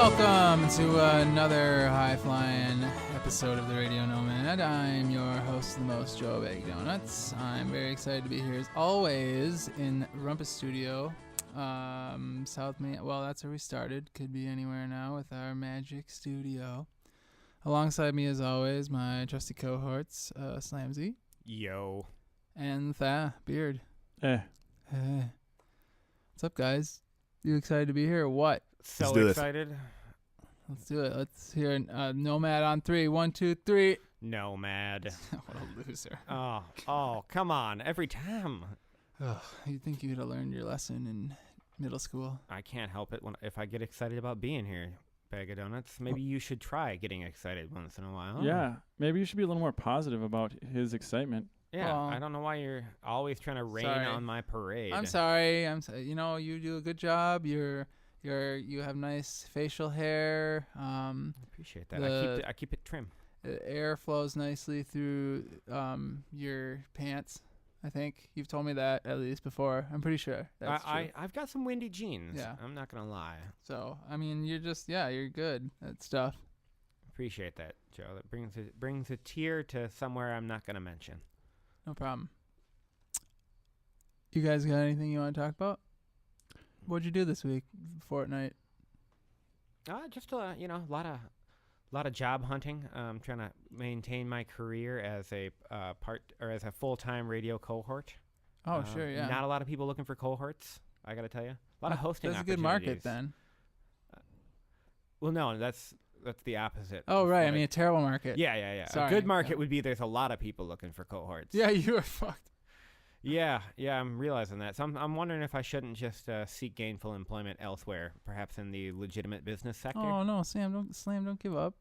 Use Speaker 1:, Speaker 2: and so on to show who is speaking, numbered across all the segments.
Speaker 1: Welcome to another high-flying episode of the Radio Nomad. I'm your host, the most, Joe Bag Donuts. I'm very excited to be here as always in Rumpus Studio, South Main. Well, that's where we started. Could be anywhere now with our magic studio. Alongside me, as always, my trusty cohorts, Slamzy.
Speaker 2: Yo.
Speaker 1: And Beard.
Speaker 3: Hey.
Speaker 1: What's up, guys? You excited to be here or what?
Speaker 2: So excited.
Speaker 1: Let's do it. Let's hear Nomad on 3. 1, 2, 3.
Speaker 2: Nomad.
Speaker 1: What a loser.
Speaker 2: Oh, come on. Every time.
Speaker 1: You'd think you'd have learned your lesson in middle school.
Speaker 2: I can't help it if I get excited about being here, Bag of Donuts. Maybe you should try getting excited once in a while.
Speaker 3: Yeah. Maybe you should be a little more positive about his excitement.
Speaker 2: Yeah, I don't know why you're always trying to rain on my parade.
Speaker 1: I'm sorry. You know, you do a good job. You have nice facial hair.
Speaker 2: I appreciate that. I keep it trim.
Speaker 1: The air flows nicely through your pants. I think you've told me that at least before. I'm pretty sure that's true.
Speaker 2: I've got some windy jeans.
Speaker 1: Yeah.
Speaker 2: I'm not gonna lie.
Speaker 1: So I mean, you're good at stuff.
Speaker 2: Appreciate that, Joe. That brings a tear to somewhere I'm not gonna mention.
Speaker 1: No problem. You guys got anything you want to talk about? What'd you do this week, fortnight?
Speaker 2: Just a lot of job hunting. Trying to maintain my career as a full-time radio cohort.
Speaker 1: Oh, sure, yeah.
Speaker 2: Not a lot of people looking for cohorts. I got to tell you, a lot of hosting.
Speaker 1: That's a good market then.
Speaker 2: Well, no, that's the opposite.
Speaker 1: Oh, right. I mean, a terrible market.
Speaker 2: Yeah.
Speaker 1: Sorry.
Speaker 2: A good market would be there's a lot of people looking for cohorts.
Speaker 1: Yeah, you are fucked.
Speaker 2: Yeah, I'm realizing that. So I'm wondering if I shouldn't just seek gainful employment elsewhere, perhaps in the legitimate business sector.
Speaker 1: Oh, no, don't give up.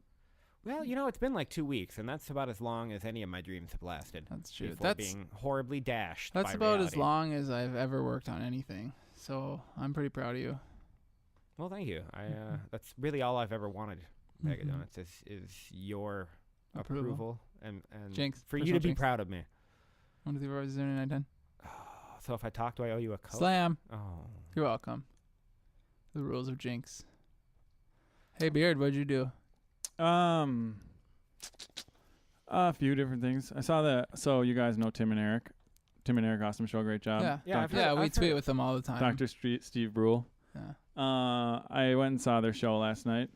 Speaker 2: Well, it's been like 2 weeks, and that's about as long as any of my dreams have lasted.
Speaker 1: That's true.
Speaker 2: Before being horribly dashed
Speaker 1: That's
Speaker 2: by
Speaker 1: about
Speaker 2: reality.
Speaker 1: as long as I've ever worked on anything. So I'm pretty proud of you.
Speaker 2: Well, thank you. That's really all I've ever wanted, Bag of Donuts, is your approval and
Speaker 1: Jinx,
Speaker 2: for you to be proud of me.
Speaker 1: 1, 2, 3, 4, 5, 6, 7, 8, 9, 10.
Speaker 2: So if I talk, do I owe you a Coke?
Speaker 1: Slam.
Speaker 2: Oh.
Speaker 1: You're welcome. The rules of Jinx. Hey, Beard, what'd you do?
Speaker 3: A few different things. I saw that. So you guys know Tim and Eric. Tim and Eric, awesome show, great job.
Speaker 1: Yeah, we tweet with them all the time.
Speaker 3: Dr. Steve Brule.
Speaker 1: Yeah.
Speaker 3: I went and saw their show last night.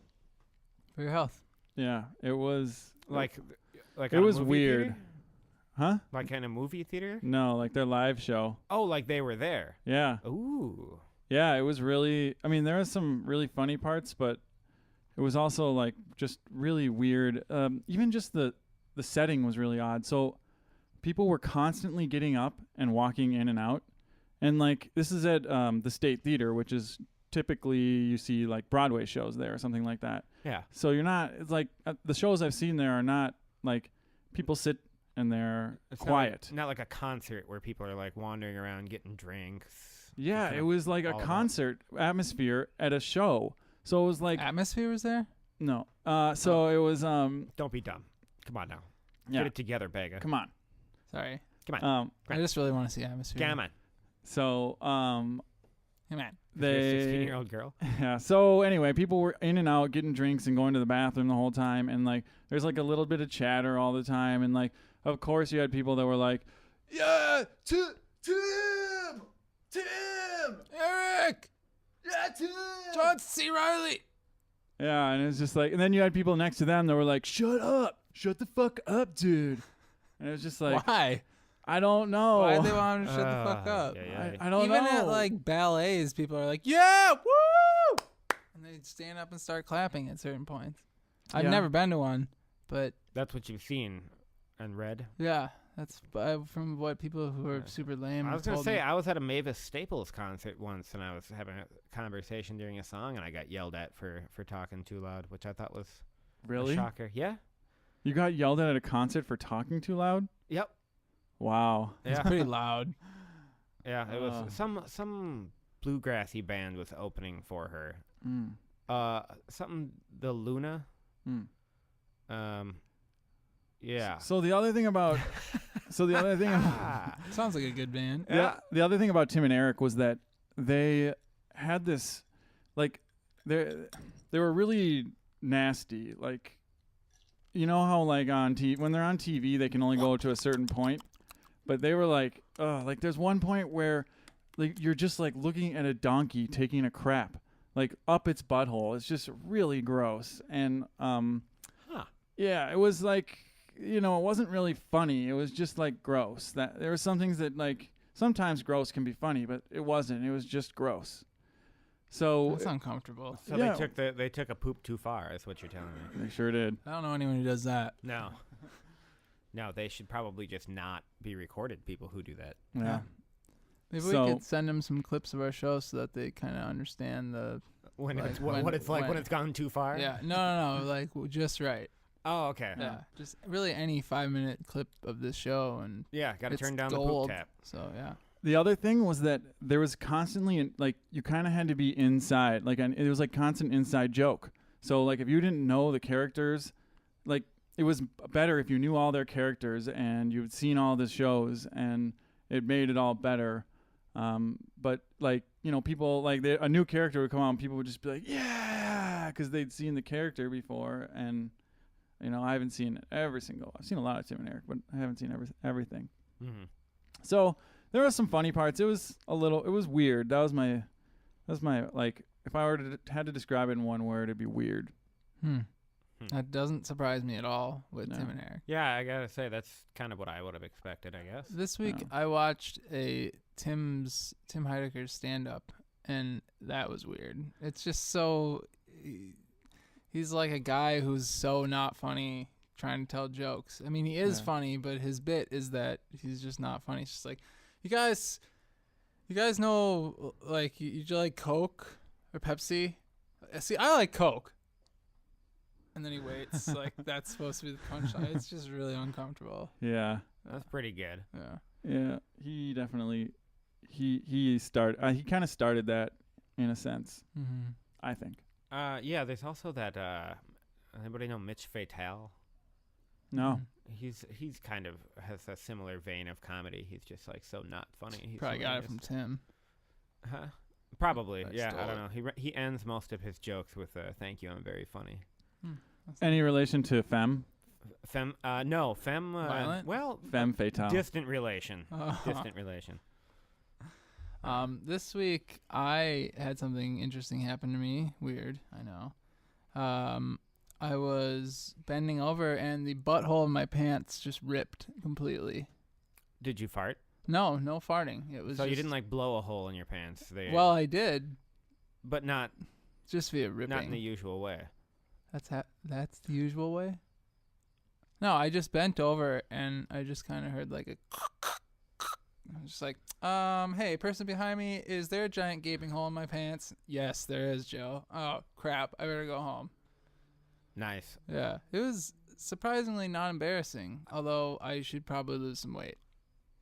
Speaker 1: For your health.
Speaker 3: Yeah, it was
Speaker 2: like
Speaker 3: it was weird.
Speaker 2: Theater?
Speaker 3: Huh?
Speaker 2: Like in a movie theater?
Speaker 3: No, like their live show.
Speaker 2: Oh, like they were there.
Speaker 3: Yeah.
Speaker 2: Ooh.
Speaker 3: Yeah, it was really. I mean, there was some really funny parts, but it was also like just really weird. Even just the setting was really odd. So people were constantly getting up and walking in and out, and like this is at the State Theater, which is typically you see like Broadway shows there or something like that.
Speaker 2: Yeah.
Speaker 3: So you're not. It's like the shows I've seen there are not like people sit and they're quiet.
Speaker 2: Not like a concert where people are like wandering around getting drinks.
Speaker 3: Yeah, it was like a concert atmosphere at a show. So it was like
Speaker 1: Atmosphere was there?
Speaker 3: No. So it was
Speaker 2: Don't be dumb. Come on now.
Speaker 3: Yeah.
Speaker 2: Get it together, Bega.
Speaker 3: Come on.
Speaker 1: Sorry.
Speaker 2: Come on.
Speaker 1: I just really want to see Atmosphere.
Speaker 2: Come on.
Speaker 3: So
Speaker 1: Hey man.
Speaker 3: they
Speaker 2: 16-year-old girl.
Speaker 3: Yeah. So anyway, people were in and out getting drinks and going to the bathroom the whole time, and like there's like a little bit of chatter all the time, and like of course you had people that were like, yeah, Tim,
Speaker 1: Eric!
Speaker 3: yeah, Tim,
Speaker 1: John C. Reilly!
Speaker 3: yeah, and it's just like, and then you had people next to them that were like, shut the fuck up, dude, and it was just like,
Speaker 1: Why?
Speaker 3: I don't know.
Speaker 1: Why they want to shut the fuck up?
Speaker 2: Yeah.
Speaker 3: I don't know.
Speaker 1: Even at like ballets, people are like, yeah, woo! And they stand up and start clapping at certain points. I've never been to one, but
Speaker 2: That's what you've seen and read.
Speaker 1: yeah, that's from what people who are super lame.
Speaker 2: I was going to
Speaker 1: told
Speaker 2: say,
Speaker 1: me.
Speaker 2: I was at a Mavis Staples concert once, and I was having a conversation during a song, and I got yelled at for talking too loud, which I thought was
Speaker 3: Really?
Speaker 2: a shocker. Yeah.
Speaker 3: You got yelled at a concert for talking too loud?
Speaker 2: Yep.
Speaker 3: Wow.
Speaker 1: It's
Speaker 2: Yeah.
Speaker 1: pretty loud.
Speaker 2: Yeah, it was some bluegrassy band was opening for her. Something the Luna. Yeah.
Speaker 3: So the other thing about
Speaker 1: Sounds like a good band.
Speaker 3: the other thing about Tim and Eric was that they had this, like, they were really nasty. Like, you know how like on when they're on TV they can only go to a certain point, but they were like there's one point where like you're just like looking at a donkey taking a crap like up its butthole. It's just really gross. And yeah, it was like, you know, it wasn't really funny. It was just like gross. That there were some things that like sometimes gross can be funny, but it wasn't. It was just gross. So
Speaker 1: That's uncomfortable.
Speaker 2: So
Speaker 3: yeah.
Speaker 2: they took a poop too far, is what you're telling me.
Speaker 3: They sure did.
Speaker 1: I don't know anyone who does that.
Speaker 2: No. No, they should probably just not be recorded, people who do that.
Speaker 3: Yeah.
Speaker 1: Maybe
Speaker 3: So-
Speaker 1: we could send them some clips of our show so that they kind of understand the.
Speaker 2: When
Speaker 1: Like,
Speaker 2: it's what it's like when it's gone too far?
Speaker 1: Yeah, no, like just right.
Speaker 2: Oh, okay.
Speaker 1: Yeah, just really any 5-minute clip of this show and
Speaker 2: Yeah, got to
Speaker 1: it's
Speaker 2: turn down the
Speaker 1: gold.
Speaker 2: poop tap.
Speaker 1: So yeah.
Speaker 3: The other thing was that there was constantly like you kind of had to be inside, like it was like constant inside joke. So like if you didn't know the characters, like it was better if you knew all their characters and you'd seen all the shows, and it made it all better. But like, you know, people like a new character would come out and people would just be like, yeah, because they'd seen the character before. And you know, I haven't seen I've seen a lot of Tim and Eric, but I haven't seen everything.
Speaker 2: Mm-hmm.
Speaker 3: So there were some funny parts. It was weird. That was my like, if I were to had to describe it in one word, it'd be weird.
Speaker 1: That doesn't surprise me at all with
Speaker 3: No.
Speaker 1: Tim and Eric.
Speaker 2: Yeah, I gotta say that's kind of what I would have expected, I guess.
Speaker 1: This week
Speaker 3: Oh.
Speaker 1: I watched Tim Heidecker's stand-up, and that was weird. It's just so he's like a guy who's so not funny trying to tell jokes. I mean, he is
Speaker 3: Yeah.
Speaker 1: funny, but his bit is that he's just not funny. It's just like, you guys know, like, you like Coke or Pepsi? See, I like Coke. And then he waits, like that's supposed to be the punchline. It's just really uncomfortable.
Speaker 3: Yeah.
Speaker 2: That's pretty good.
Speaker 1: Yeah.
Speaker 3: Yeah. He definitely he kind of started that in a sense,
Speaker 1: Mm-hmm.
Speaker 3: I think.
Speaker 2: Yeah, there's also that anybody know Mitch Fatal?
Speaker 3: No.
Speaker 2: He's kind of has a similar vein of comedy. He's just like so not funny. He's
Speaker 1: Probably got it
Speaker 2: hilarious.
Speaker 1: from Tim.
Speaker 2: Huh? Probably.
Speaker 1: I
Speaker 2: Yeah,
Speaker 1: stole
Speaker 2: I don't
Speaker 1: it.
Speaker 2: know. He ends most of his jokes with "Thank you, I'm very funny."
Speaker 3: Any relation to Femme
Speaker 2: No, Femme.
Speaker 1: Violent?
Speaker 2: Well,
Speaker 3: Femme Fatale?
Speaker 2: distant relation. Distant relation.
Speaker 1: This week I had something interesting happen to me. Weird, I know. I was bending over and the butthole of my pants just ripped completely.
Speaker 2: Did you fart?
Speaker 1: No farting. It was
Speaker 2: So you
Speaker 1: just-
Speaker 2: didn't like blow a hole in your pants?
Speaker 1: Well, I did,
Speaker 2: but not
Speaker 1: just via ripping.
Speaker 2: not in the usual way.
Speaker 1: That's the usual way. No, I just bent over and I just kind of heard like a. I was just like, hey, person behind me, is there a giant gaping hole in my pants? Yes, there is, Joe. Oh crap, I better go home.
Speaker 2: Nice.
Speaker 1: Yeah, it was surprisingly not embarrassing, although I should probably lose some weight.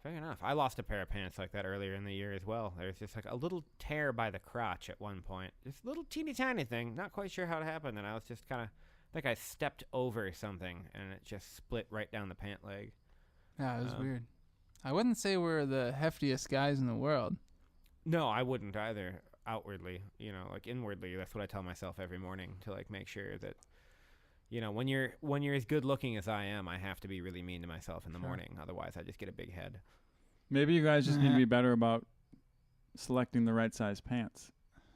Speaker 2: Fair enough. I lost a pair of pants like that earlier in the year as well. There was just like a little tear by the crotch at one point. Just a little teeny tiny thing. Not quite sure how it happened. And I was just kind of, I think I stepped over something and it just split right down the pant leg.
Speaker 1: Yeah, it was weird. I wouldn't say we're the heftiest guys in the world.
Speaker 2: No, I wouldn't either. Outwardly, you know, like inwardly, that's what I tell myself every morning to like make sure that, you know, when you're as good looking as I am, I have to be really mean to myself in the morning. Otherwise, I just get a big head.
Speaker 3: Maybe you guys just need to be better about selecting the right size pants.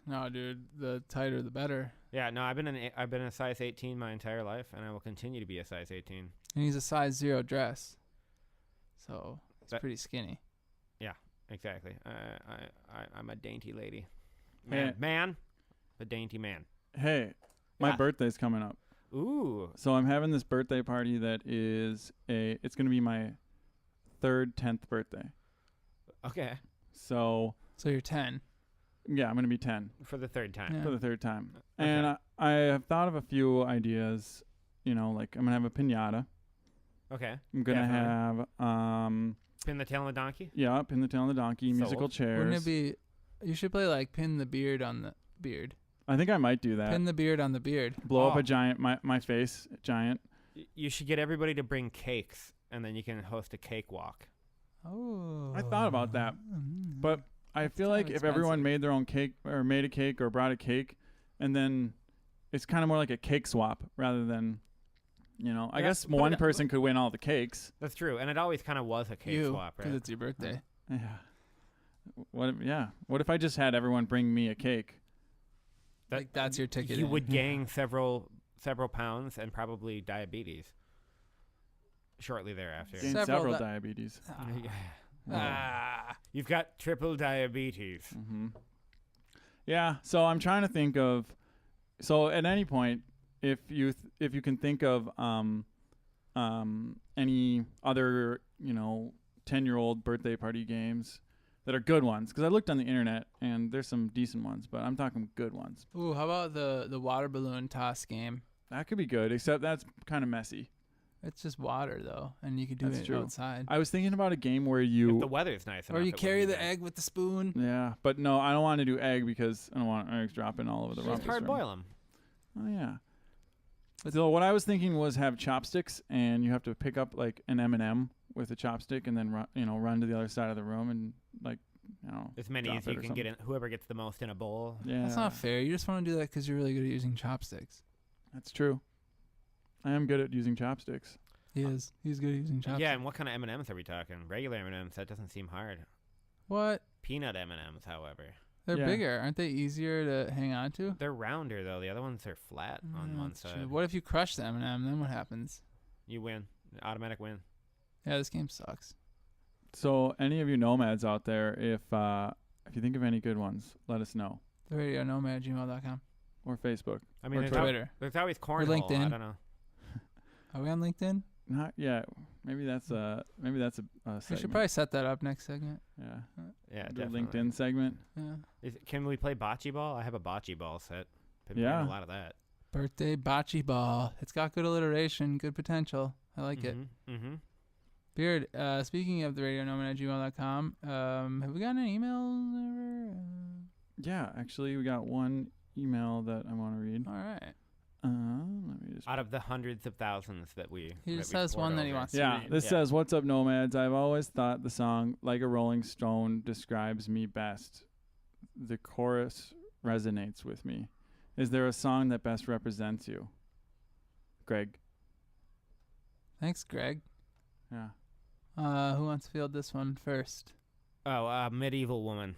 Speaker 1: No, dude, the tighter the better.
Speaker 2: Yeah, no, I've been a size 18 my entire life, and I will continue to be a size 18.
Speaker 1: And he's a size 0 dress, so he's
Speaker 2: That-
Speaker 1: pretty skinny.
Speaker 2: Exactly. I'm a dainty lady.
Speaker 3: Hey.
Speaker 2: Man, a dainty man.
Speaker 3: Hey, my
Speaker 2: Yeah.
Speaker 3: birthday's coming up.
Speaker 2: Ooh.
Speaker 3: So I'm having this birthday party that it's going to be my 10th birthday.
Speaker 2: Okay.
Speaker 3: So,
Speaker 1: So you're 10.
Speaker 3: yeah, I'm going to be 10
Speaker 2: For the third time.
Speaker 1: Yeah.
Speaker 3: for the third time.
Speaker 2: Okay.
Speaker 3: And I have thought of a few ideas, you know, like I'm going to have a piñata.
Speaker 2: Okay.
Speaker 3: I'm going to
Speaker 2: Definitely.
Speaker 3: have,
Speaker 2: Pin the tail on the donkey.
Speaker 3: yeah, pin the tail on the donkey,
Speaker 2: Sold.
Speaker 3: musical chairs.
Speaker 1: Wouldn't it be? You should play like pin the beard on the beard.
Speaker 3: I think I might do that.
Speaker 1: Pin the beard on the beard.
Speaker 3: Blow up
Speaker 2: Oh.
Speaker 3: a giant, my face, giant.
Speaker 2: You should get everybody to bring cakes, and then you can host a cake walk.
Speaker 1: Oh.
Speaker 3: I thought about that, but I feel
Speaker 1: kind
Speaker 3: like
Speaker 1: of
Speaker 3: if everyone
Speaker 1: expensive.
Speaker 3: made their own cake or made a cake or brought a cake, and then it's kind of more like a cake swap rather than, I
Speaker 2: Yeah,
Speaker 3: guess
Speaker 2: but
Speaker 3: one person could win all the cakes.
Speaker 2: That's true, and it always kind of was a cake swap,
Speaker 1: because
Speaker 2: right?
Speaker 1: it's your birthday.
Speaker 3: Yeah. What if I just had everyone bring me a cake?
Speaker 1: That's your ticket.
Speaker 2: You
Speaker 1: in.
Speaker 2: would gain several pounds and probably diabetes shortly thereafter.
Speaker 3: Gain
Speaker 1: Several
Speaker 3: several
Speaker 1: di-
Speaker 3: diabetes.
Speaker 2: You've got triple diabetes.
Speaker 3: Mm-hmm. Yeah, so I'm trying to think of. So at any point, if you can think of any other 10-year-old birthday party games that are good ones, because I looked on the internet and there's some decent ones, but I'm talking good ones.
Speaker 1: Ooh, how about the water balloon toss game?
Speaker 3: That could be good, except that's kind of messy.
Speaker 1: It's just water though, and you could do
Speaker 3: That's
Speaker 1: it
Speaker 3: true.
Speaker 1: outside.
Speaker 3: I was thinking about a game where
Speaker 2: If
Speaker 3: you.
Speaker 2: the weather's nice enough,
Speaker 1: Or you
Speaker 2: it
Speaker 1: carry
Speaker 2: wouldn't
Speaker 1: the
Speaker 2: be
Speaker 1: egg with the spoon.
Speaker 3: Yeah, but no, I don't want to do egg because I don't want eggs dropping all over the
Speaker 2: Just
Speaker 3: rumpus
Speaker 2: hard
Speaker 3: room.
Speaker 2: boil them.
Speaker 3: Oh yeah. So what I was thinking was have chopsticks, and you have to pick up like an M&M with a chopstick, and then run to the other side of the room and
Speaker 2: As many
Speaker 3: drop
Speaker 2: as you
Speaker 3: it or
Speaker 2: can get in. Whoever gets the most in a bowl.
Speaker 3: Yeah,
Speaker 1: That's not fair. You just want to do that because you're really good at using chopsticks.
Speaker 3: That's true. I am good at using chopsticks.
Speaker 1: He is. He's good at using chopsticks.
Speaker 2: Yeah, and what kind of M&Ms are we talking? Regular M&Ms, that doesn't seem hard.
Speaker 1: What?
Speaker 2: Peanut M&Ms, however.
Speaker 1: They're
Speaker 3: Yeah.
Speaker 1: bigger. Aren't they easier to hang on to?
Speaker 2: They're rounder, though. The other ones are flat on one
Speaker 1: That's
Speaker 2: side.
Speaker 1: true. What if you crush the M&M? Then what happens?
Speaker 2: You win. Automatic win.
Speaker 1: Yeah, this game sucks.
Speaker 3: So any of you nomads out there, if you think of any good ones, let us know.
Speaker 1: The Radio Nomad @gmail.com.
Speaker 3: Or Facebook.
Speaker 2: I mean,
Speaker 3: Or
Speaker 2: there's,
Speaker 1: Twitter.
Speaker 2: there's always cornhole.
Speaker 1: LinkedIn.
Speaker 2: I don't know.
Speaker 1: Are we on LinkedIn?
Speaker 3: Not yet. Maybe that's a
Speaker 1: We
Speaker 3: segment.
Speaker 1: should probably set that up next segment.
Speaker 3: Yeah.
Speaker 2: Yeah,
Speaker 3: The
Speaker 2: definitely.
Speaker 3: LinkedIn segment.
Speaker 1: Yeah.
Speaker 2: Can we play bocce ball? I have a bocce ball set. Been
Speaker 3: Yeah.
Speaker 2: playing a lot of that.
Speaker 1: Birthday bocce ball. It's got good alliteration, good potential. I like it.
Speaker 2: Mm-hmm.
Speaker 1: Beard, speaking of the Radio Nomad @gmail.com, have we gotten any emails ever?
Speaker 3: Yeah, actually, we got one email that I want to read.
Speaker 1: All right.
Speaker 3: Let me just.
Speaker 2: Out of the hundreds of thousands that we.
Speaker 1: He
Speaker 2: that
Speaker 1: just
Speaker 2: we
Speaker 1: has
Speaker 2: poured
Speaker 1: one that he
Speaker 2: over.
Speaker 1: wants to
Speaker 3: Yeah,
Speaker 1: read.
Speaker 3: this
Speaker 2: Yeah.
Speaker 3: says, "What's up, nomads? I've always thought the song 'Like a Rolling Stone' describes me best. The chorus resonates with me. Is there a song that best represents you?" Greg.
Speaker 1: Thanks, Greg.
Speaker 3: Yeah.
Speaker 1: Who wants to field this one first?
Speaker 2: Oh, medieval woman.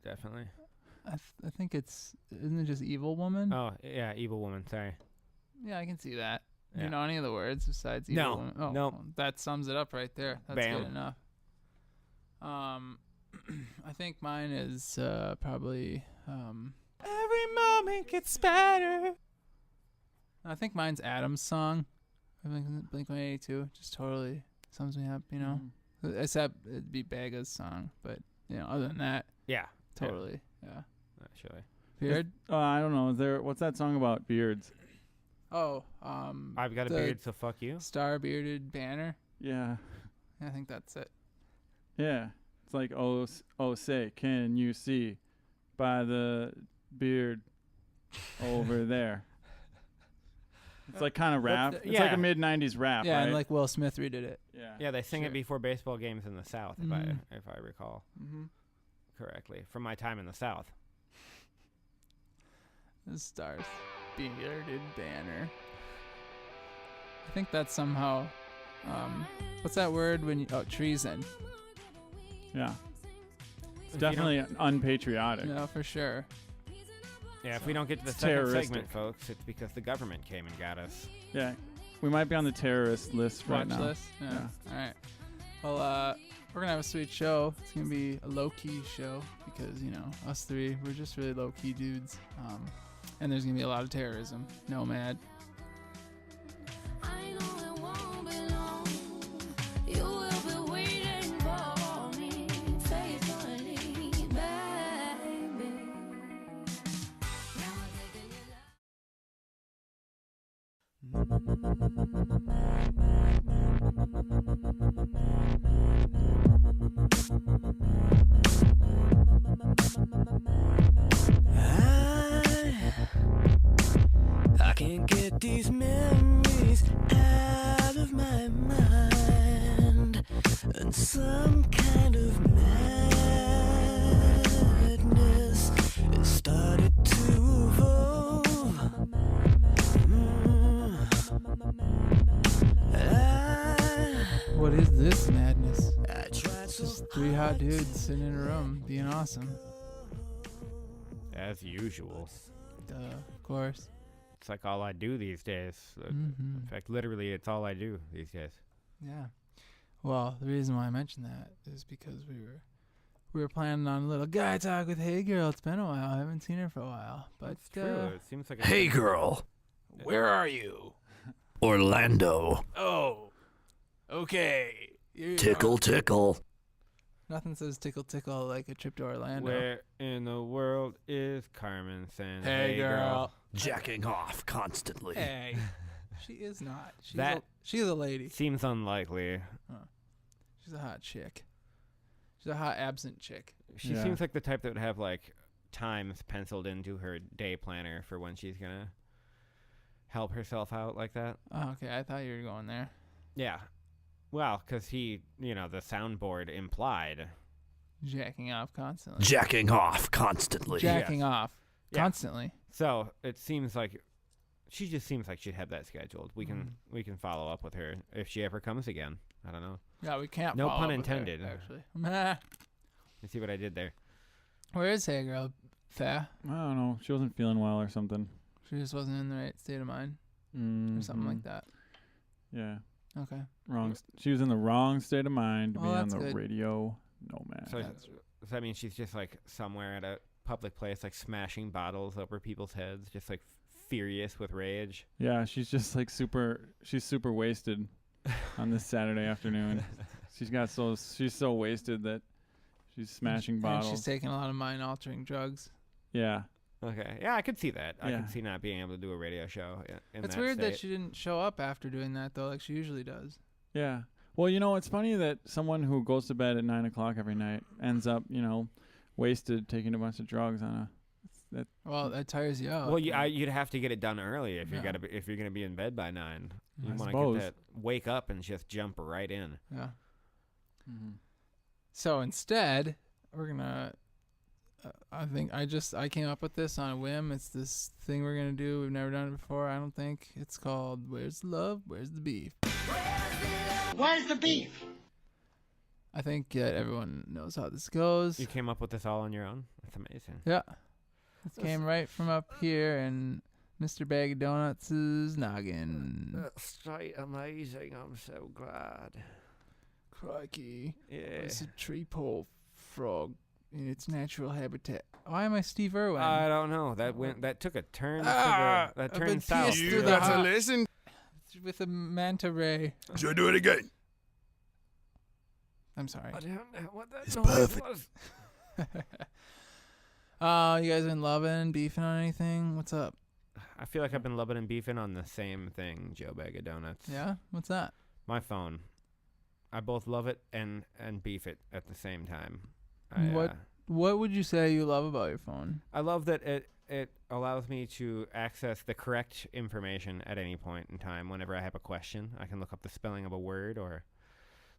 Speaker 2: Definitely.
Speaker 1: I think isn't it just Evil Woman?
Speaker 2: Oh, yeah, evil woman. Sorry.
Speaker 1: Yeah, I can see that. Do
Speaker 2: Yeah.
Speaker 1: you know any of the words besides Evil
Speaker 2: No,
Speaker 1: Woman? Oh,
Speaker 2: nope.
Speaker 1: well, that sums it up right there. That's
Speaker 2: Bam.
Speaker 1: good enough. I think mine is probably Every Moment Gets Better. I think mine's Adam's song. Blink-182. Just totally sums me up, Except it'd be Baga's song, but other than that,
Speaker 2: Yeah.
Speaker 1: totally, yeah.
Speaker 2: Actually.
Speaker 1: Beard?
Speaker 3: I don't know. What's that song about beards?
Speaker 1: Oh,
Speaker 2: I've got a
Speaker 1: the
Speaker 2: beard, so fuck you.
Speaker 1: Star-bearded banner.
Speaker 3: Yeah.
Speaker 1: I think that's it.
Speaker 3: Yeah. It's like, oh, say, can you see by the beard over there? It's like kind of rap. It's like
Speaker 2: yeah.
Speaker 3: a mid-90s rap,
Speaker 1: Yeah,
Speaker 3: right?
Speaker 1: and like Will Smith redid it.
Speaker 3: yeah.
Speaker 2: Yeah, they sing
Speaker 1: Sure.
Speaker 2: it before baseball games in the South,
Speaker 1: Mhm.
Speaker 2: if I recall
Speaker 1: Mm-hmm.
Speaker 2: correctly, from my time in the South.
Speaker 1: The Star-bearded banner. I think that's somehow, what's that word treason.
Speaker 3: Yeah. It's
Speaker 2: If you
Speaker 3: definitely unpatriotic.
Speaker 1: No, for sure.
Speaker 2: Yeah, if we don't get to the
Speaker 3: It's
Speaker 2: second
Speaker 3: terroristic.
Speaker 2: segment, folks, it's because the government came and got us.
Speaker 3: Yeah. We might be on the terrorist list right
Speaker 1: Watch
Speaker 3: now.
Speaker 1: list. Yeah. All right. Well, we're gonna have a sweet show. It's gonna be a low-key show because us three, we're just really low-key dudes. And there's gonna be a lot of terrorism. Nomad.
Speaker 4: I know it won't be long. You will be waiting for me faithfully, baby. Now I'm taking your I can't get these memories out of my mind, and some kind of madness it started to evolve.
Speaker 1: hot dudes sitting in a room being awesome.
Speaker 2: As usual.
Speaker 1: Duh, of course.
Speaker 2: It's like all I do these days.
Speaker 1: Mm-hmm.
Speaker 2: In fact, literally, it's all I do these days.
Speaker 1: Yeah. Well, the reason why I mentioned that is because we were planning on a little guy talk with Hey Girl. It's been a while. I haven't seen her for a while. But
Speaker 2: That's true. It seems like
Speaker 5: Hey, girl.
Speaker 1: where are you?
Speaker 5: Orlando.
Speaker 1: Oh. Okay. You
Speaker 5: Tickle, tickle.
Speaker 1: Nothing says tickle tickle like a trip to Orlando.
Speaker 2: Where in the world is Carmen saying,
Speaker 1: Hey girl.
Speaker 5: Jacking off constantly.
Speaker 1: Hey. She is not.
Speaker 2: She's
Speaker 1: a lady.
Speaker 2: Seems unlikely.
Speaker 1: She's a hot chick. She's a hot absent chick.
Speaker 2: She
Speaker 3: Yeah.
Speaker 2: seems like the type that would have, like, times penciled into her day planner for when she's going to help herself out like that.
Speaker 1: Oh, okay. I thought you were going there.
Speaker 2: Yeah. Well, because he, the soundboard implied.
Speaker 1: Jacking off constantly.
Speaker 5: Jacking off constantly.
Speaker 1: Jacking off
Speaker 2: Yeah.
Speaker 1: constantly.
Speaker 2: So it seems like she just seems like she'd have that scheduled. We can follow up with her if she ever comes again. I don't know.
Speaker 1: Yeah, we can't.
Speaker 2: No
Speaker 1: follow
Speaker 2: pun
Speaker 1: up with her,
Speaker 2: intended.
Speaker 1: actually. Meh.
Speaker 2: You see what I did there?
Speaker 1: Where is Hey Girl? Fair.
Speaker 3: I don't know. She wasn't feeling well or something.
Speaker 1: She just wasn't in the right state of mind or something like that.
Speaker 3: Yeah.
Speaker 1: Okay.
Speaker 3: She was in the wrong state of mind to
Speaker 1: Well,
Speaker 3: be on
Speaker 1: that's
Speaker 3: the
Speaker 1: good.
Speaker 3: Radio Nomad.
Speaker 2: So
Speaker 1: That's-
Speaker 2: does that mean she's just like somewhere at a public place, like smashing bottles over people's heads, just like furious with rage?
Speaker 3: Yeah, she's just like she's super wasted on this Saturday afternoon. She's so wasted that she's smashing bottles.
Speaker 1: And she's taking a lot of mind-altering drugs.
Speaker 3: Yeah.
Speaker 2: Okay, yeah, I could see that. I
Speaker 3: Yeah.
Speaker 2: could see not being able to do a radio show. In
Speaker 1: It's
Speaker 2: that
Speaker 1: weird that
Speaker 2: state.
Speaker 1: she didn't show up after doing that, though, like she usually does.
Speaker 3: Yeah. Well, it's funny that someone who goes to bed at 9 o'clock every night ends up, wasted taking a bunch of drugs on
Speaker 1: Well, that tires you out.
Speaker 2: Well, you'd have to get it done early if
Speaker 1: Yeah.
Speaker 2: if you're gonna be in bed by 9. You
Speaker 3: I
Speaker 2: want to
Speaker 3: suppose.
Speaker 2: get that wake up and just jump right in.
Speaker 1: Yeah.
Speaker 3: Mm-hmm.
Speaker 1: So instead, we're gonna. I came up with this on a whim. It's this thing we're gonna do. We've never done it before. I don't think. It's called "Where's the Love? Where's the Beef?"
Speaker 6: Where's the beef?
Speaker 1: I think everyone knows how this goes.
Speaker 2: You came up with this all on your own? That's amazing.
Speaker 1: Yeah, it came right from up here in Mr. Bag of Donuts' noggin.
Speaker 2: That's straight amazing. I'm so glad.
Speaker 1: Crikey!
Speaker 2: Yeah.
Speaker 1: It's a tree pole frog in its natural habitat. Why am I Steve Irwin?
Speaker 2: I don't know. That took a turn.
Speaker 1: Ah,
Speaker 2: that
Speaker 1: I've
Speaker 2: turned
Speaker 1: been
Speaker 2: south.
Speaker 1: pierced through the heart
Speaker 5: listen.
Speaker 1: with a manta ray.
Speaker 5: Should I do it again?
Speaker 1: I'm sorry.
Speaker 2: I don't know what that
Speaker 5: It's
Speaker 2: noise
Speaker 5: perfect.
Speaker 2: was.
Speaker 1: You guys been loving, beefing on anything? What's up?
Speaker 2: I feel like I've been loving and beefing on the same thing, Joe Bag of Donuts.
Speaker 1: Yeah? What's that?
Speaker 2: My phone. I both love it and beef it at the same time.
Speaker 1: What would you say you love about your phone?
Speaker 2: I love that it allows me to access the correct information at any point in time. Whenever I have a question, I can look up the spelling of a word or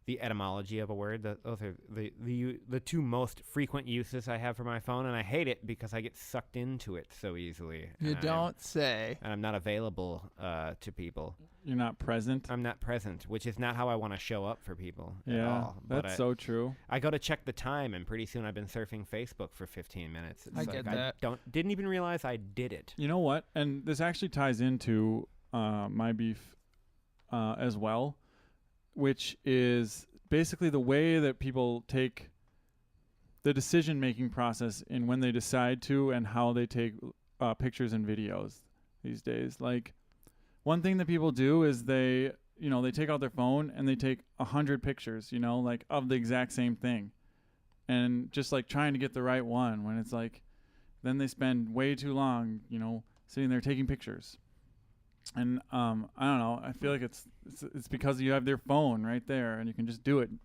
Speaker 2: the etymology of a word. Those are the two most frequent uses I have for my phone, and I hate it because I get sucked into it so easily.
Speaker 1: You
Speaker 2: and
Speaker 1: don't say.
Speaker 2: And I'm not available to people.
Speaker 3: You're not present.
Speaker 2: I'm not present, which is not how I want to show up for people at
Speaker 3: Yeah,
Speaker 2: all. But
Speaker 3: that's so true.
Speaker 2: I go to check the time, and pretty soon I've been surfing Facebook for 15 minutes. It's
Speaker 1: I
Speaker 2: like
Speaker 1: get that.
Speaker 2: didn't even realize I did it.
Speaker 3: You know what? And this actually ties into my beef as well, which is basically the way that people take the decision-making process in when they decide to and how they take pictures and videos these days. Like, one thing that people do is they take out their phone and they take 100 pictures, like of the exact same thing, and just like trying to get the right one, when it's like, then they spend way too long, sitting there taking pictures. And I don't know. I feel like it's because you have their phone right there and you can just do it. And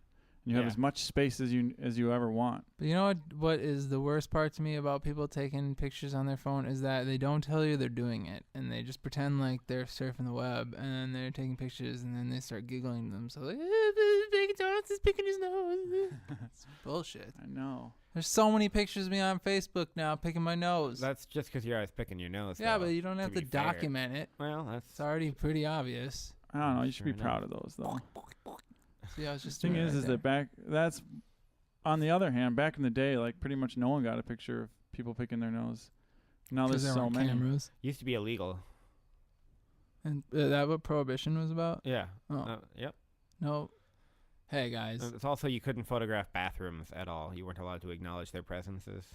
Speaker 3: you have
Speaker 2: Yeah.
Speaker 3: as much space as you ever want.
Speaker 1: But you know what is the worst part to me about people taking pictures on their phone is that they don't tell you they're doing it, and they just pretend like they're surfing the web, and then they're taking pictures, and then they start giggling to themselves like, Bacon Donuts is picking his nose. It's bullshit.
Speaker 3: I know.
Speaker 1: There's so many pictures of me on Facebook now picking my nose.
Speaker 2: That's just because you're always picking your nose.
Speaker 1: Yeah,
Speaker 2: though,
Speaker 1: but you don't have to
Speaker 2: be fair.
Speaker 1: document it.
Speaker 2: Well, that's
Speaker 1: It's already pretty obvious.
Speaker 3: I don't know. You should be
Speaker 2: Fair
Speaker 3: proud
Speaker 2: enough.
Speaker 3: of those, though.
Speaker 1: See, I was just
Speaker 3: The thing
Speaker 1: doing it
Speaker 3: is
Speaker 1: right
Speaker 3: that that's on the other hand, back in the day, like pretty much no one got a picture of people picking their nose. Now
Speaker 1: 'Cause
Speaker 3: there's
Speaker 1: there
Speaker 3: so
Speaker 1: weren't
Speaker 3: many.
Speaker 1: cameras.
Speaker 2: Used to be illegal.
Speaker 1: And that what prohibition was about?
Speaker 2: Yeah.
Speaker 1: Oh.
Speaker 2: Yep.
Speaker 1: No. Hey guys.
Speaker 2: It's also you couldn't photograph bathrooms at all. You weren't allowed to acknowledge their presences.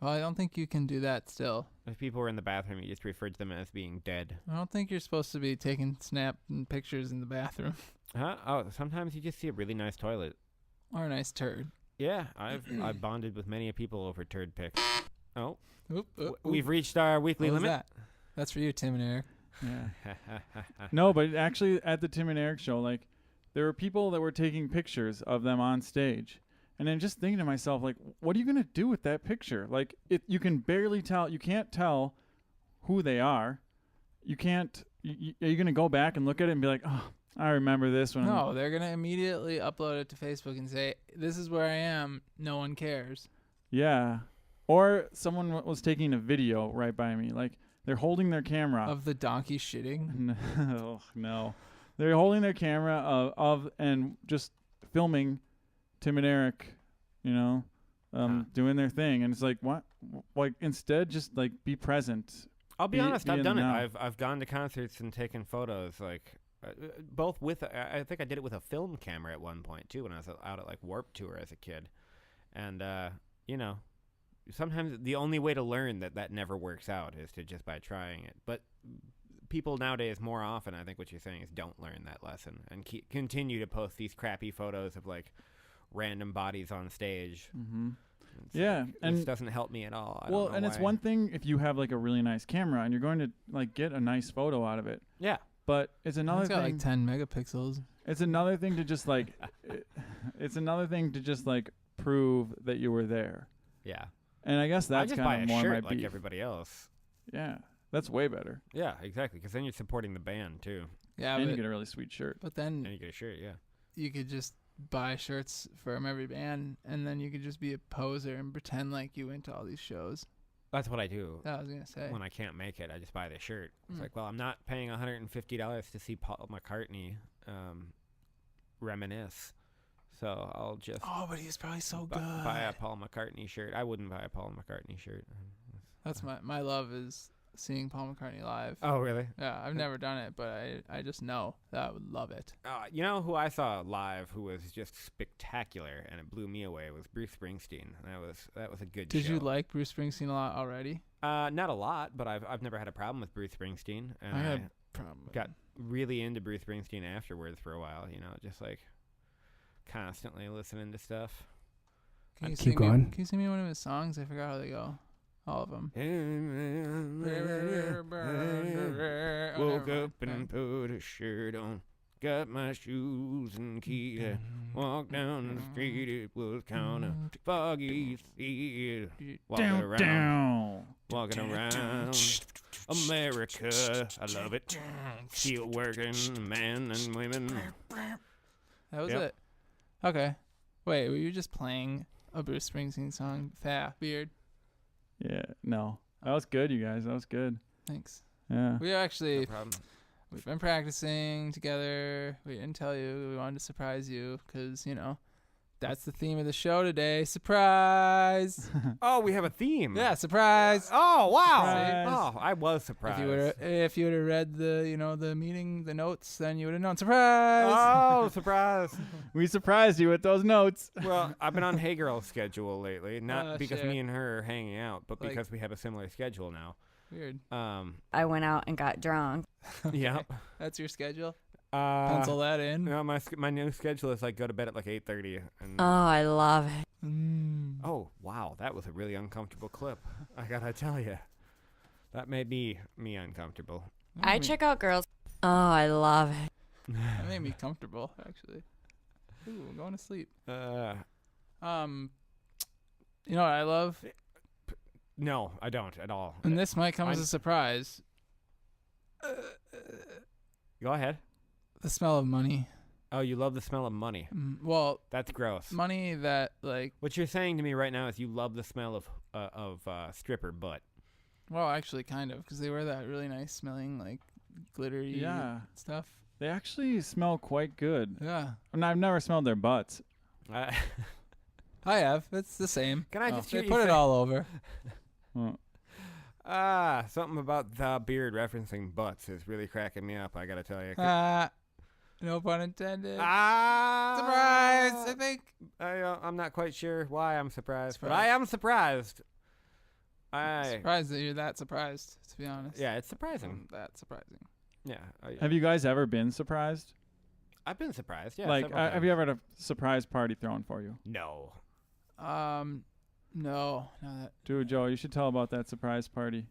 Speaker 1: Well, I don't think you can do that still.
Speaker 2: If people were in the bathroom, you just referred to them as being dead.
Speaker 1: I don't think you're supposed to be taking snapping pictures in the bathroom.
Speaker 2: Huh? Oh, sometimes you just see a really nice toilet.
Speaker 1: Or a nice turd.
Speaker 2: Yeah, I've bonded with many a people over turd pics. Oh,
Speaker 1: Oop, oop,
Speaker 2: we've
Speaker 1: oop.
Speaker 2: reached our weekly
Speaker 1: What was
Speaker 2: limit.
Speaker 1: that? That's for you, Tim and Eric.
Speaker 3: Yeah. No, but actually at the Tim and Eric show, like there were people that were taking pictures of them on stage. And then just thinking to myself, like, what are you going to do with that picture? Like, you can barely tell. You can't tell who they are. You can't. Are you going to go back and look at it and be like, oh, I remember this one?
Speaker 1: No, they're going to immediately upload it to Facebook and say, this is where I am. No one cares.
Speaker 3: Yeah. Or someone was taking a video right by me. Like, they're holding their camera.
Speaker 1: Of the donkey shitting?
Speaker 3: No, no. They're holding their camera of and just filming Tim and Eric, doing their thing. And it's like, what? Like, instead, just, like, be present.
Speaker 2: I'll be honest,
Speaker 3: be
Speaker 2: I've
Speaker 3: in
Speaker 2: done
Speaker 3: the
Speaker 2: it.
Speaker 3: now.
Speaker 2: I've gone to concerts and taken photos, like, both with, I think I did it with a film camera at one point, too, when I was out at, like, Warped Tour as a kid. And, sometimes the only way to learn that never works out is to just by trying it. But people nowadays, more often, I think what you're saying is don't learn that lesson and continue to post these crappy photos of, like, random bodies on stage.
Speaker 3: Mm-hmm.
Speaker 2: It's
Speaker 3: Yeah,
Speaker 2: like,
Speaker 3: and
Speaker 2: this doesn't help me at all. I
Speaker 3: well,
Speaker 2: don't know
Speaker 3: and it's
Speaker 2: why.
Speaker 3: one thing if you have like a really nice camera and you're going to like get a nice photo out of it.
Speaker 2: Yeah.
Speaker 3: But it's another
Speaker 1: It's got
Speaker 3: thing.
Speaker 1: like 10 megapixels.
Speaker 3: It's another thing to just like. It's another thing to just like prove that you were there.
Speaker 2: Yeah.
Speaker 3: And I guess
Speaker 2: I
Speaker 3: that's
Speaker 2: just buy
Speaker 3: kind
Speaker 2: a
Speaker 3: of more
Speaker 2: shirt
Speaker 3: my
Speaker 2: like
Speaker 3: beef.
Speaker 2: everybody else.
Speaker 3: Yeah, that's way better.
Speaker 2: Yeah, exactly. Because then you're supporting the band too,
Speaker 1: Yeah,
Speaker 3: And you
Speaker 1: but,
Speaker 3: get a really sweet shirt.
Speaker 1: but then
Speaker 2: and you get a shirt. Yeah.
Speaker 1: you could just buy shirts from every band, and then you could just be a poser and pretend like you went to all these shows.
Speaker 2: That's what I do.
Speaker 1: That I was gonna say.
Speaker 2: When I can't make it, I just buy the shirt. It's
Speaker 1: Mm.
Speaker 2: like, well, I'm not paying $150 to see Paul McCartney reminisce, so I'll just
Speaker 1: Oh, but he's probably so
Speaker 2: buy
Speaker 1: good.
Speaker 2: a Paul McCartney shirt. I wouldn't buy a Paul McCartney shirt.
Speaker 1: That's my love is seeing Paul McCartney live.
Speaker 2: Oh, really?
Speaker 1: Yeah, I've never done it, but I just know that I would love it.
Speaker 2: You know who I saw live who was just spectacular and it blew me away was Bruce Springsteen. That was a good show.
Speaker 1: Did you like Bruce Springsteen a lot already?
Speaker 2: Not a lot, but I've never had a problem with Bruce Springsteen, and
Speaker 1: I
Speaker 2: I
Speaker 1: had a problem.
Speaker 2: got really into Bruce Springsteen afterwards for a while. Just like constantly listening to stuff.
Speaker 1: Can you
Speaker 5: Keep
Speaker 1: sing
Speaker 5: going.
Speaker 1: Me, can you sing me one of his songs? I forgot how they go. All of them.
Speaker 2: Woke up and put a shirt on, got my shoes and key. Walked down the street, it was kinda foggy. See it, walking around America. I love it. Still working, men and women.
Speaker 1: That was
Speaker 2: Yep.
Speaker 1: it. Okay. Wait, were you just playing a Bruce Springsteen song? Beard.
Speaker 3: Yeah, no. That was good, you guys. That was good.
Speaker 1: Thanks.
Speaker 3: Yeah.
Speaker 1: We actually
Speaker 2: No problem.
Speaker 1: we've been practicing together. We didn't tell you. We wanted to surprise you because that's the theme of the show today. Surprise!
Speaker 2: Oh, we have a theme.
Speaker 1: Yeah, surprise.
Speaker 2: Oh, wow.
Speaker 3: Surprise.
Speaker 2: Oh, I was surprised.
Speaker 1: If you would have read the meeting, the notes, then you would have known. Surprise!
Speaker 2: Oh, surprise.
Speaker 3: We surprised you with those notes.
Speaker 2: Well, I've been on Hey Girl's schedule lately, not
Speaker 1: Oh,
Speaker 2: because
Speaker 1: shit.
Speaker 2: me and her are hanging out, but
Speaker 1: Like-
Speaker 2: because we have a similar schedule now.
Speaker 1: Weird.
Speaker 7: I went out and got drunk.
Speaker 2: Yeah.
Speaker 1: That's your schedule. Pencil that in.
Speaker 2: No, my new schedule is like go to bed at like 8:30. And
Speaker 7: Oh, I love it.
Speaker 2: oh, wow, that was a really uncomfortable clip. I gotta tell you, that made me uncomfortable.
Speaker 7: I check out girls. Oh, I love it.
Speaker 1: That made me comfortable, actually. Ooh, I'm going to sleep. You know what I love?
Speaker 2: No, I don't at all.
Speaker 1: And this might come as
Speaker 2: I'm-
Speaker 1: a surprise.
Speaker 2: Go ahead.
Speaker 1: The smell of money.
Speaker 2: Oh, you love the smell of money.
Speaker 1: Well,
Speaker 2: That's gross.
Speaker 1: money that, like,
Speaker 2: What you're saying to me right now is you love the smell of stripper butt.
Speaker 1: well, actually, kind of, because they wear that really nice smelling, like, glittery
Speaker 3: Yeah.
Speaker 1: stuff.
Speaker 3: They actually smell quite good.
Speaker 1: Yeah.
Speaker 3: And I've never smelled their butts.
Speaker 2: Uh,
Speaker 1: I have. It's the same.
Speaker 2: Can I just hear
Speaker 1: They
Speaker 2: you
Speaker 1: put it
Speaker 2: say-
Speaker 1: all over.
Speaker 2: Something about the beard referencing butts is really cracking me up, I gotta tell you.
Speaker 1: No pun intended.
Speaker 2: Surprise!
Speaker 1: Surprise! I think.
Speaker 2: I'm not quite sure why I'm surprised, but
Speaker 1: Surprise.
Speaker 2: I am surprised.
Speaker 1: Surprised that you're that surprised, to be honest.
Speaker 2: Yeah, it's surprising.
Speaker 1: That surprising.
Speaker 2: Yeah.
Speaker 3: Have you guys ever been surprised?
Speaker 2: I've been surprised, yeah.
Speaker 3: like,
Speaker 2: several
Speaker 3: have
Speaker 2: times.
Speaker 3: you ever had a surprise party thrown for you?
Speaker 2: No.
Speaker 1: No. That.
Speaker 3: Dude, Joe, you should tell about that surprise party.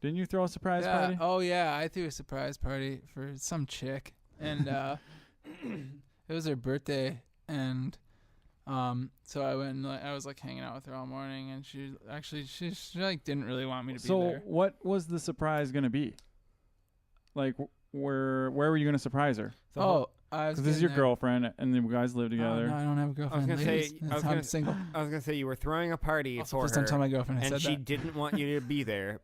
Speaker 3: Didn't you throw a surprise
Speaker 1: Yeah.
Speaker 3: party?
Speaker 1: Oh yeah, I threw a surprise party for some chick, and it was her birthday, and so I went and I was like hanging out with her all morning, and she like didn't really want me to be
Speaker 3: So
Speaker 1: there.
Speaker 3: what was the surprise gonna be? Like, where were you gonna surprise her?
Speaker 1: Oh, I was.
Speaker 3: Because this is your
Speaker 1: getting there.
Speaker 3: girlfriend, and you guys live
Speaker 1: Oh,
Speaker 3: together.
Speaker 1: no, I don't have a girlfriend.
Speaker 2: gonna
Speaker 1: ladies.
Speaker 2: say-
Speaker 1: That's how I'm single.
Speaker 2: I was gonna say you were throwing a party
Speaker 1: Also,
Speaker 2: for
Speaker 1: first time
Speaker 2: her,
Speaker 1: telling my girlfriend I
Speaker 2: and
Speaker 1: said
Speaker 2: she
Speaker 1: that.
Speaker 2: didn't want you to be there.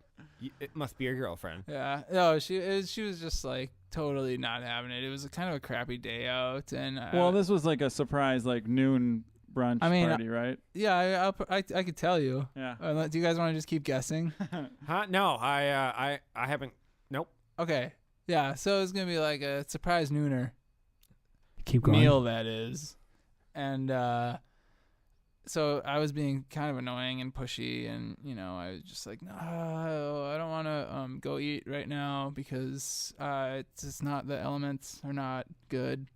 Speaker 2: It must be your girlfriend.
Speaker 1: Yeah. No, she was just like totally not having it. It was kind of a crappy day out, and
Speaker 3: Well, this was like a surprise, like noon brunch party, right?
Speaker 1: yeah, I could tell you.
Speaker 3: Yeah.
Speaker 1: Do you guys want to just keep guessing?
Speaker 2: Huh? No, I haven't. Nope.
Speaker 1: Okay. Yeah. So it's gonna be like a surprise nooner
Speaker 2: Keep
Speaker 1: meal, that is, and so I was being kind of annoying and pushy, and I was just like, no, I don't want to go eat right now because it's just not, the elements are not good,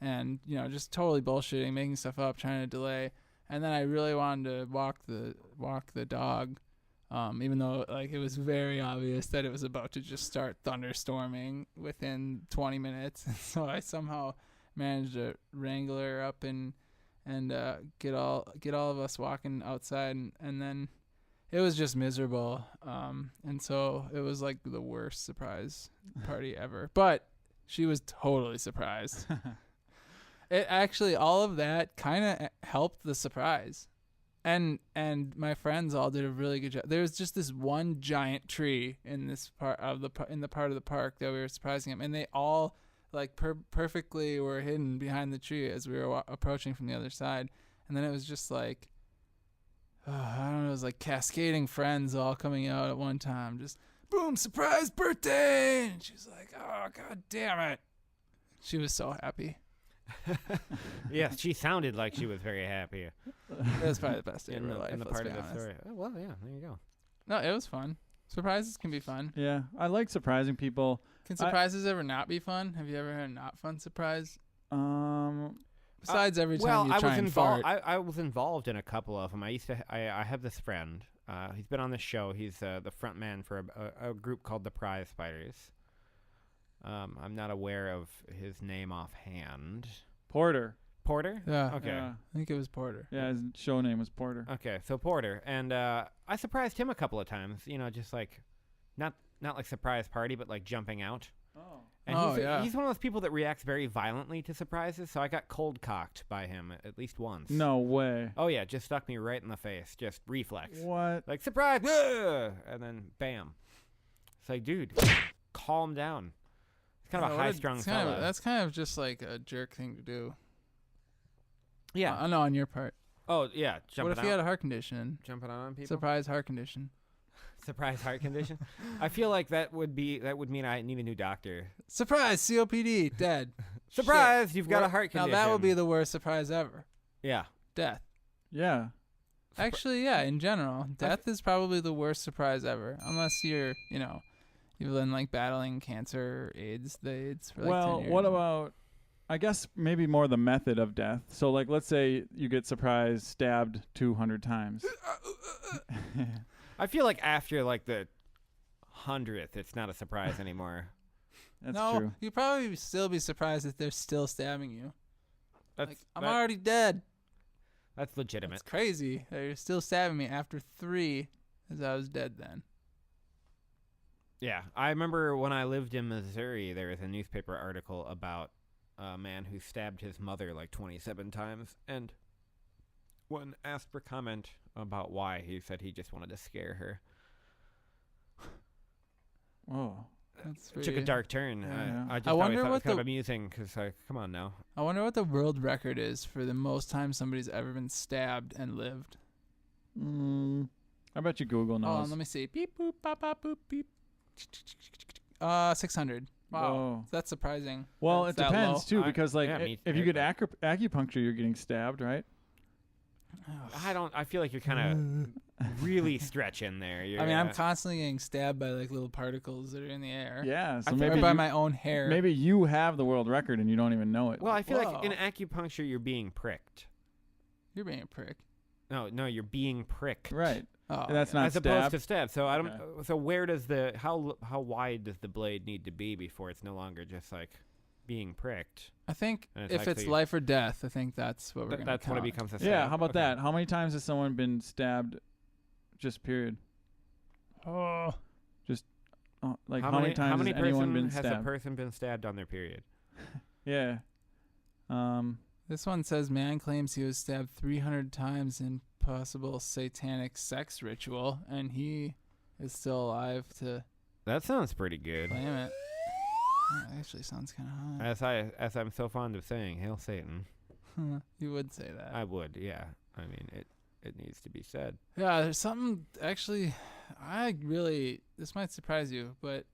Speaker 1: and just totally bullshitting, making stuff up, trying to delay, and then I really wanted to walk the dog, even though like it was very obvious that it was about to just start thunderstorming within 20 minutes, so I somehow managed to wrangle her up and get all of us walking outside, and then it was just miserable, and so it was like the worst surprise party ever, but she was totally surprised. It actually, all of that kind of helped the surprise, and my friends all did a really good job. There was just this one giant tree in this part of the part of the park that we were surprising them, and they all like perfectly were hidden behind the tree as we were approaching from the other side, and then it was just like I don't know, it was like cascading friends all coming out at one time, just boom, surprise birthday, and she was like, oh god damn it, she was so happy.
Speaker 2: Yeah, she sounded like she was very happy
Speaker 1: It was probably the best day of her life,
Speaker 2: in the
Speaker 1: let's
Speaker 2: part
Speaker 1: be
Speaker 2: of the
Speaker 1: honest.
Speaker 2: story. Oh, well, yeah, there you go.
Speaker 1: No, it was fun. Surprises can be fun.
Speaker 3: Yeah, I like surprising people.
Speaker 1: Can surprises ever not be fun? Have you ever had a not fun surprise?
Speaker 3: Um,
Speaker 1: Besides every time
Speaker 2: Well,
Speaker 1: you
Speaker 2: I
Speaker 1: try
Speaker 2: was
Speaker 1: and
Speaker 2: involved.
Speaker 1: fart.
Speaker 2: I was involved in a couple of them. I have this friend. He's been on the show. He's the front man for a group called the Prize Fighters. I'm not aware of his name offhand.
Speaker 3: Porter.
Speaker 2: Porter?
Speaker 1: Yeah.
Speaker 2: Okay.
Speaker 3: Yeah.
Speaker 1: I think it was Porter.
Speaker 3: Yeah, his show name was Porter.
Speaker 2: Okay, so Porter. And I surprised him a couple of times, just like not like surprise party, but like jumping out.
Speaker 3: Oh.
Speaker 2: And
Speaker 1: Oh, yeah.
Speaker 2: he's one of those people that reacts very violently to surprises, so I got cold cocked by him at least once.
Speaker 3: No way.
Speaker 2: Oh yeah, just stuck me right in the face, just reflex.
Speaker 3: What?
Speaker 2: Like surprise, and then bam. It's like, dude, calm down. It's kind of a high-strung fella.
Speaker 1: That's kind of just like a jerk thing to do.
Speaker 2: Yeah.
Speaker 1: I know on your part.
Speaker 2: Oh yeah, jumping
Speaker 1: What if
Speaker 2: out.
Speaker 1: you had a heart condition?
Speaker 2: Jumping out on people.
Speaker 1: Surprise heart condition.
Speaker 2: Surprise heart condition. I feel like that would mean I need a new doctor.
Speaker 1: Surprise COPD, dead.
Speaker 2: Surprise,
Speaker 1: Shit.
Speaker 2: you've got a
Speaker 1: What-
Speaker 2: heart condition.
Speaker 1: Now that would be the worst surprise ever.
Speaker 2: Yeah.
Speaker 1: Death.
Speaker 3: Yeah.
Speaker 1: Actually, yeah, in general, death is probably the worst surprise ever, unless you've been like battling cancer or AIDS, the AIDS for like 10
Speaker 3: Well,
Speaker 1: years.
Speaker 3: what about? I guess maybe more the method of death. So, like, let's say you get surprised, stabbed 200 times.
Speaker 2: I feel like after like the 100th, it's not a surprise anymore.
Speaker 3: That's
Speaker 1: no,
Speaker 3: true.
Speaker 1: you'd probably still be surprised if they're still stabbing you.
Speaker 2: That's
Speaker 1: Like, I'm already dead.
Speaker 2: that's legitimate.
Speaker 1: It's crazy that you're still stabbing me after 3, as I was dead then.
Speaker 2: Yeah, I remember when I lived in Missouri, there was a newspaper article about a man who stabbed his mother like 27 times, and when asked for comment about why, he said he just wanted to scare her.
Speaker 3: Oh.
Speaker 1: That's
Speaker 2: took a
Speaker 1: pretty-
Speaker 2: dark turn.
Speaker 3: Yeah.
Speaker 2: I just
Speaker 1: I
Speaker 2: always
Speaker 1: wonder
Speaker 2: thought it was
Speaker 1: what
Speaker 2: kind of
Speaker 1: the-
Speaker 2: amusing because, like, come on now.
Speaker 1: I wonder what the world record is for the most time somebody's ever been stabbed and lived.
Speaker 3: I bet you Google
Speaker 1: Hold
Speaker 3: knows.
Speaker 1: on, let me see. Beep boop bop bop boop beep. 600. Wow,
Speaker 3: Whoa.
Speaker 1: that's surprising.
Speaker 3: Well,
Speaker 1: That's
Speaker 3: it
Speaker 1: that
Speaker 3: depends
Speaker 1: low.
Speaker 3: too, because like
Speaker 2: yeah, me
Speaker 3: if you
Speaker 2: too,
Speaker 3: get acupuncture, you're getting stabbed, right?
Speaker 2: I feel like you're kind of really stretching there. You're,
Speaker 1: I mean, I'm constantly getting stabbed by like little particles that are in the air.
Speaker 3: Yeah. So
Speaker 2: think
Speaker 3: maybe
Speaker 1: Or by
Speaker 3: you,
Speaker 1: my own hair.
Speaker 3: maybe you have the world record and you don't even know it.
Speaker 2: well, I feel like
Speaker 1: Whoa.
Speaker 2: in acupuncture you're being pricked.
Speaker 1: You're being a prick.
Speaker 2: No, you're being pricked.
Speaker 3: Right.
Speaker 1: Oh,
Speaker 3: That's
Speaker 1: yeah.
Speaker 3: not
Speaker 2: As opposed
Speaker 3: stabbed.
Speaker 2: to stab. So I don't.
Speaker 3: Okay.
Speaker 2: So where does the how wide does the blade need to be before it's no longer just like being pricked?
Speaker 1: I think
Speaker 2: And it's
Speaker 1: if it's
Speaker 2: actually-
Speaker 1: life or death, I think that's what we're gonna
Speaker 2: That's when it
Speaker 1: count.
Speaker 2: becomes a stab.
Speaker 3: Yeah. How about
Speaker 2: Okay.
Speaker 3: that? How many times has someone been stabbed? Just period.
Speaker 1: Oh,
Speaker 3: Like how many times
Speaker 2: how many
Speaker 3: has anyone
Speaker 2: person
Speaker 3: been
Speaker 2: has a
Speaker 3: stabbed?
Speaker 2: person been stabbed on their period?
Speaker 3: Yeah.
Speaker 1: this one says man claims he was stabbed 300 times in possible satanic sex ritual, and he is still alive to
Speaker 2: That sounds pretty good.
Speaker 1: claim it. Oh, that actually sounds kind of
Speaker 2: As I'm so fond of saying, hail Satan.
Speaker 1: hot. You would say that.
Speaker 2: I would, yeah. I mean, it needs to be said.
Speaker 1: Yeah, there's something actually. This might surprise you, but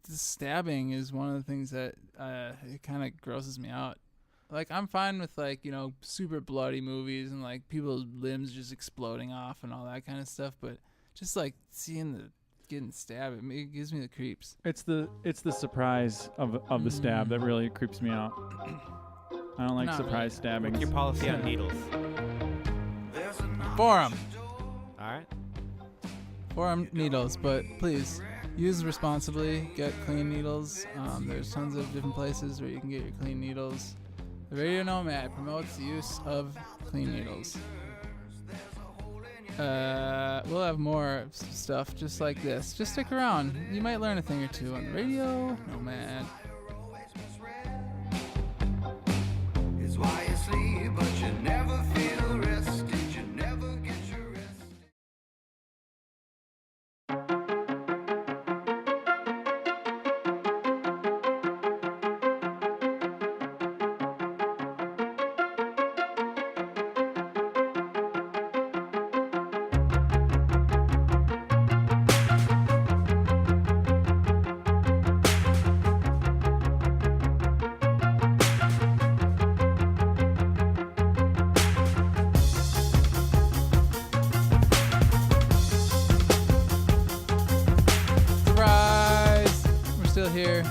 Speaker 1: the stabbing is one of the things that it kind of grosses me out. Like I'm fine with like super bloody movies and like people's limbs just exploding off and all that kind of stuff, but just like seeing the getting stabbed, it gives me the creeps.
Speaker 3: It's the surprise of the stab that really creeps me out. I don't like
Speaker 1: Not
Speaker 3: surprise
Speaker 1: really.
Speaker 3: stabbing.
Speaker 2: What's your policy on needles?
Speaker 1: Forum.
Speaker 2: All right.
Speaker 1: Forum needles, but please use responsibly. Get clean needles. There's tons of different places where you can get your clean needles. The Radio Nomad promotes the use of clean needles. We'll have more stuff just like this. Just stick around. You might learn a thing or two on the Radio Nomad.
Speaker 8: Is why you sleep, but you never feel rested. You never get your rest.
Speaker 1: Surprise! We're still here.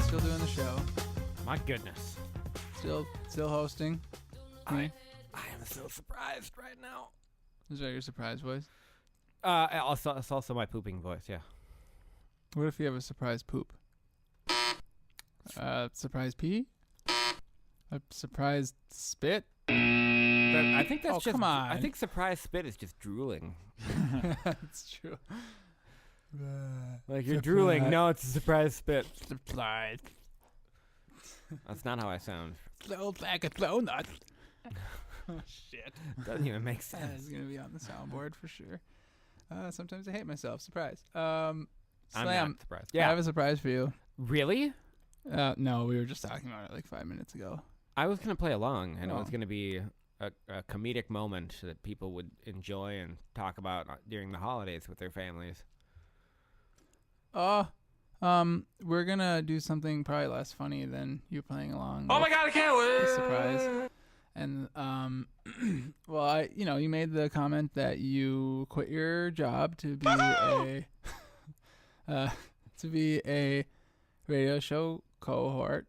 Speaker 1: Still doing the show.
Speaker 2: My goodness.
Speaker 1: Still hosting. Me.
Speaker 2: I am so surprised right now.
Speaker 1: Is that your surprise voice?
Speaker 2: Also, it's also my pooping voice, yeah.
Speaker 1: What if you have a surprise poop? Surprise pee? A surprise spit?
Speaker 2: I think that's
Speaker 1: Oh,
Speaker 2: just.
Speaker 1: come on.
Speaker 2: I think surprise spit is just drooling.
Speaker 1: That's true.
Speaker 2: Like you're drooling.
Speaker 1: Surprise.
Speaker 2: No, it's a surprise spit.
Speaker 1: Surprise.
Speaker 2: That's not how I sound.
Speaker 1: Slow back a throw nut. Oh, shit.
Speaker 2: Doesn't even make
Speaker 1: That
Speaker 2: sense.
Speaker 1: is going to be on the soundboard for sure. Sometimes I hate myself. Surprise.
Speaker 2: I'm
Speaker 1: Slam,
Speaker 2: not surprised.
Speaker 1: I
Speaker 2: Yeah.
Speaker 1: have a surprise for you.
Speaker 2: Really?
Speaker 1: No, we were just talking about it like 5 minutes ago.
Speaker 2: I was gonna play along, and it was
Speaker 1: Oh.
Speaker 2: gonna be a comedic moment that people would enjoy and talk about during the holidays with their families.
Speaker 1: We're gonna do something probably less funny than you playing along.
Speaker 8: Oh my
Speaker 1: with
Speaker 8: god, I can't wait!
Speaker 1: a surprise. And well, you made the comment that you quit your job to be a radio show cohort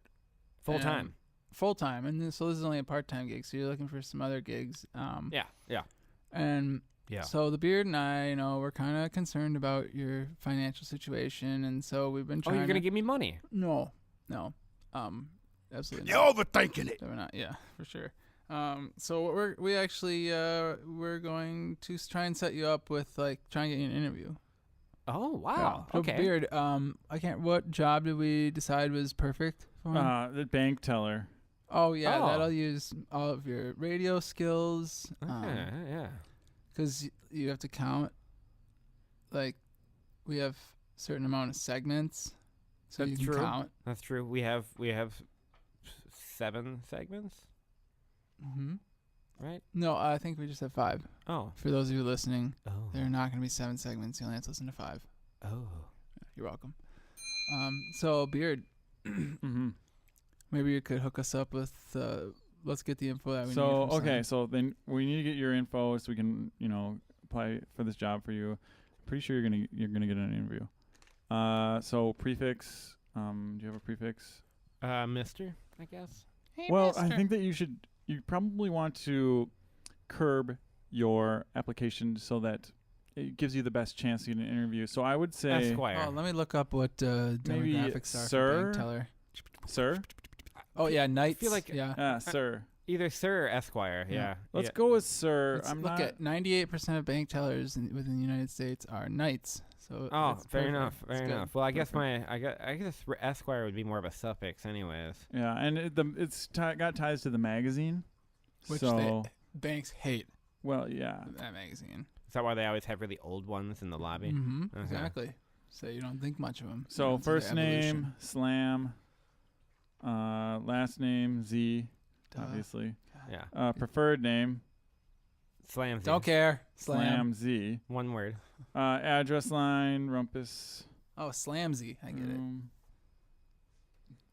Speaker 2: Full
Speaker 1: And-
Speaker 2: time.
Speaker 1: full time, and so this is only a part time gig. So you're looking for some other gigs.
Speaker 2: Yeah.
Speaker 1: And
Speaker 2: Yeah.
Speaker 1: so the beard and I, we're kind of concerned about your financial situation, and so we've been
Speaker 2: Oh,
Speaker 1: trying.
Speaker 2: you're gonna give me money?
Speaker 1: No, absolutely
Speaker 5: You're
Speaker 1: not.
Speaker 5: overthinking it.
Speaker 1: We're not. Yeah, for sure. So what we're going to try and set you up with try and get you an interview.
Speaker 2: Oh wow.
Speaker 1: So
Speaker 2: Okay.
Speaker 1: Beard, what job did we decide was perfect for him?
Speaker 3: The bank teller.
Speaker 1: Oh yeah,
Speaker 2: Oh.
Speaker 1: that'll use all of your radio skills.
Speaker 2: Yeah.
Speaker 1: Because you have to count. Like, we have certain amount of segments, so
Speaker 2: That's
Speaker 1: you can
Speaker 2: true.
Speaker 1: count.
Speaker 2: That's true. We have 7 segments,
Speaker 1: Mm-hmm.
Speaker 2: right?
Speaker 1: No, I think we just have 5.
Speaker 2: Oh.
Speaker 1: For those of you listening,
Speaker 2: Oh.
Speaker 1: there are not going to be 7 segments. You only have to listen to 5.
Speaker 2: Oh.
Speaker 1: You're welcome. So Beard,
Speaker 3: Mm-hmm.
Speaker 1: maybe you could hook us up with. Let's get the info that we need.
Speaker 3: So
Speaker 1: from
Speaker 3: okay,
Speaker 1: Sam.
Speaker 3: so then we need to get your info so we can, apply for this job for you. Pretty sure you're gonna get an interview. So prefix. Do you have a prefix?
Speaker 2: Mr., I guess.
Speaker 1: Hey,
Speaker 3: Well, I
Speaker 1: mister.
Speaker 3: think that you probably want to curb your application so that it gives you the best chance to get an interview. So I would say,
Speaker 2: Esquire.
Speaker 1: Oh, let me look up what
Speaker 3: Maybe
Speaker 1: demographics are for
Speaker 3: sir?
Speaker 1: bank teller.
Speaker 3: sir.
Speaker 1: Oh yeah, knights.
Speaker 2: feel like-
Speaker 1: yeah.
Speaker 3: Sir.
Speaker 2: Either Sir or Esquire.
Speaker 1: Yeah.
Speaker 2: Yeah.
Speaker 3: Let's
Speaker 2: Yeah.
Speaker 3: go with sir.
Speaker 1: Let's
Speaker 3: I'm
Speaker 1: look
Speaker 3: not.
Speaker 1: at 98% of bank tellers within the United States are knights. So
Speaker 2: Oh,
Speaker 1: it's
Speaker 2: fair
Speaker 1: perfect.
Speaker 2: enough.
Speaker 1: It's
Speaker 2: Fair
Speaker 1: good.
Speaker 2: enough. Well, I guess
Speaker 1: Perfect.
Speaker 2: I guess Esquire would be more of a suffix, anyways.
Speaker 3: Yeah, and it's got ties to the magazine.
Speaker 1: Which
Speaker 3: so
Speaker 1: banks hate
Speaker 3: well, yeah.
Speaker 1: that magazine.
Speaker 2: Is that why they always have really old ones in the lobby?
Speaker 1: Mm-hmm.
Speaker 2: Okay.
Speaker 1: Exactly. So you don't think much of them.
Speaker 3: So first name Slam, last name Z, obviously.
Speaker 2: Yeah.
Speaker 3: Preferred name
Speaker 2: Slams.
Speaker 1: Don't care.
Speaker 3: Slam Z.
Speaker 2: One word.
Speaker 3: Address line Rumpus.
Speaker 1: Oh, Slamzy. I get it.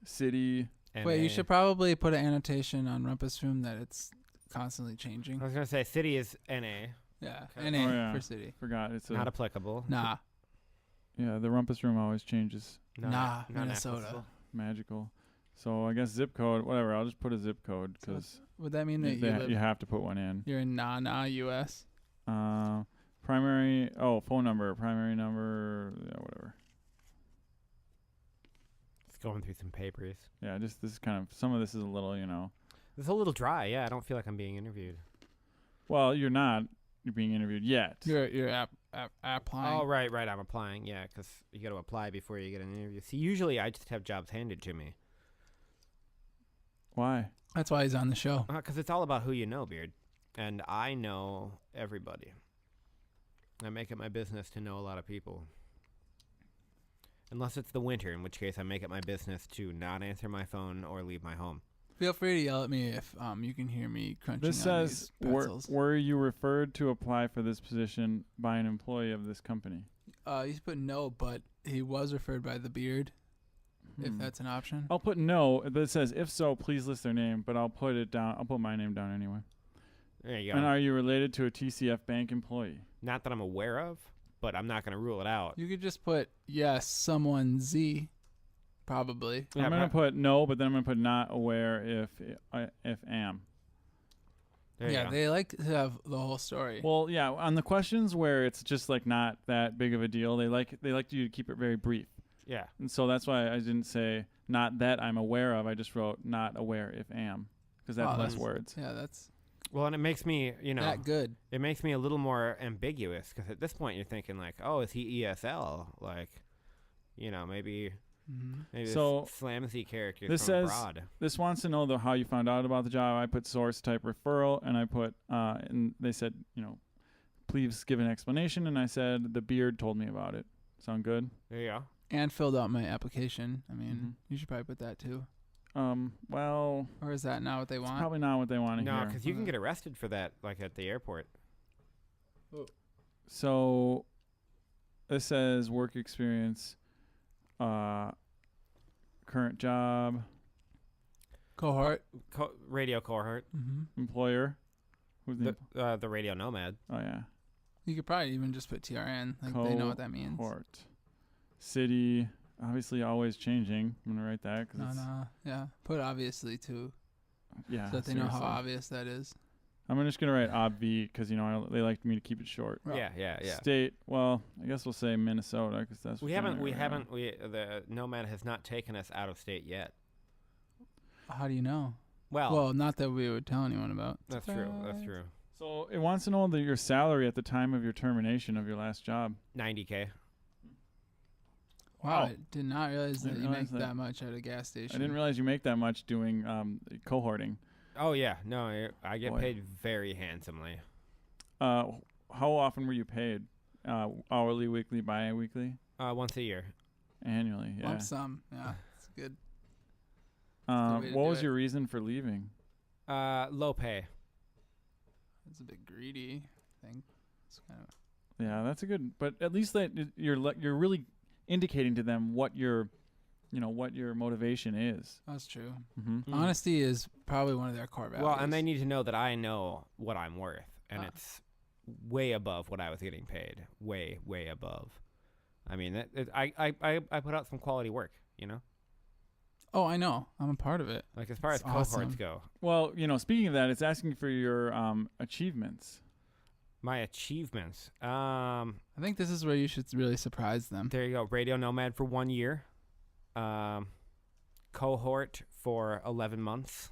Speaker 3: City.
Speaker 1: Wait, you
Speaker 2: NA.
Speaker 1: should probably put an annotation on Rumpus Room that it's constantly changing.
Speaker 2: I was gonna say city is NA,
Speaker 1: Yeah,
Speaker 2: Okay.
Speaker 1: NA
Speaker 3: Oh, yeah.
Speaker 1: for city.
Speaker 3: Forgot it's
Speaker 2: not applicable.
Speaker 1: Nah,
Speaker 3: yeah. The Rumpus Room always changes.
Speaker 2: Not-
Speaker 1: nah,
Speaker 2: not
Speaker 1: Minnesota.
Speaker 2: applicable.
Speaker 3: Magical. So I guess zip code. Whatever. I'll just put a zip code
Speaker 1: So
Speaker 3: because
Speaker 1: would that mean that
Speaker 3: you have to put one in.
Speaker 1: you're in U.S.?
Speaker 3: Primary. Oh, phone number. Primary number. Yeah, whatever.
Speaker 2: Just going through some papers.
Speaker 3: Yeah, just this is kind of some of this is a little,
Speaker 2: It's a little dry. Yeah, I don't feel like I'm being interviewed.
Speaker 3: Well, you're not. You're being interviewed yet.
Speaker 1: You're applying.
Speaker 2: Oh, right. I'm applying. Yeah, because you got to apply before you get an interview. See, usually I just have jobs handed to me.
Speaker 3: Why?
Speaker 1: That's why he's on the show.
Speaker 2: Because it's all about who you know, Beard. And I know everybody. I make it my business to know a lot of people. Unless it's the winter, in which case I make it my business to not answer my phone or leave my home.
Speaker 1: Feel free to yell at me if you can hear me crunching
Speaker 3: This
Speaker 1: on
Speaker 3: says,
Speaker 1: these pretzels.
Speaker 3: were you referred to apply for this position by an employee of this company?
Speaker 1: He's put no, but he was referred by the Beard, if that's an option.
Speaker 3: I'll put no, but it says, if so, please list their name, but I'll put it down. I'll put my name down anyway.
Speaker 2: There you go.
Speaker 3: And are you related to a TCF bank employee?
Speaker 2: Not that I'm aware of, but I'm not going to rule it out.
Speaker 1: You could just put yes, someone Z, probably.
Speaker 2: Yeah,
Speaker 3: I'm going to put no, but then I'm going to put not aware if am.
Speaker 2: There you
Speaker 1: Yeah,
Speaker 2: go.
Speaker 1: they like to have the whole story.
Speaker 3: Well, yeah, on the questions where it's just like not that big of a deal, they like you to keep it very brief.
Speaker 2: Yeah.
Speaker 3: And so that's why I didn't say not that I'm aware of. I just wrote not aware if am because that's
Speaker 1: Oh,
Speaker 3: less
Speaker 1: that's-
Speaker 3: words.
Speaker 1: Yeah, that's
Speaker 2: Well, and it makes me,
Speaker 1: that good.
Speaker 2: it makes me a little more ambiguous because at this point you're thinking like, oh, is he ESL? Like, maybe
Speaker 3: So,
Speaker 2: this Slamzy character
Speaker 3: this
Speaker 2: from
Speaker 3: says-
Speaker 2: abroad.
Speaker 3: This wants to know how you found out about the job. I put source type referral, and I put and they said please give an explanation, and I said the Beard told me about it. Sound good?
Speaker 2: There you go.
Speaker 1: And filled out my application. I mean,
Speaker 3: Mhm.
Speaker 1: you should probably put that too.
Speaker 3: Well,
Speaker 1: Or is that not what they
Speaker 3: it's
Speaker 1: want?
Speaker 3: probably not what they want to
Speaker 2: No,
Speaker 3: hear.
Speaker 2: because you can get arrested for that, like at the airport.
Speaker 3: So this says work experience, current job,
Speaker 1: Cohort.
Speaker 2: Radio cohort,
Speaker 3: employer. Who's the
Speaker 2: the Radio Nomad.
Speaker 3: oh yeah,
Speaker 1: You could probably even just put TRN. Like they know what that means.
Speaker 3: cohort, city. Obviously, always changing. I'm gonna write that because
Speaker 1: No. Yeah. Put obviously too,
Speaker 3: yeah.
Speaker 1: so that they know how
Speaker 3: seriously.
Speaker 1: obvious that is.
Speaker 3: I'm just gonna write obv because they like me to keep it short.
Speaker 1: Right.
Speaker 2: Yeah.
Speaker 3: State. Well, I guess we'll say Minnesota because that's
Speaker 2: We
Speaker 3: what's on
Speaker 2: haven't.
Speaker 3: there,
Speaker 2: The Nomad has not taken us out of state yet.
Speaker 1: How do you know?
Speaker 2: Well,
Speaker 1: Well, not that we would tell anyone about.
Speaker 2: that's true. That's true.
Speaker 3: So it wants to know your salary at the time of your termination of your last job.
Speaker 2: 90K.
Speaker 1: Wow,
Speaker 3: Wow.
Speaker 1: I did not realize that
Speaker 3: Didn't
Speaker 1: you
Speaker 3: realize
Speaker 1: make
Speaker 3: that.
Speaker 1: that much at a gas station.
Speaker 3: I didn't realize you make that much doing cohorting.
Speaker 2: Oh yeah, no, I get
Speaker 3: Boy.
Speaker 2: paid very handsomely.
Speaker 3: How often were you paid? Hourly, weekly, bi-weekly?
Speaker 2: Once a year.
Speaker 3: Annually, yeah.
Speaker 1: Lump sum. Yeah, it's good. good way to
Speaker 3: What
Speaker 1: do
Speaker 3: was
Speaker 1: it.
Speaker 3: your reason for leaving?
Speaker 2: Low pay.
Speaker 1: It's a bit greedy. I think it's kind of.
Speaker 3: Yeah, that's a good. But at least that you're really indicating to them what your motivation is.
Speaker 1: That's true.
Speaker 3: Mm-hmm.
Speaker 1: Honesty is probably one of their core values.
Speaker 2: Well, and they need to know that I know what I'm worth, and
Speaker 1: Ah.
Speaker 2: it's way above what I was getting paid. Way, way above. I mean, I put out some quality work, you know?
Speaker 1: Oh, I know. I'm a part of it.
Speaker 2: Like, as far
Speaker 1: It's
Speaker 2: as cohorts
Speaker 1: awesome.
Speaker 2: go.
Speaker 3: Well, speaking of that, it's asking for your achievements.
Speaker 2: My achievements.
Speaker 1: I think this is where you should really surprise them.
Speaker 2: There you go. Radio Nomad for 1 year. Cohort for 11 months.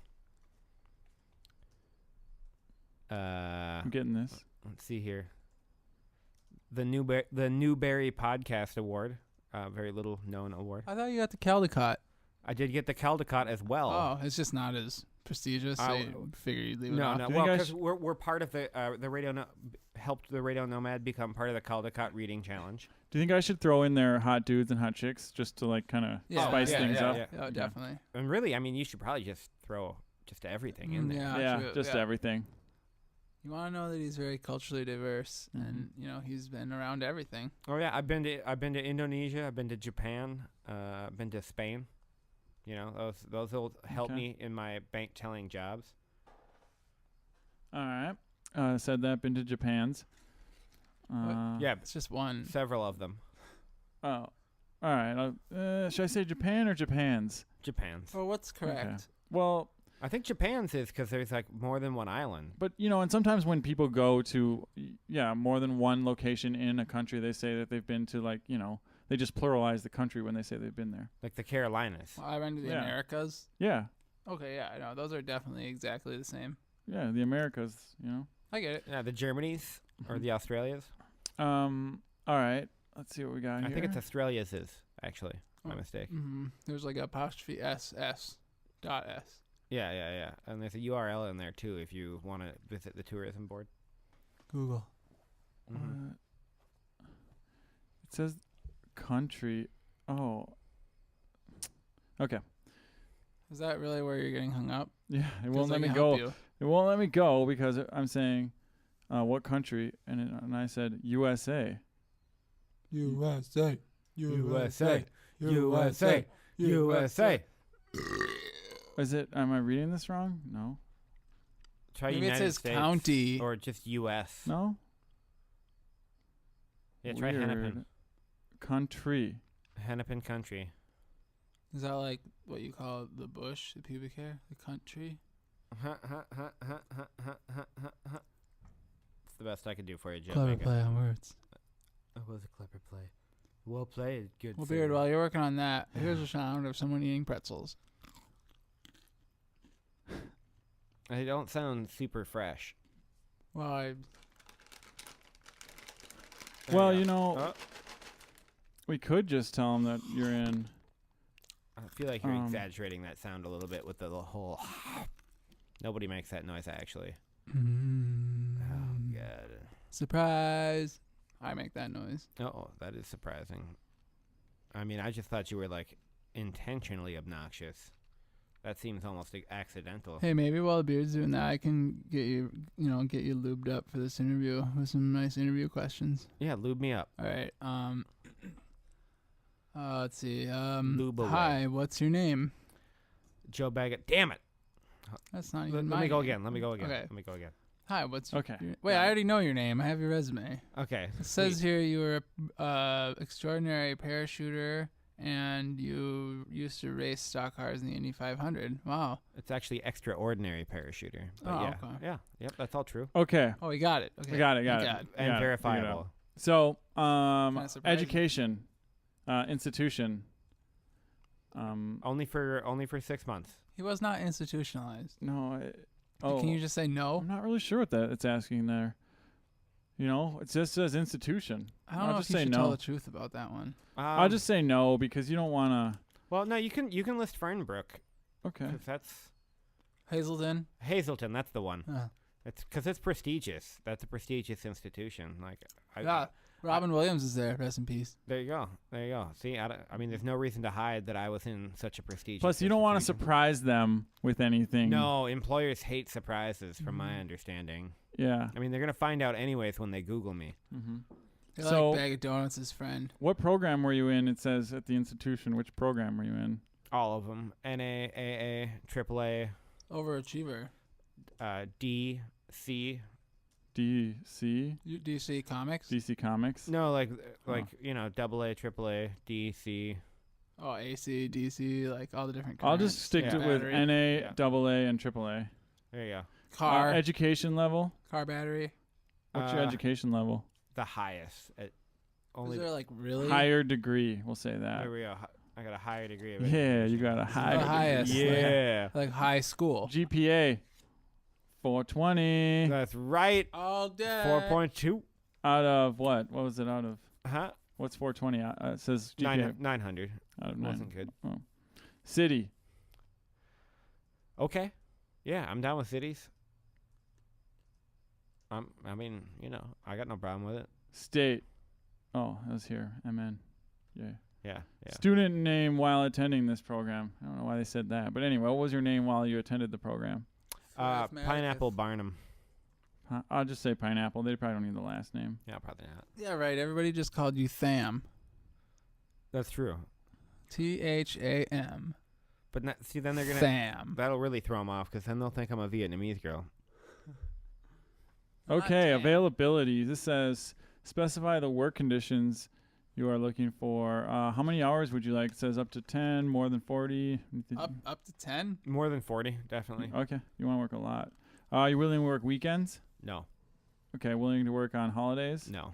Speaker 3: I'm getting this.
Speaker 2: Let's see here. The Newberry Podcast Award. Very little known award.
Speaker 1: I thought you got the Caldecott.
Speaker 2: I did get the Caldecott as well.
Speaker 1: Oh, it's just not as prestigious. So you figure you'd leave it
Speaker 2: No,
Speaker 1: off.
Speaker 2: no.
Speaker 3: Do you
Speaker 2: Well,
Speaker 3: guys-
Speaker 2: because we're part of the radio helped the Radio Nomad become part of the Caldecott Reading Challenge.
Speaker 3: Do you think I should throw in there hot dudes and hot chicks just to like kind of
Speaker 1: Yeah.
Speaker 3: spice
Speaker 2: yeah,
Speaker 3: things
Speaker 2: yeah,
Speaker 3: up?
Speaker 2: yeah.
Speaker 1: Oh, definitely.
Speaker 2: And really, I mean, you should probably just throw just everything in there.
Speaker 1: Yeah, true,
Speaker 3: just
Speaker 1: yeah.
Speaker 3: everything.
Speaker 1: You want to know that he's very culturally diverse, and he's been around everything.
Speaker 2: Oh yeah, I've been to Indonesia. I've been to Japan. I've been to Spain. Those will help
Speaker 3: Okay.
Speaker 2: me in my bank telling jobs.
Speaker 3: All right. Said that. Been to Japan's.
Speaker 2: Yeah,
Speaker 1: It's just one.
Speaker 2: several of them.
Speaker 3: Oh. All right. Should I say Japan or Japan's?
Speaker 2: Japan's.
Speaker 1: Well, what's correct?
Speaker 3: Well,
Speaker 2: I think Japan's is because there's like more than one island.
Speaker 3: but and sometimes when people go to more than one location in a country, they say that they've been to they just pluralize the country when they say they've been there.
Speaker 2: Like the Carolinas.
Speaker 1: Well, I went to the
Speaker 3: Yeah.
Speaker 1: Americas.
Speaker 3: Yeah.
Speaker 1: Okay, yeah, I know. Those are definitely exactly the same.
Speaker 3: Yeah, the Americas,
Speaker 1: I get it.
Speaker 2: Yeah, the Germanys or the Australias.
Speaker 3: All right. Let's see what we got
Speaker 2: I
Speaker 3: here.
Speaker 2: think it's Australia's is actually my
Speaker 1: Oh.
Speaker 2: mistake.
Speaker 1: Mm-hmm. There's like apostrophe S dot S.
Speaker 2: Yeah. And there's a URL in there too if you want to visit the tourism board.
Speaker 1: Google.
Speaker 2: Mm-hmm.
Speaker 3: It says country. Oh. Okay.
Speaker 1: Is that really where you're getting hung up?
Speaker 3: Yeah, it
Speaker 1: 'Cause
Speaker 3: won't
Speaker 1: I
Speaker 3: let me
Speaker 1: can
Speaker 3: go.
Speaker 1: help you.
Speaker 3: It won't let me go because I'm saying what country, and I said USA.
Speaker 1: USA.
Speaker 2: USA. USA.
Speaker 3: Is it? Am I reading this wrong? No.
Speaker 2: Try
Speaker 1: Maybe it
Speaker 2: United
Speaker 1: says
Speaker 2: States
Speaker 1: county.
Speaker 2: or just US.
Speaker 3: No.
Speaker 2: Yeah, try Hennepin.
Speaker 3: Weird. Country.
Speaker 2: Hennepin country.
Speaker 1: Is that like what you call the bush, the pubic hair, the country?
Speaker 2: It's the best I could do for you, Joe.
Speaker 1: Clever
Speaker 2: Bacon.
Speaker 1: play on words.
Speaker 2: It was a clever play. Well played. Good.
Speaker 1: Well,
Speaker 2: sir.
Speaker 1: Beard, while you're working on that, here's a sound of someone eating pretzels.
Speaker 2: They don't sound super fresh.
Speaker 1: Well,
Speaker 2: There
Speaker 3: Well,
Speaker 2: go.
Speaker 3: you know,
Speaker 2: Oh,
Speaker 3: we could just tell them that you're in.
Speaker 2: I feel like you're
Speaker 3: Um,
Speaker 2: exaggerating that sound a little bit with the whole. Nobody makes that noise actually. Oh God.
Speaker 1: surprise. I make that noise.
Speaker 2: Oh, that is surprising. I mean, I just thought you were like intentionally obnoxious. That seems almost accidental.
Speaker 1: Hey, maybe while the Beard's doing that, I can get you lubed up for this interview with some nice interview questions.
Speaker 2: Yeah, lube me up.
Speaker 1: All right. Let's see.
Speaker 2: Lube away.
Speaker 1: Hi, what's your name?
Speaker 2: Joe Baggett. Damn it.
Speaker 1: That's not
Speaker 2: Let,
Speaker 1: even
Speaker 2: let
Speaker 1: my
Speaker 2: me go
Speaker 1: name.
Speaker 2: again. Let me go again.
Speaker 1: Okay.
Speaker 2: Let me go again.
Speaker 1: Hi, what's
Speaker 3: Okay.
Speaker 1: Wait, I already know your name. I have your resume.
Speaker 2: Okay.
Speaker 1: It says
Speaker 2: sweet.
Speaker 1: here you were a extraordinary parachuter and you used to race stock cars in the Indy 500. Wow.
Speaker 2: It's actually extraordinary parachuter. But
Speaker 1: Oh,
Speaker 2: yeah.
Speaker 1: okay.
Speaker 2: Yeah. Yep. That's all true.
Speaker 3: Okay.
Speaker 1: Oh, we got it. Okay.
Speaker 3: I got it.
Speaker 1: Thank
Speaker 3: Got it.
Speaker 1: God.
Speaker 2: And
Speaker 3: Got it, figured it
Speaker 2: verifiable.
Speaker 3: out. So,
Speaker 1: Kinda surprising.
Speaker 3: education, institution.
Speaker 2: Only for 6 months.
Speaker 1: He was not institutionalized.
Speaker 3: No.
Speaker 1: Can you just say no?
Speaker 3: I'm not really sure what that it's asking there. It just says institution.
Speaker 1: I don't
Speaker 3: I'll
Speaker 1: know
Speaker 3: just
Speaker 1: if you
Speaker 3: say
Speaker 1: should
Speaker 3: no.
Speaker 1: tell the truth about that one.
Speaker 3: I'll just say no because you don't want to.
Speaker 2: Well, no, you can list Fernbrook.
Speaker 3: Okay.
Speaker 2: 'Cause that's
Speaker 1: Hazelden.
Speaker 2: Hazelton. That's the one.
Speaker 1: Uh,
Speaker 2: It's because it's prestigious. That's a prestigious institution. Like,
Speaker 1: yeah. Robin Williams is there. Rest in peace.
Speaker 2: There you go. There you go. See, I mean, there's no reason to hide that I was in such a prestigious.
Speaker 3: Plus, you don't want to
Speaker 2: institution.
Speaker 3: surprise them with anything.
Speaker 2: No, employers hate surprises, from my understanding.
Speaker 3: Yeah.
Speaker 2: I mean, they're gonna find out anyways when they Google me.
Speaker 3: Mm-hmm.
Speaker 1: They're
Speaker 3: So-
Speaker 1: like Bag of Donuts' his friend.
Speaker 3: What program were you in? It says at the institution. Which program were you in?
Speaker 2: All of them. NA, AA, AAA,
Speaker 1: Overachiever.
Speaker 2: D, C.
Speaker 3: DC?
Speaker 1: DC Comics.
Speaker 3: DC Comics?
Speaker 2: No, like you know, AA, AAA, D, C.
Speaker 1: Oh, AC, DC, like all the different.
Speaker 3: I'll
Speaker 1: currents.
Speaker 3: just stick
Speaker 2: Yeah.
Speaker 3: to with
Speaker 1: Battery.
Speaker 3: NA,
Speaker 2: Yeah.
Speaker 3: AA, and AAA.
Speaker 2: There you go.
Speaker 1: Car.
Speaker 3: Education level?
Speaker 1: Car battery.
Speaker 3: What's your education level?
Speaker 2: The highest.
Speaker 1: Is
Speaker 2: Only.
Speaker 1: there like really
Speaker 3: Higher degree, we'll say that.
Speaker 2: There we go. I got a higher degree of
Speaker 3: Yeah,
Speaker 2: education.
Speaker 3: you got a high
Speaker 1: the highest,
Speaker 3: degree.
Speaker 1: like-
Speaker 2: Yeah.
Speaker 1: like high school?
Speaker 3: GPA 420
Speaker 2: That's right.
Speaker 1: All day.
Speaker 2: 4.2.
Speaker 3: out of what? What was it out of?
Speaker 2: Huh?
Speaker 3: What's 420? It says GPA
Speaker 2: 900.
Speaker 3: out of 9.
Speaker 2: Wasn't good.
Speaker 3: Oh. City.
Speaker 2: Okay. Yeah, I'm down with cities. I mean, you know, I got no problem with it.
Speaker 3: State. Oh, that was here. MN. Yeah.
Speaker 2: Yeah. Yeah.
Speaker 3: Student name while attending this program. I don't know why they said that, but anyway, what was your name while you attended the program?
Speaker 2: Pineapple Barnum.
Speaker 3: I'll just say Pineapple. They probably don't need the last name.
Speaker 2: Yeah, probably not.
Speaker 1: Yeah, right. Everybody just called you Tham.
Speaker 2: That's true.
Speaker 1: THAM.
Speaker 2: But see, then they're gonna.
Speaker 1: Tham.
Speaker 2: That'll really throw them off because then they'll think I'm a Vietnamese girl.
Speaker 1: Not
Speaker 3: Okay,
Speaker 1: Tam.
Speaker 3: availability. This says specify the work conditions you are looking for. How many hours would you like? It says up to 10, more than 40.
Speaker 1: Up to 10.
Speaker 2: More than 40, definitely.
Speaker 3: Okay, you want to work a lot. You willing to work weekends?
Speaker 2: No.
Speaker 3: Okay, willing to work on holidays?
Speaker 2: No.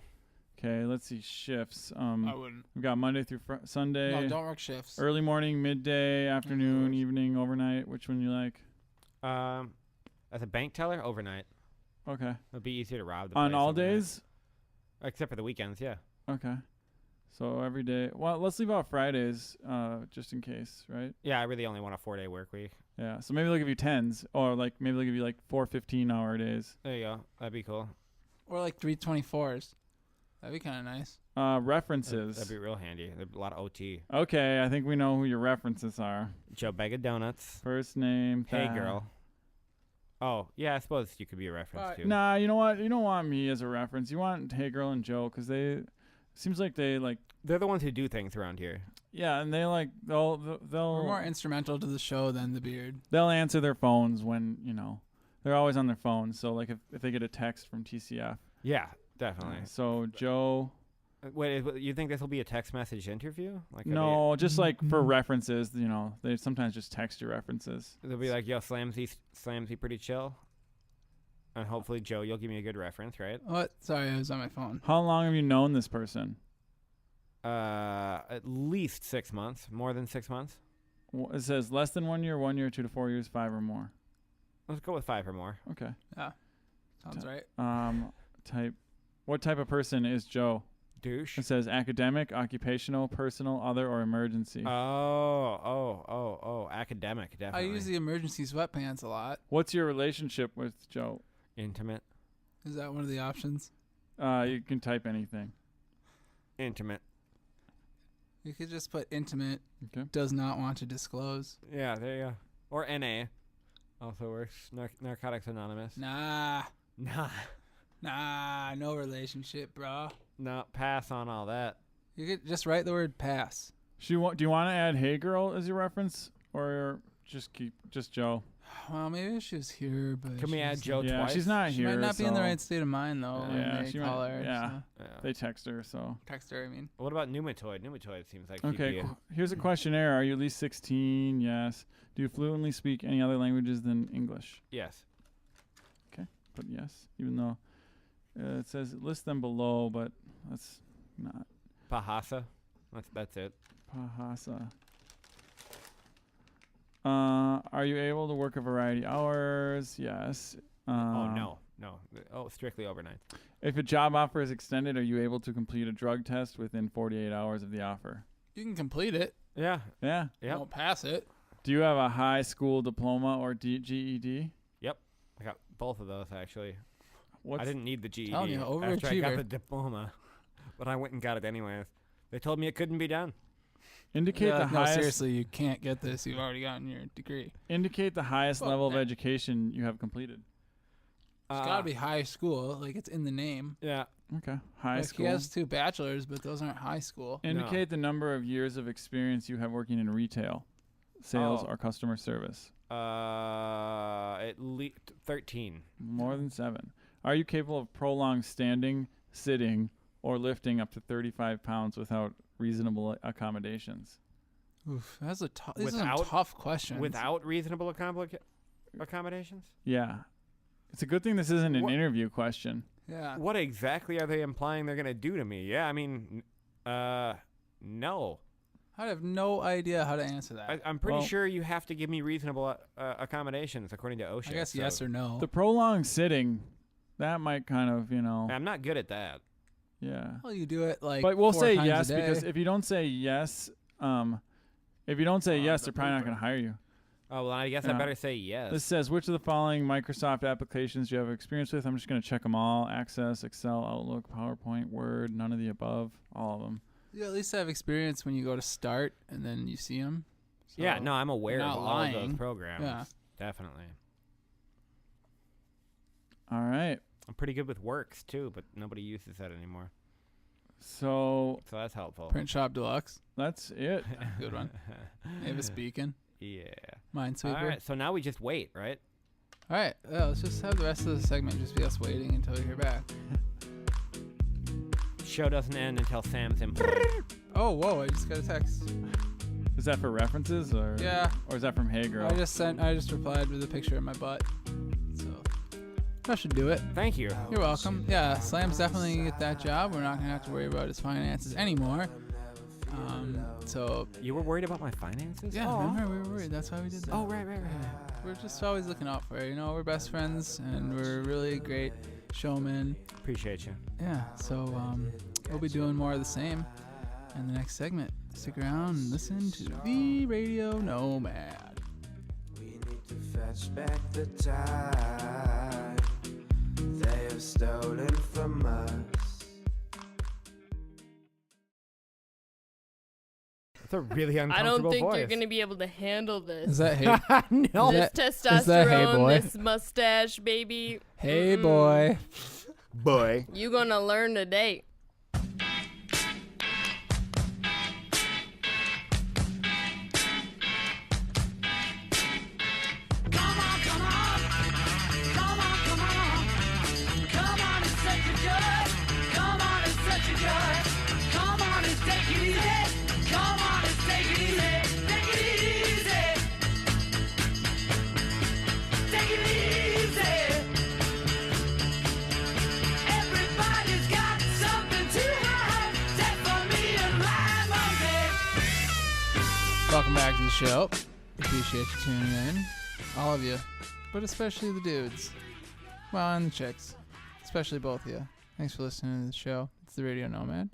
Speaker 3: Okay, let's see shifts.
Speaker 1: I wouldn't.
Speaker 3: We've got Monday through Sunday.
Speaker 1: No, don't work shifts.
Speaker 3: Early morning, midday, afternoon, evening, overnight. Which one you like?
Speaker 2: As a bank teller, overnight.
Speaker 3: Okay.
Speaker 2: It'd be easier to rob the
Speaker 3: On
Speaker 2: place
Speaker 3: all
Speaker 2: overnight.
Speaker 3: days?
Speaker 2: Except for the weekends, yeah.
Speaker 3: Okay. So every day. Well, let's leave out Fridays, just in case, right?
Speaker 2: Yeah, I really only want a 4-day work week.
Speaker 3: Yeah. So maybe they'll give you 10s, or like maybe they'll give you like 4 15-hour days.
Speaker 2: There you go. That'd be cool.
Speaker 1: Or like 324s. That'd be kind of nice.
Speaker 3: References.
Speaker 2: That'd be real handy. There'd be a lot of OT.
Speaker 3: Okay, I think we know who your references are.
Speaker 2: Joe Bag of Donuts.
Speaker 3: First name.
Speaker 2: Hey, girl. Oh, yeah, I suppose you could be a reference, too.
Speaker 3: Nah, you know what? You don't want me as a reference. You want Hey Girl and Joe, because they seems like they like.
Speaker 2: They're the ones who do things around here.
Speaker 3: Yeah, and they like they'll
Speaker 1: We're more instrumental to the show than the beard.
Speaker 3: they'll answer their phones when they're always on their phones. So like if they get a text from TCF.
Speaker 2: Yeah, definitely.
Speaker 3: So Joe.
Speaker 2: Wait, you think this will be a text message interview? Like
Speaker 3: No, just like for references, they sometimes just text your references.
Speaker 2: they'll be like, yo, Slamsy pretty chill. And hopefully, Joe, you'll give me a good reference, right?
Speaker 1: What? Sorry, I was on my phone.
Speaker 3: How long have you known this person?
Speaker 2: At least 6 months. More than 6 months.
Speaker 3: It says less than 1 year, 1 year, 2 to 4 years, 5 or more.
Speaker 2: Let's go with 5 or more.
Speaker 3: Okay.
Speaker 1: Yeah. Sounds right.
Speaker 3: What type of person is Joe?
Speaker 2: Douche.
Speaker 3: It says academic, occupational, personal, other, or emergency.
Speaker 2: Academic,
Speaker 1: I
Speaker 2: definitely.
Speaker 1: use the emergency sweatpants a lot.
Speaker 3: What's your relationship with Joe?
Speaker 2: Intimate.
Speaker 1: Is that one of the options?
Speaker 3: You can type anything.
Speaker 2: Intimate.
Speaker 1: You could just put intimate.
Speaker 3: Okay.
Speaker 1: Does not want to disclose.
Speaker 2: Yeah, there you go. Or NA. Also works. Narcotics Anonymous.
Speaker 1: Nah.
Speaker 2: Nah.
Speaker 1: Nah. No relationship, bro.
Speaker 2: No, pass on all that.
Speaker 1: You could just write the word pass.
Speaker 3: Do you want to add Hey Girl as your reference, or just keep Joe?
Speaker 1: Well, maybe she was here, but
Speaker 2: Can we
Speaker 1: she's-
Speaker 2: add Joe
Speaker 3: Yeah,
Speaker 2: twice?
Speaker 3: she's not
Speaker 1: She
Speaker 3: here.
Speaker 1: might not be in the
Speaker 3: so-
Speaker 1: right state of mind though.
Speaker 3: Yeah,
Speaker 1: when they
Speaker 3: she
Speaker 1: call
Speaker 3: might-
Speaker 1: her.
Speaker 3: yeah.
Speaker 1: So.
Speaker 2: Yeah.
Speaker 3: They text her, so.
Speaker 1: Text her. I mean.
Speaker 2: What about Pneumatoid? Pneumatoid seems like she'd
Speaker 3: Okay,
Speaker 2: be a-
Speaker 3: here's a questionnaire. Are you at least 16? Yes. Do you fluently speak any other languages than English?
Speaker 2: Yes.
Speaker 3: But yes, even though it says list them below, but that's not
Speaker 2: Bahasa. That's it.
Speaker 3: Bahasa. Are you able to work a variety of hours? Yes.
Speaker 2: No. Oh, strictly overnight.
Speaker 3: If a job offer is extended, are you able to complete a drug test within 48 hours of the offer?
Speaker 1: You can complete it.
Speaker 2: Yeah.
Speaker 3: Yeah.
Speaker 2: Yep.
Speaker 1: Don't pass it.
Speaker 3: Do you have a high school diploma or GED?
Speaker 2: I got both of those actually.
Speaker 3: What's
Speaker 2: I didn't need the GED
Speaker 1: Telling you,
Speaker 2: after I got
Speaker 1: overachiever.
Speaker 2: the diploma. but I went and got it anyways. They told me it couldn't be done.
Speaker 3: Indicate
Speaker 1: Yeah,
Speaker 3: the
Speaker 1: no,
Speaker 3: highest.
Speaker 1: seriously, you can't get this. You've already gotten your degree.
Speaker 3: Indicate the highest
Speaker 1: Well,
Speaker 3: level of
Speaker 1: that-
Speaker 3: education you have completed.
Speaker 1: It's got to be high school. Like, it's in the name.
Speaker 2: Yeah.
Speaker 3: Okay. High
Speaker 1: Like,
Speaker 3: school.
Speaker 1: he has 2 bachelors, but those aren't high school.
Speaker 3: Indicate the number of years of experience you have working in retail, sales,
Speaker 2: Oh.
Speaker 3: or customer service.
Speaker 2: At least 13.
Speaker 3: More than 7. Are you capable of prolonged standing, sitting, or lifting up to 35 pounds without reasonable accommodations?
Speaker 1: Oof, that's a these are some
Speaker 2: Without-
Speaker 1: tough questions.
Speaker 2: Without reasonable accommodations?
Speaker 3: Yeah. It's a good thing this isn't an
Speaker 2: What-
Speaker 3: interview question.
Speaker 1: Yeah.
Speaker 2: What exactly are they implying they're going to do to me? Yeah, I mean, no.
Speaker 1: I have no idea how to answer that.
Speaker 2: I'm pretty
Speaker 3: Well-
Speaker 2: sure you have to give me reasonable accommodations according to OSHA.
Speaker 1: I guess
Speaker 2: so-
Speaker 1: yes or no.
Speaker 3: The prolonged sitting, that might kind of,
Speaker 2: I'm not good at that.
Speaker 3: yeah.
Speaker 1: Well, you do it like.
Speaker 3: But we'll
Speaker 1: 4
Speaker 3: say
Speaker 1: times a
Speaker 3: yes
Speaker 1: day.
Speaker 3: because if you don't say yes, if you don't say yes, they're probably not going to hire you.
Speaker 2: Oh, well, I guess
Speaker 3: Yeah.
Speaker 2: I better say yes.
Speaker 3: This says, which of the following Microsoft applications do you have experience with? I'm just going to check them all. Access, Excel, Outlook, PowerPoint, Word, none of the above, all of them.
Speaker 1: You at least have experience when you go to start and then you see them.
Speaker 2: Yeah, no, I'm aware
Speaker 1: you're
Speaker 2: of
Speaker 1: not
Speaker 2: all of
Speaker 1: lying.
Speaker 2: those programs.
Speaker 1: Yeah.
Speaker 2: Definitely.
Speaker 3: All right.
Speaker 2: I'm pretty good with Works, too, but nobody uses that anymore.
Speaker 3: So
Speaker 2: So that's helpful.
Speaker 1: Print Shop Deluxe.
Speaker 3: that's it.
Speaker 1: Good one. Avis Beacon.
Speaker 2: Yeah.
Speaker 1: Minesweeper.
Speaker 2: All right, so now we just wait, right?
Speaker 1: All right. Let's just have the rest of the segment just be us waiting until we hear back.
Speaker 2: Show doesn't end until Sam's employed.
Speaker 1: Oh, whoa. I just got a text.
Speaker 3: Is that for references or
Speaker 1: Yeah.
Speaker 3: or is that from Hey Girl?
Speaker 1: I just replied with a picture of my butt. So that should do it.
Speaker 2: Thank you.
Speaker 1: You're welcome. Yeah, Slam's definitely gonna get that job. We're not gonna have to worry about his finances anymore. So
Speaker 2: You were worried about my finances?
Speaker 1: yeah,
Speaker 2: Aw.
Speaker 1: remember we were worried. That's why we did that.
Speaker 2: Oh, right.
Speaker 1: We're just always looking out for you. You know, we're best friends and we're really great showmen.
Speaker 2: Appreciate you.
Speaker 1: Yeah. So we'll be doing more of the same in the next segment. Stick around and listen to the Radio Nomad.
Speaker 8: We need to fetch back the time they have stolen from us.
Speaker 2: It's a really
Speaker 9: I
Speaker 2: uncomfortable
Speaker 9: don't think
Speaker 2: voice.
Speaker 9: you're going to be able to handle this.
Speaker 1: Is that hey?
Speaker 2: No.
Speaker 9: This
Speaker 1: is
Speaker 9: testosterone,
Speaker 1: that hey boy?
Speaker 9: this mustache, baby.
Speaker 1: Hey boy.
Speaker 5: Boy.
Speaker 9: You going to learn today.
Speaker 1: Welcome back to the show. Appreciate you tuning in. All of you. But especially the dudes. Well, and the chicks. Especially both of you. Thanks for listening to the show. It's the Radio Nomad.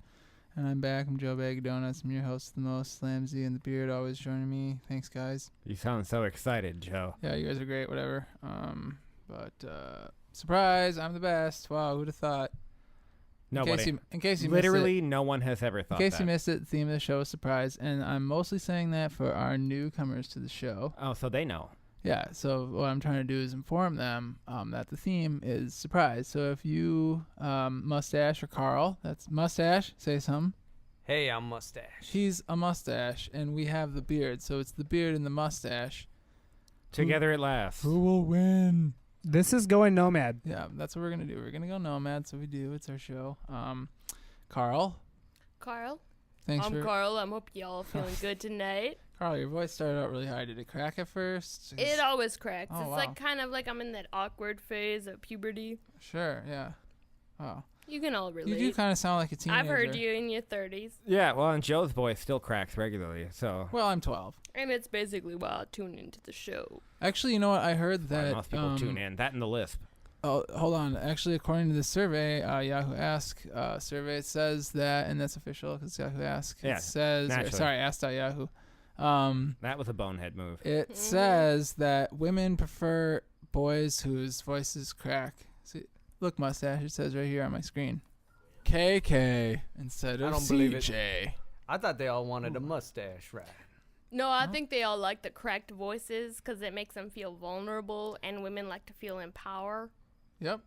Speaker 1: And I'm back. I'm Joe Bag of Donuts. I'm your host, the most, Slamzy and the Beard, always joining me. Thanks, guys.
Speaker 2: You sound so excited, Joe.
Speaker 1: Yeah, you guys are great, whatever. Surprise, I'm the best. Wow, who'd have thought?
Speaker 2: Nobody.
Speaker 1: In case you
Speaker 2: Literally, no one has ever
Speaker 1: missed it.
Speaker 2: thought
Speaker 1: In case
Speaker 2: that.
Speaker 1: you missed it, the theme of the show is surprise, and I'm mostly saying that for our newcomers to the show.
Speaker 2: Oh, so they know.
Speaker 1: Yeah, so what I'm trying to do is inform them that the theme is surprise. So if you, Mustache or Carl, that's Mustache, say something.
Speaker 10: Hey, I'm Mustache.
Speaker 1: He's a mustache, and we have the beard, so it's the beard and the mustache.
Speaker 2: Together at last.
Speaker 1: Who will win?
Speaker 11: This is going Nomad.
Speaker 1: Yeah, that's what we're going to do. We're going to go Nomad, so we do. It's our show. Carl,
Speaker 9: Carl?
Speaker 1: thanks
Speaker 9: I'm
Speaker 1: for...
Speaker 9: Carl. I hope y'all feeling good tonight.
Speaker 1: Carl, your voice started out really high. Did it crack at first?
Speaker 9: It always cracks.
Speaker 1: Oh,
Speaker 9: It's
Speaker 1: wow.
Speaker 9: like kind of like I'm in that awkward phase of puberty.
Speaker 1: Sure, yeah. Oh.
Speaker 9: You can all relate.
Speaker 1: You do kind of sound like a teenager.
Speaker 9: I've heard you in your 30s.
Speaker 2: Yeah, well, and Joe's voice still cracks regularly, so.
Speaker 1: Well, I'm 12.
Speaker 9: And it's basically why I tune into the show.
Speaker 1: Actually, you know what? I heard
Speaker 2: Why
Speaker 1: that...
Speaker 2: most people tune in. That and the lisp.
Speaker 1: Oh, hold on. Actually, according to this survey, Yahoo Ask survey, it says that, and that's official because Yahoo Ask.
Speaker 2: Yeah,
Speaker 1: it says,
Speaker 2: naturally.
Speaker 1: sorry, Ask.Yahoo.
Speaker 2: That was a bonehead move.
Speaker 1: It says that women prefer boys whose voices crack. See, look, mustache. It says right here on my screen. KK instead of
Speaker 10: I don't believe it.
Speaker 1: CJ.
Speaker 10: I thought they all wanted a mustache, right?
Speaker 9: No, I think they all like the cracked voices because it makes them feel vulnerable, and women like to feel in power.
Speaker 1: Yep.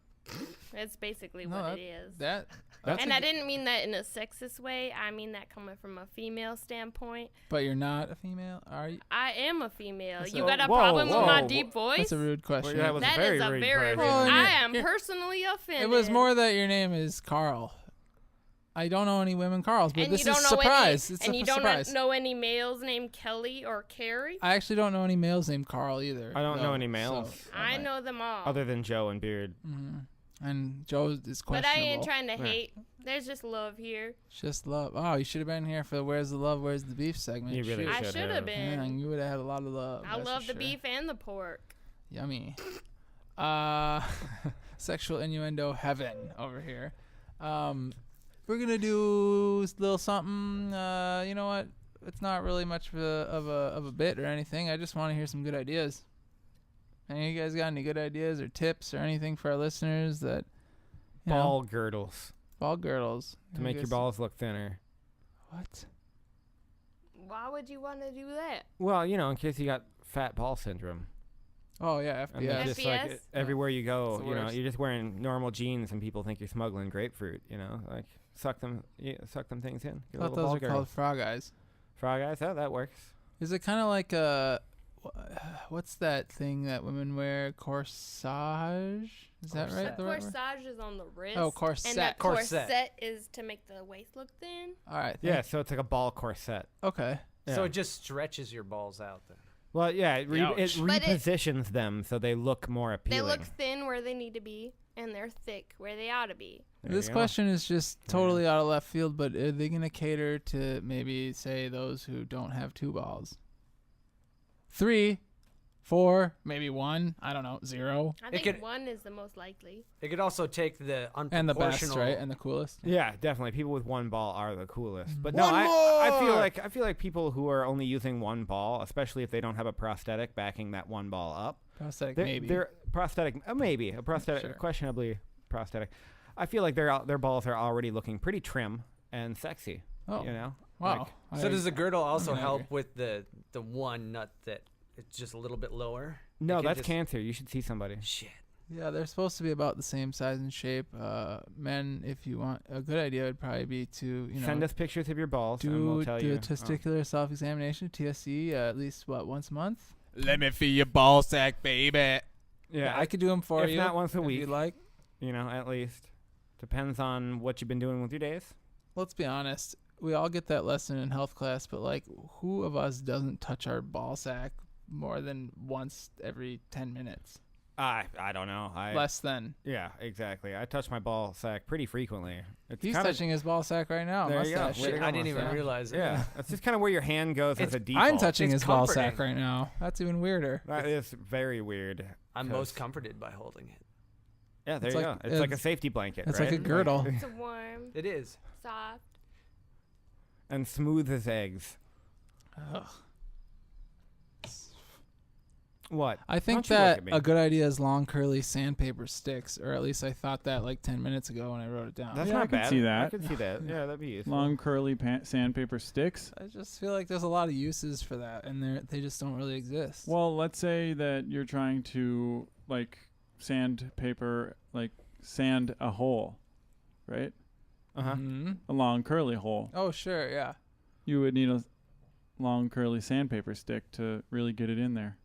Speaker 9: That's basically
Speaker 1: No,
Speaker 9: what
Speaker 1: that-
Speaker 9: it is.
Speaker 1: That's
Speaker 9: And I didn't mean that in a sexist way. I mean that coming from a female standpoint.
Speaker 1: But you're not a female, are you?
Speaker 9: I am a female.
Speaker 1: That's
Speaker 9: You
Speaker 1: a-
Speaker 9: got a
Speaker 2: Whoa,
Speaker 9: problem with my
Speaker 2: whoa,
Speaker 9: deep voice?
Speaker 1: That's a rude question.
Speaker 2: that was
Speaker 9: That
Speaker 2: a very
Speaker 9: is a
Speaker 2: rude
Speaker 9: very
Speaker 2: question.
Speaker 9: rude.
Speaker 1: Well,
Speaker 9: I
Speaker 1: yeah,
Speaker 9: am
Speaker 1: yeah.
Speaker 9: personally offended.
Speaker 1: It was more that your name is Carl. I don't know any women Carls, but
Speaker 9: And
Speaker 1: this
Speaker 9: you don't
Speaker 1: is
Speaker 9: know
Speaker 1: surprise.
Speaker 9: Any,
Speaker 1: It's
Speaker 9: and
Speaker 1: a
Speaker 9: you don't
Speaker 1: surprise.
Speaker 9: know any males named Kelly or Carrie?
Speaker 1: I actually don't know any males named Carl either.
Speaker 2: I don't know
Speaker 1: though,
Speaker 2: any males.
Speaker 1: so
Speaker 9: I
Speaker 1: might-
Speaker 9: know them all.
Speaker 2: Other than Joe and Beard.
Speaker 1: And Joe is questionable.
Speaker 9: But I ain't trying to
Speaker 2: Yeah.
Speaker 9: hate. There's just love here.
Speaker 1: It's just love. Oh, you should have been here for the Where's the Love, Where's the Beef segment.
Speaker 2: You really
Speaker 1: Shoot.
Speaker 9: I
Speaker 2: should
Speaker 9: should have been.
Speaker 1: Man, you would have had a lot of love.
Speaker 9: I
Speaker 1: that's
Speaker 9: love
Speaker 1: for
Speaker 9: the
Speaker 1: sure.
Speaker 9: beef and the pork.
Speaker 1: Yummy. Sexual innuendo heaven over here. We're gonna do a little something. You know what? It's not really much of a bit or anything. I just want to hear some good ideas. Any of you guys got any good ideas or tips or anything for our listeners that you know,
Speaker 2: Ball girdles
Speaker 1: ball girdles
Speaker 2: to make your balls look thinner.
Speaker 1: What?
Speaker 9: Why would you want to do that?
Speaker 2: Well, in case you got fat ball syndrome.
Speaker 1: Oh yeah,
Speaker 2: I mean,
Speaker 1: FBS.
Speaker 2: just like
Speaker 9: FBS?
Speaker 2: everywhere you
Speaker 1: It's
Speaker 2: go,
Speaker 1: the worst.
Speaker 2: you're just wearing normal jeans and people think you're smuggling grapefruit. Like suck them things in.
Speaker 1: I
Speaker 2: Get a
Speaker 1: thought
Speaker 2: little
Speaker 1: those
Speaker 2: ball
Speaker 1: were
Speaker 2: girdle.
Speaker 1: called frog eyes.
Speaker 2: Frog eyes. Oh, that works.
Speaker 1: Is it kind of like what's that thing that women wear? Corsage? Is that right?
Speaker 10: Corset.
Speaker 1: The right word?
Speaker 9: Corsage is on the wrist.
Speaker 1: Oh, corset.
Speaker 9: And that
Speaker 10: Corset.
Speaker 9: corset is to make the waist look thin.
Speaker 1: All right.
Speaker 2: Yeah, so it's like a ball corset.
Speaker 1: Okay.
Speaker 10: So
Speaker 2: Yeah.
Speaker 10: it just stretches your balls out then.
Speaker 2: Well, yeah, it
Speaker 1: Ouch.
Speaker 9: But it-
Speaker 2: repositions them so they look more appealing.
Speaker 9: They look thin where they need to be, and they're thick where they ought to be.
Speaker 2: There
Speaker 1: This
Speaker 2: you go.
Speaker 1: question is just totally out of left field, but are they going to cater to maybe, say, those who don't have two balls? 3, 4, maybe 1, I don't know, 0.
Speaker 9: I
Speaker 10: It
Speaker 9: think
Speaker 10: could-
Speaker 9: one is the most likely.
Speaker 10: It could also take the unproportional.
Speaker 1: And the best, right? And the coolest.
Speaker 2: Yeah, definitely. People with one ball are the coolest. But
Speaker 1: One
Speaker 2: no, I feel
Speaker 1: more!
Speaker 2: like people who are only using one ball, especially if they don't have a prosthetic backing that one ball up.
Speaker 1: Prosthetic,
Speaker 2: They're,
Speaker 1: maybe.
Speaker 2: They're prosthetic, maybe a prosthetic,
Speaker 1: Sure.
Speaker 2: questionably prosthetic. I feel like their balls are already looking pretty trim and sexy.
Speaker 1: Oh, wow.
Speaker 2: Like,
Speaker 10: So does the girdle also
Speaker 1: I
Speaker 10: help
Speaker 1: agree.
Speaker 10: with the one nut that it's just a little bit lower?
Speaker 2: no,
Speaker 10: It can
Speaker 2: that's
Speaker 10: just-
Speaker 2: cancer. You should see somebody.
Speaker 10: Shit.
Speaker 1: Yeah, they're supposed to be about the same size and shape. Men, if you want, a good idea would probably be to,
Speaker 2: Send us pictures of your balls, and
Speaker 1: do
Speaker 2: we'll tell you.
Speaker 1: a testicular self-examination, TSE, at least, once a month?
Speaker 5: Let me feel your ball sack, baby.
Speaker 2: Yeah,
Speaker 1: I could do them for
Speaker 2: if
Speaker 1: you.
Speaker 2: not once a
Speaker 1: if
Speaker 2: week.
Speaker 1: you'd like.
Speaker 2: At least. Depends on what you've been doing with your days.
Speaker 1: Let's be honest. We all get that lesson in health class, but who of us doesn't touch our ball sack more than once every 10 minutes?
Speaker 2: I don't know.
Speaker 1: Less than.
Speaker 2: Yeah, exactly. I touch my ball sack pretty frequently. It's
Speaker 1: He's
Speaker 2: kinda,
Speaker 1: touching his ball sack right now.
Speaker 2: There you go.
Speaker 1: Mustache.
Speaker 2: Way to
Speaker 10: Shit,
Speaker 2: go,
Speaker 10: I didn't even
Speaker 2: mustache.
Speaker 10: realize it.
Speaker 2: Yeah, that's just kind of where your hand goes as
Speaker 10: It's-
Speaker 2: a default.
Speaker 1: I'm touching
Speaker 10: It's
Speaker 1: his ball sack
Speaker 10: comforting.
Speaker 1: right now. That's even weirder.
Speaker 2: That is very weird.
Speaker 10: I'm
Speaker 2: 'cause-
Speaker 10: most comforted by holding it.
Speaker 2: Yeah, there
Speaker 1: It's
Speaker 2: you
Speaker 1: like-
Speaker 2: go. It's like a
Speaker 1: it's-
Speaker 2: safety blanket.
Speaker 1: it's
Speaker 2: right?
Speaker 1: like a girdle.
Speaker 9: It's a warm,
Speaker 10: It is.
Speaker 9: soft.
Speaker 2: And smooth as eggs.
Speaker 1: Ugh.
Speaker 2: What?
Speaker 1: I think
Speaker 2: Don't you look
Speaker 1: that
Speaker 2: at me.
Speaker 1: a good idea is long curly sandpaper sticks, or at least I thought that 10 minutes ago when I wrote it down.
Speaker 2: That's
Speaker 3: Yeah,
Speaker 2: not
Speaker 3: I could
Speaker 2: bad.
Speaker 3: see
Speaker 2: I
Speaker 3: that.
Speaker 2: could see that. Yeah, that'd be useful.
Speaker 3: Long curly sandpaper sticks.
Speaker 1: I just feel like there's a lot of uses for that, and they just don't really exist.
Speaker 3: Well, let's say that you're trying to sandpaper, sand a hole, right?
Speaker 2: Uh-huh.
Speaker 1: Mhm.
Speaker 3: A long curly hole.
Speaker 1: Oh, sure, yeah.
Speaker 3: You would need a long curly sandpaper stick to really get it in there.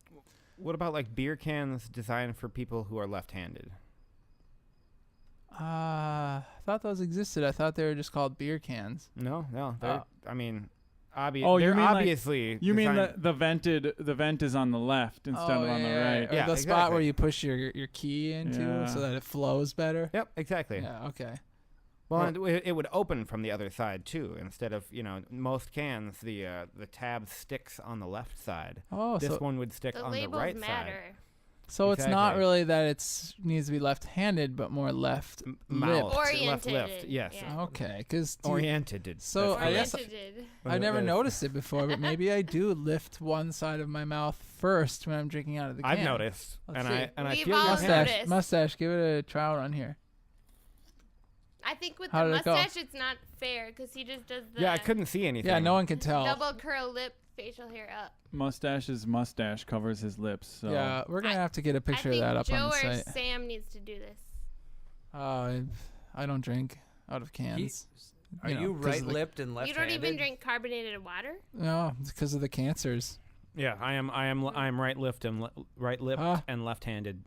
Speaker 2: What about beer cans designed for people who are left-handed?
Speaker 1: I thought those existed. I thought they were just called beer cans.
Speaker 2: No. I mean,
Speaker 3: Oh,
Speaker 2: they're
Speaker 3: you mean
Speaker 2: obviously.
Speaker 3: You mean
Speaker 2: designed-
Speaker 3: the vent is on the left instead of on the right.
Speaker 1: Or
Speaker 2: Yeah,
Speaker 1: the spot where
Speaker 2: exactly.
Speaker 1: you push your key into
Speaker 3: Yeah.
Speaker 1: so that it flows better.
Speaker 2: Yep, exactly.
Speaker 1: Yeah, okay.
Speaker 2: Well, and it would open from the other side too, instead of most cans the tab sticks on the left side.
Speaker 1: Oh,
Speaker 2: this
Speaker 1: so
Speaker 2: one would stick
Speaker 9: The
Speaker 2: on the
Speaker 9: labels
Speaker 2: right
Speaker 9: matter.
Speaker 2: side.
Speaker 1: so it's not
Speaker 2: Exactly.
Speaker 1: really that it's needs to be left-handed, but more left
Speaker 2: Mouth,
Speaker 1: lipped.
Speaker 2: left,
Speaker 9: Oriented,
Speaker 2: yes,
Speaker 9: yeah.
Speaker 1: Okay, because
Speaker 2: oriented.
Speaker 1: So I guess
Speaker 9: Oriented.
Speaker 1: I never
Speaker 2: That is-
Speaker 1: noticed it before, but maybe I do lift one side of my mouth first when I'm drinking out of the can.
Speaker 2: I've noticed,
Speaker 1: Let's
Speaker 2: and
Speaker 1: see.
Speaker 2: I
Speaker 9: We've
Speaker 2: feel
Speaker 9: all
Speaker 2: your
Speaker 9: noticed.
Speaker 2: hand.
Speaker 1: Mustache, give it a trial run here.
Speaker 9: I I think with
Speaker 1: How
Speaker 9: the
Speaker 1: did it go?
Speaker 9: mustache, it's not fair because he just does the
Speaker 2: Yeah, I couldn't see anything.
Speaker 1: Yeah, no one can tell.
Speaker 9: double curl lip facial hair up.
Speaker 3: Mustache's mustache covers his lips. So.
Speaker 1: Yeah, we're gonna have to get a picture
Speaker 9: I
Speaker 1: of
Speaker 9: think
Speaker 1: that up
Speaker 9: Joe
Speaker 1: on the
Speaker 9: or
Speaker 1: site.
Speaker 9: Sam needs to do this.
Speaker 1: I don't drink out of cans.
Speaker 10: Are
Speaker 1: know,
Speaker 10: you
Speaker 1: 'cause of
Speaker 10: right-lipped and
Speaker 9: You
Speaker 10: left-handed?
Speaker 9: don't even drink carbonated water?
Speaker 1: No, it's because of the cancers.
Speaker 2: Yeah, I'm right-lipped and and left-handed.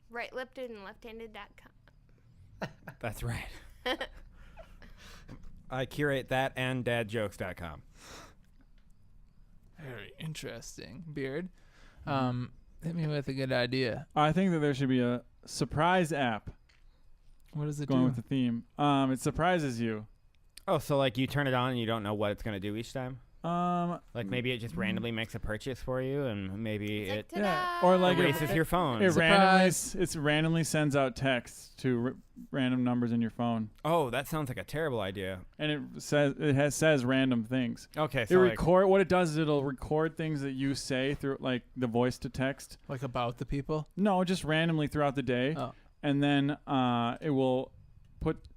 Speaker 9: Right-lipped and left-handed.com.
Speaker 2: That's right. I curate that and dadjokes.com.
Speaker 1: Very interesting. Beard. Hit me with a good idea.
Speaker 3: I think that there should be a surprise app.
Speaker 1: What does it
Speaker 3: going
Speaker 1: do?
Speaker 3: with the theme? It surprises you.
Speaker 2: Oh, so like you turn it on and you don't know what it's gonna do each time? Like maybe it just randomly makes a purchase for you, and maybe it
Speaker 3: or like
Speaker 2: erases your phone.
Speaker 3: It randomly sends out texts to random numbers in your phone.
Speaker 2: Oh, that sounds like a terrible idea.
Speaker 3: And says random things.
Speaker 2: Okay,
Speaker 3: it
Speaker 2: so
Speaker 3: what it does is it'll record things that you say through like the voice to text.
Speaker 1: Like about the people?
Speaker 3: No, just randomly throughout the day.
Speaker 1: Oh.
Speaker 3: And then it will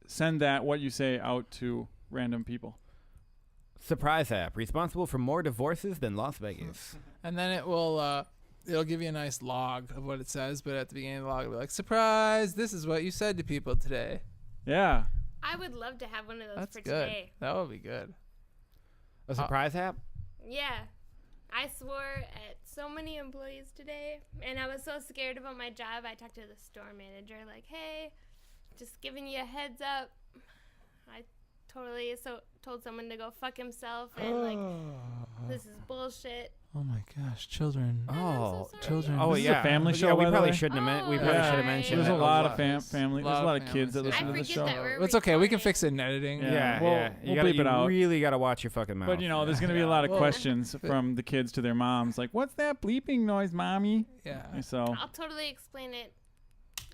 Speaker 3: send what you say out to random people.
Speaker 2: Surprise app responsible for more divorces than Las Vegas.
Speaker 1: And then it'll give you a nice log of what it says, but at the beginning of the log it'll be like, surprise, this is what you said to people today.
Speaker 3: Yeah.
Speaker 9: I would love to have one of those
Speaker 1: That's
Speaker 9: for
Speaker 1: good.
Speaker 9: today.
Speaker 1: That would be good.
Speaker 2: A surprise app?
Speaker 9: Yeah. I swore at so many employees today, and I was so scared about my job. I talked to the store manager, like, hey, just giving you a heads up. I totally told someone to go fuck himself, and like, this is bullshit.
Speaker 1: Oh my gosh, children.
Speaker 2: Oh,
Speaker 1: children.
Speaker 2: Oh,
Speaker 3: This is
Speaker 2: yeah.
Speaker 3: a family show.
Speaker 2: Yeah, we
Speaker 3: by the
Speaker 2: probably
Speaker 3: way.
Speaker 2: shouldn't have. We probably should have mentioned.
Speaker 3: There's a
Speaker 2: that.
Speaker 3: lot of family. There's a lot of kids that
Speaker 1: families,
Speaker 3: listen
Speaker 9: I
Speaker 3: to the
Speaker 9: forget
Speaker 3: show.
Speaker 9: that we're
Speaker 1: It's okay. We can fix it in editing.
Speaker 2: Yeah,
Speaker 3: We'll-
Speaker 2: yeah.
Speaker 3: we'll bleep it out.
Speaker 2: You really got to watch your fucking mouth.
Speaker 3: But there's gonna be a lot of
Speaker 1: Well,
Speaker 3: questions from the kids to their moms, like, "What's that bleeping noise, mommy?"
Speaker 1: Yeah.
Speaker 3: So
Speaker 9: I'll totally explain it.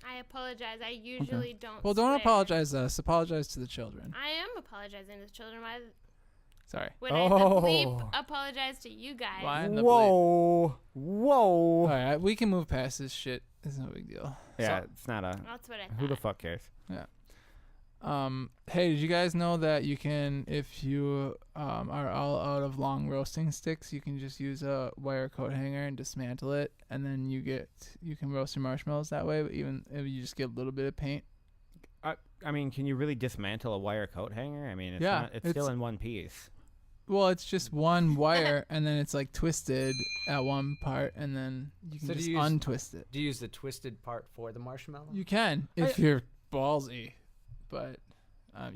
Speaker 9: I apologize. I usually don't.
Speaker 1: Well, don't
Speaker 9: swear.
Speaker 1: apologize to us. Apologize to the children.
Speaker 9: I am apologizing to the children. Why
Speaker 1: Sorry.
Speaker 9: would I the bleep apologize to you guys?
Speaker 1: Why in the
Speaker 2: Whoa.
Speaker 1: All right, we can move past this shit. It's no big deal.
Speaker 2: Yeah, it's not a.
Speaker 9: That's what I
Speaker 2: Who the
Speaker 9: thought.
Speaker 2: fuck cares?
Speaker 1: Yeah. Hey, did you guys know that you can, if you are all out of long roasting sticks, you can just use a wire coat hanger and dismantle it, and then you can roast your marshmallows that way. But even if you just get a little bit of paint.
Speaker 2: I mean, can you really dismantle a wire coat hanger? I mean, it's still in one piece.
Speaker 1: Well, it's just one wire, and then it's like twisted at one part, and then you can just untwist it.
Speaker 10: Do you use the twisted part for the marshmallow?
Speaker 1: You can if you're ballsy, but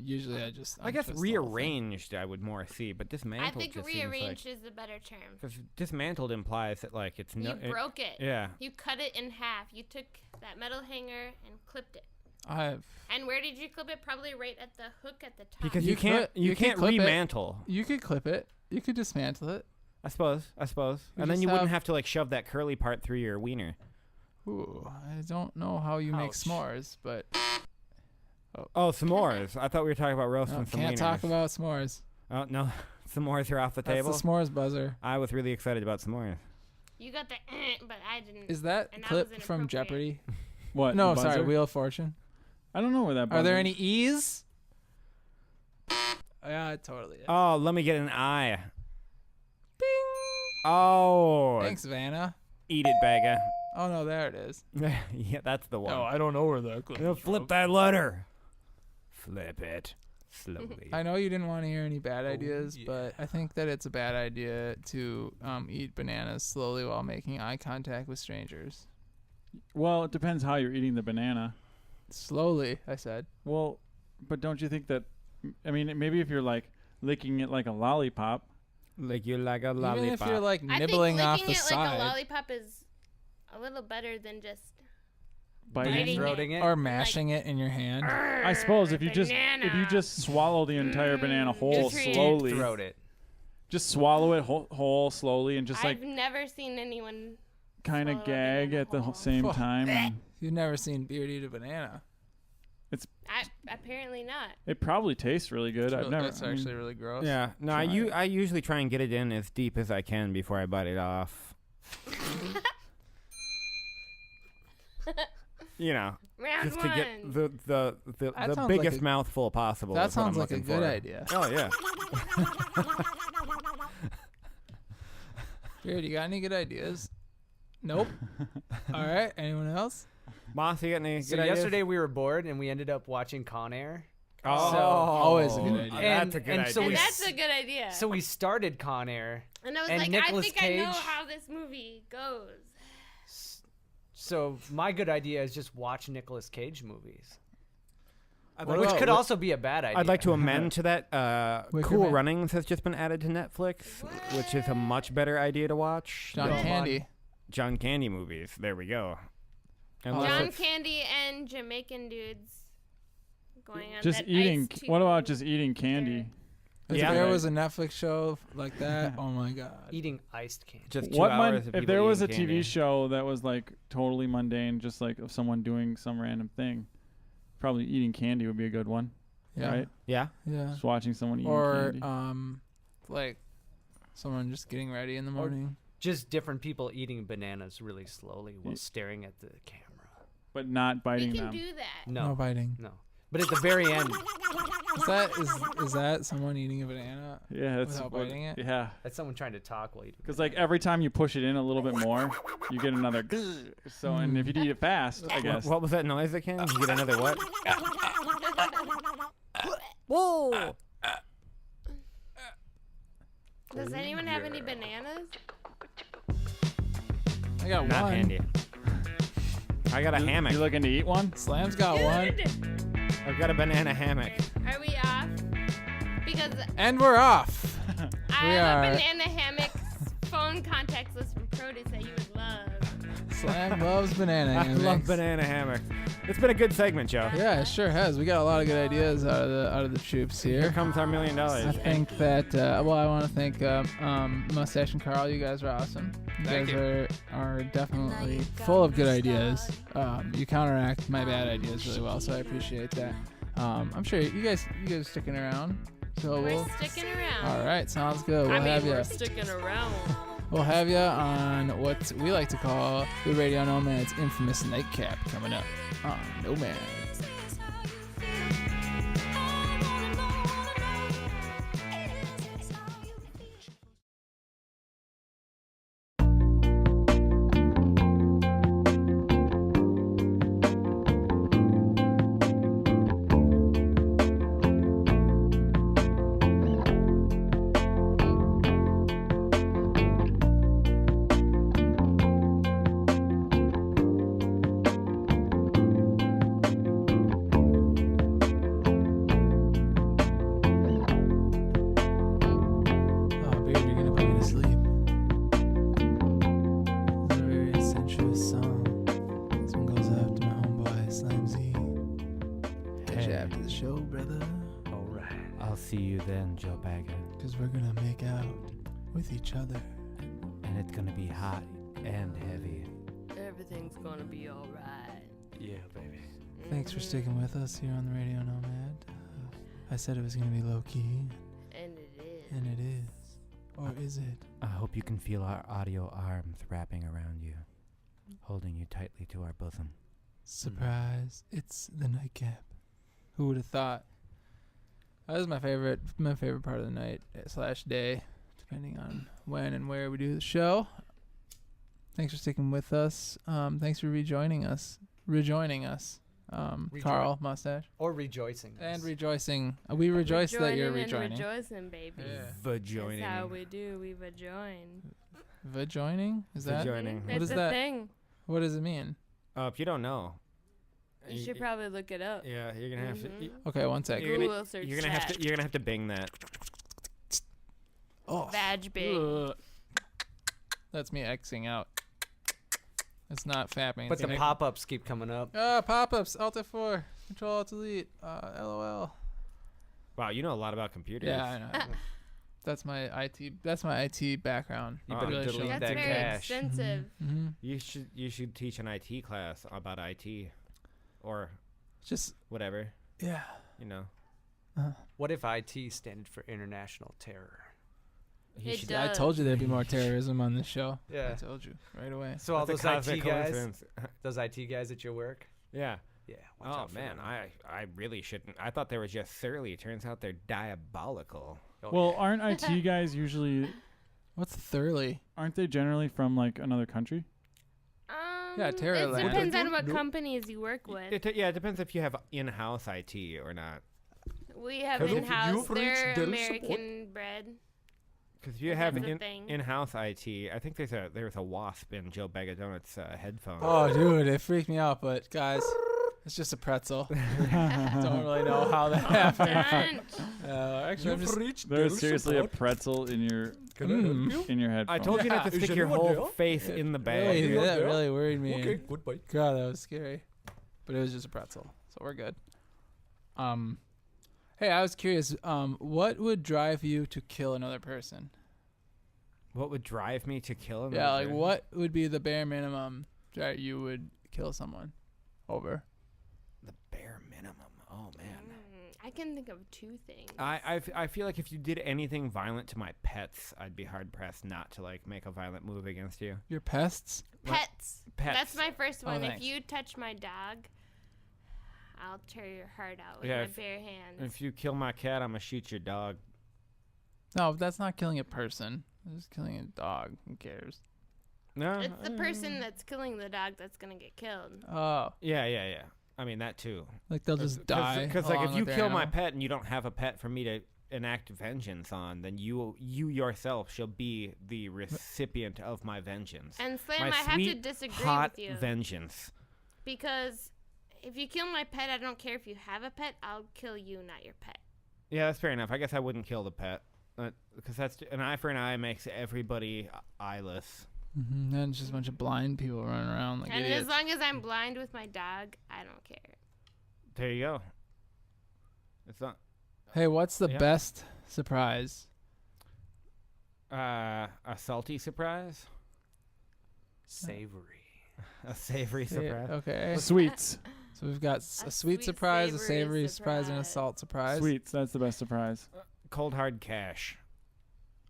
Speaker 1: usually I just.
Speaker 2: I guess
Speaker 1: untwist the whole thing.
Speaker 2: rearranged I would more see, but dismantled.
Speaker 9: I think
Speaker 2: just
Speaker 9: rearranged
Speaker 2: seems
Speaker 9: is the better term.
Speaker 2: because dismantled implies that like it's
Speaker 9: You broke it.
Speaker 2: Yeah.
Speaker 9: You cut it in half. You took that metal hanger and clipped it.
Speaker 1: I've.
Speaker 9: And where did you clip it? Probably right at the hook at the top.
Speaker 2: Because you can't
Speaker 1: clip it.
Speaker 2: remantle.
Speaker 1: You could clip it. You could dismantle it.
Speaker 2: I suppose.
Speaker 1: We
Speaker 2: And then
Speaker 1: just
Speaker 2: you wouldn't
Speaker 1: have-
Speaker 2: have to like shove that curly part through your wiener.
Speaker 1: Ooh, I don't know how you make
Speaker 10: Ouch.
Speaker 1: s'mores, but
Speaker 2: Oh, s'mores. I thought we were talking about roasting
Speaker 1: no,
Speaker 2: some
Speaker 1: can't talk
Speaker 2: wieners.
Speaker 1: about s'mores.
Speaker 2: Oh, no. S'mores are off the
Speaker 1: That's
Speaker 2: table.
Speaker 1: the s'mores buzzer.
Speaker 2: I was really excited about s'mores.
Speaker 9: You got the but I didn't.
Speaker 1: Is that
Speaker 9: and that
Speaker 1: clip
Speaker 9: was
Speaker 1: from
Speaker 9: inappropriate.
Speaker 1: Jeopardy?
Speaker 3: what?
Speaker 1: No,
Speaker 3: the
Speaker 1: sorry,
Speaker 3: buzzer?
Speaker 1: Wheel of Fortune.
Speaker 3: I don't know where that.
Speaker 1: Are there
Speaker 3: buzzer
Speaker 1: any
Speaker 3: is.
Speaker 1: E's? Yeah, it totally is.
Speaker 2: Oh, let me get an eye. Bing. Oh.
Speaker 1: Thanks, Vanna.
Speaker 2: Eat it, Bagga.
Speaker 1: Oh no, there it is.
Speaker 2: Yeah, that's the one.
Speaker 1: I don't know where that goes.
Speaker 2: Flip that letter. Flip it. Slowly.
Speaker 1: I know you didn't want to hear any bad ideas, but I think that it's a bad idea to eat bananas slowly while making eye contact with strangers.
Speaker 3: Well, it depends how you're eating the banana.
Speaker 1: Slowly, I said.
Speaker 3: Well, but don't you think that? I mean, maybe if you're like licking it like a lollipop.
Speaker 2: Like you like a lollipop.
Speaker 1: Even if you're like
Speaker 9: I
Speaker 1: nibbling
Speaker 9: think
Speaker 1: off
Speaker 9: licking
Speaker 1: the
Speaker 9: it
Speaker 1: side.
Speaker 9: like a lollipop is a little better than just
Speaker 3: Biting
Speaker 10: Throating it.
Speaker 1: or mashing it in your hand.
Speaker 3: I suppose if you
Speaker 9: banana.
Speaker 3: just swallow the entire banana whole
Speaker 9: Just
Speaker 3: slowly,
Speaker 10: Throat it.
Speaker 3: just swallow it whole slowly and just
Speaker 9: I've
Speaker 3: like
Speaker 9: never seen anyone
Speaker 3: kind of
Speaker 9: swallow a
Speaker 3: gag
Speaker 9: banana
Speaker 3: at the
Speaker 9: whole.
Speaker 3: same time. And
Speaker 1: You've never seen Beard eat a banana.
Speaker 9: apparently not.
Speaker 3: it probably tastes really good. I've never.
Speaker 1: That's
Speaker 3: I mean,
Speaker 1: actually really gross.
Speaker 2: Yeah. No,
Speaker 1: Try it.
Speaker 2: I usually try and get it in as deep as I can before I bite it off. you know,
Speaker 9: Round
Speaker 2: just to get
Speaker 9: one.
Speaker 2: the
Speaker 1: That sounds
Speaker 2: biggest
Speaker 1: like a-
Speaker 2: mouthful possible.
Speaker 1: That
Speaker 2: is what I'm
Speaker 1: sounds like a
Speaker 2: looking
Speaker 1: good
Speaker 2: for.
Speaker 1: idea.
Speaker 2: Oh yeah.
Speaker 1: Jared, you got any good ideas? Nope. All right. Anyone else?
Speaker 2: Moss, you got any
Speaker 10: So
Speaker 2: good ideas?
Speaker 10: yesterday we were bored and we ended up watching Con Air.
Speaker 2: Oh,
Speaker 10: So-
Speaker 1: Always a good idea.
Speaker 2: That's a good
Speaker 10: and
Speaker 2: idea.
Speaker 10: so
Speaker 9: And
Speaker 10: we
Speaker 9: that's a good idea.
Speaker 10: So we started Con Air.
Speaker 9: and I was
Speaker 10: and
Speaker 9: like,
Speaker 10: Nicolas
Speaker 9: I think I know
Speaker 10: Cage-
Speaker 9: how this movie goes.
Speaker 10: So my good idea is just watch Nicolas Cage movies.
Speaker 1: What
Speaker 10: Which
Speaker 1: about-
Speaker 10: could also be a bad idea.
Speaker 2: I'd like to amend to that.
Speaker 1: Wicker
Speaker 2: Cool
Speaker 1: Man.
Speaker 2: Runnings has just been added to Netflix, which is a much better idea to watch.
Speaker 1: John
Speaker 2: than
Speaker 1: Candy.
Speaker 2: John Candy movies. There we go. Unless
Speaker 9: John
Speaker 2: it's-
Speaker 9: Candy and Jamaican dudes going on
Speaker 3: Just
Speaker 9: that
Speaker 3: eating.
Speaker 9: Ice
Speaker 3: What about
Speaker 9: Cube
Speaker 3: just eating candy?
Speaker 9: tour.
Speaker 1: If
Speaker 2: Yeah.
Speaker 1: there was a Netflix show like that, oh my god.
Speaker 10: Eating iced candy.
Speaker 2: just 2
Speaker 3: What
Speaker 2: hours of
Speaker 3: if
Speaker 2: people
Speaker 3: there was a
Speaker 2: eating candy.
Speaker 3: TV show that was like totally mundane, just like of someone doing some random thing? Probably eating candy would be a good one,
Speaker 1: Yeah.
Speaker 3: right?
Speaker 2: Yeah.
Speaker 1: Yeah.
Speaker 3: Just watching someone eating
Speaker 1: Or
Speaker 3: candy.
Speaker 1: like someone just getting ready in the morning.
Speaker 10: Just different people eating bananas really slowly while staring at the camera.
Speaker 3: But not
Speaker 9: We
Speaker 3: biting
Speaker 9: can
Speaker 3: them.
Speaker 9: do that.
Speaker 10: No,
Speaker 1: No biting.
Speaker 10: no. But at the very end,
Speaker 1: Is that someone eating a banana?
Speaker 3: Yeah, that's
Speaker 1: Without biting it?
Speaker 3: Yeah,
Speaker 10: that's someone trying to talk while eating.
Speaker 3: because like every time you push it in a little bit more, you get another. So and if you eat it fast, I guess.
Speaker 2: What was that noise again? You get another what?
Speaker 10: Whoa!
Speaker 9: Does anyone have any bananas?
Speaker 1: I got
Speaker 2: Not
Speaker 1: one.
Speaker 2: handy. I got a hammock.
Speaker 3: You looking to eat one?
Speaker 1: Slam's got one.
Speaker 9: Dude,
Speaker 2: I've got a banana hammock.
Speaker 9: are we off? Because
Speaker 1: And we're off.
Speaker 9: I
Speaker 1: We
Speaker 9: have
Speaker 1: are-
Speaker 9: a banana hammock phone contacts list from produce that you would love.
Speaker 1: Slam loves banana
Speaker 2: I
Speaker 1: hammocks.
Speaker 2: love banana hammock. It's been a good segment, Joe.
Speaker 1: Yeah, it sure has. We got a lot of good ideas out of the troops
Speaker 2: Here
Speaker 1: here.
Speaker 2: comes our $1 million.
Speaker 1: I think that I want to thank Mustache and Carl. You guys are awesome. You
Speaker 5: Thank
Speaker 1: guys are definitely full of good ideas. You counteract my bad ideas really well, so I appreciate that. I'm sure you guys are sticking around. So
Speaker 9: We're sticking around.
Speaker 1: all right, sounds good. We'll
Speaker 9: I mean,
Speaker 1: have
Speaker 9: we're
Speaker 1: you.
Speaker 9: sticking around.
Speaker 1: We'll have you on what we like to call the Radio Nomad's infamous nightcap coming up on Nomad. Oh, Beard, you're gonna put me to sleep. It's a very sensuous song. This one goes out to my homeboy, Slam Z. Catch you
Speaker 2: Hey.
Speaker 1: after the show, brother.
Speaker 10: All right.
Speaker 2: I'll see you then, Joe Bagger.
Speaker 1: Because we're gonna make out with each other.
Speaker 2: And it's gonna be hot and heavy.
Speaker 9: Everything's gonna be alright.
Speaker 10: Yeah, baby.
Speaker 1: Thanks for sticking with us here on the Radio Nomad. I said it was gonna be low key,
Speaker 9: And it is.
Speaker 1: and it is. Or is it?
Speaker 2: I hope you can feel our audio arms wrapping around you, holding you tightly to our bosom.
Speaker 1: Surprise! It's the nightcap. Who would have thought? That was my favorite part of the night / day, depending on when and where we do the show. Thanks for sticking with us. Thanks for rejoining us. Carl, Mustache,
Speaker 10: Or rejoicing.
Speaker 1: and rejoicing. We rejoice that you're
Speaker 9: Rejoining and
Speaker 1: rejoining.
Speaker 9: rejoicing, baby.
Speaker 1: Yeah.
Speaker 2: Vajoining.
Speaker 9: That's how we do. We vajoin.
Speaker 1: Vajoining? Is that?
Speaker 2: Vajoining.
Speaker 1: What is
Speaker 9: It's a
Speaker 1: that?
Speaker 9: thing.
Speaker 1: What does it mean?
Speaker 2: If you don't know,
Speaker 9: You should probably look it up.
Speaker 2: yeah, you're gonna have to.
Speaker 9: Mhm.
Speaker 1: Okay, one sec.
Speaker 9: Google search
Speaker 2: You're gonna have
Speaker 9: that.
Speaker 2: to. You're gonna have to bing that.
Speaker 1: Oh.
Speaker 9: Vag big.
Speaker 1: Ugh. That's me Xing out. It's not fapping.
Speaker 10: But the pop-ups keep coming up.
Speaker 1: Pop-ups. Alt F4. Control Alt Delete. LOL.
Speaker 2: Wow, you know a lot about computers.
Speaker 1: Yeah, I know. That's my IT. That's my IT background.
Speaker 10: You
Speaker 2: Oh,
Speaker 10: better
Speaker 2: delete
Speaker 10: delete
Speaker 9: That's
Speaker 10: that
Speaker 9: very
Speaker 10: cache.
Speaker 9: extensive.
Speaker 1: Mm-hmm.
Speaker 2: You should teach an IT class about IT, or
Speaker 1: Just
Speaker 2: whatever.
Speaker 1: yeah.
Speaker 2: You know.
Speaker 10: What if IT stands for international terror?
Speaker 9: It
Speaker 1: I
Speaker 9: does.
Speaker 1: told you there'd be more terrorism on this show.
Speaker 10: Yeah.
Speaker 1: I told you right away.
Speaker 10: So all
Speaker 2: That's
Speaker 10: those
Speaker 2: a cosmic
Speaker 10: IT guys,
Speaker 2: coincidence.
Speaker 10: those IT guys at your work,
Speaker 2: Yeah.
Speaker 10: Yeah. watch
Speaker 2: Oh
Speaker 10: out for
Speaker 2: man,
Speaker 10: them.
Speaker 2: I really shouldn't. I thought they were just surly. Turns out they're diabolical.
Speaker 10: Oh,
Speaker 3: Well,
Speaker 10: yeah.
Speaker 3: aren't IT guys usually?
Speaker 1: What's thoroughly?
Speaker 3: Aren't they generally from like another country?
Speaker 1: Yeah,
Speaker 9: It
Speaker 1: Terrorland.
Speaker 9: depends on what companies you work with.
Speaker 2: It depends if you have in-house IT or not.
Speaker 9: We have
Speaker 6: Hello,
Speaker 9: in-house.
Speaker 6: you've
Speaker 9: They're
Speaker 6: reached Dell
Speaker 9: American bred.
Speaker 2: Because if you
Speaker 9: Like,
Speaker 2: have
Speaker 9: that's a thing.
Speaker 2: in-house IT, I think there's a wasp in Joe Bag of Donuts headphones.
Speaker 1: Oh, dude, it freaked me out. But guys, it's just a pretzel. Don't really know how that happened. Actually, I'm just.
Speaker 3: There's seriously a pretzel in your headphone.
Speaker 2: I told you not to
Speaker 6: Is
Speaker 2: stick your
Speaker 6: anyone
Speaker 2: whole
Speaker 6: there?
Speaker 2: face in the bag.
Speaker 1: Really,
Speaker 6: Yeah.
Speaker 1: that really worried me.
Speaker 6: Okay, goodbye.
Speaker 1: God, that was scary. But it was just a pretzel, so we're good. Hey, I was curious. What would drive you to kill another person?
Speaker 2: What would drive me to kill him?
Speaker 1: Yeah, like what would be the bare minimum that you would kill someone over?
Speaker 2: The bare minimum. Oh man.
Speaker 9: I can think of two things.
Speaker 2: I feel like if you did anything violent to my pets, I'd be hard pressed not to like make a violent move against you.
Speaker 1: Your pests?
Speaker 9: Pets.
Speaker 2: Pets.
Speaker 9: That's my first
Speaker 1: Oh,
Speaker 9: one. If
Speaker 1: thanks.
Speaker 9: you touch my dog, I'll tear your heart out with
Speaker 2: Yeah,
Speaker 9: my
Speaker 2: if-
Speaker 9: bare hands.
Speaker 2: If you kill my cat, I'm gonna shoot your dog.
Speaker 1: No, that's not killing a person. It's just killing a dog. Who cares?
Speaker 2: No.
Speaker 9: It's the person that's killing the dog that's gonna get killed.
Speaker 1: Oh,
Speaker 2: Yeah. I mean that too.
Speaker 1: like they'll just die.
Speaker 2: Because like if
Speaker 1: along
Speaker 2: you
Speaker 1: with their
Speaker 2: kill my
Speaker 1: animal.
Speaker 2: pet and you don't have a pet for me to enact vengeance on, then you yourself shall be the recipient of my vengeance.
Speaker 9: And Slam,
Speaker 2: My
Speaker 9: I have to
Speaker 2: sweet,
Speaker 9: disagree
Speaker 2: hot
Speaker 9: with you
Speaker 2: vengeance.
Speaker 9: because if you kill my pet, I don't care if you have a pet. I'll kill you, not your pet.
Speaker 2: Yeah, that's fair enough. I guess I wouldn't kill the pet, because that's an eye for an eye makes everybody eyeless.
Speaker 1: Then it's just a bunch of blind people running around like
Speaker 9: And
Speaker 1: idiots.
Speaker 9: as long as I'm blind with my dog, I don't care.
Speaker 2: There you go. It's not
Speaker 1: Hey, what's the
Speaker 2: Yeah.
Speaker 1: best surprise?
Speaker 2: a salty surprise,
Speaker 10: Savory.
Speaker 2: a savory
Speaker 1: Yeah,
Speaker 2: surprise.
Speaker 1: okay.
Speaker 3: Sweets.
Speaker 1: So we've got
Speaker 9: A
Speaker 1: a sweet
Speaker 9: sweet,
Speaker 1: surprise, a
Speaker 9: savory
Speaker 1: savory surprise, and a
Speaker 9: surprise.
Speaker 1: salt surprise.
Speaker 3: Sweets. That's the best surprise.
Speaker 2: Cold hard cash.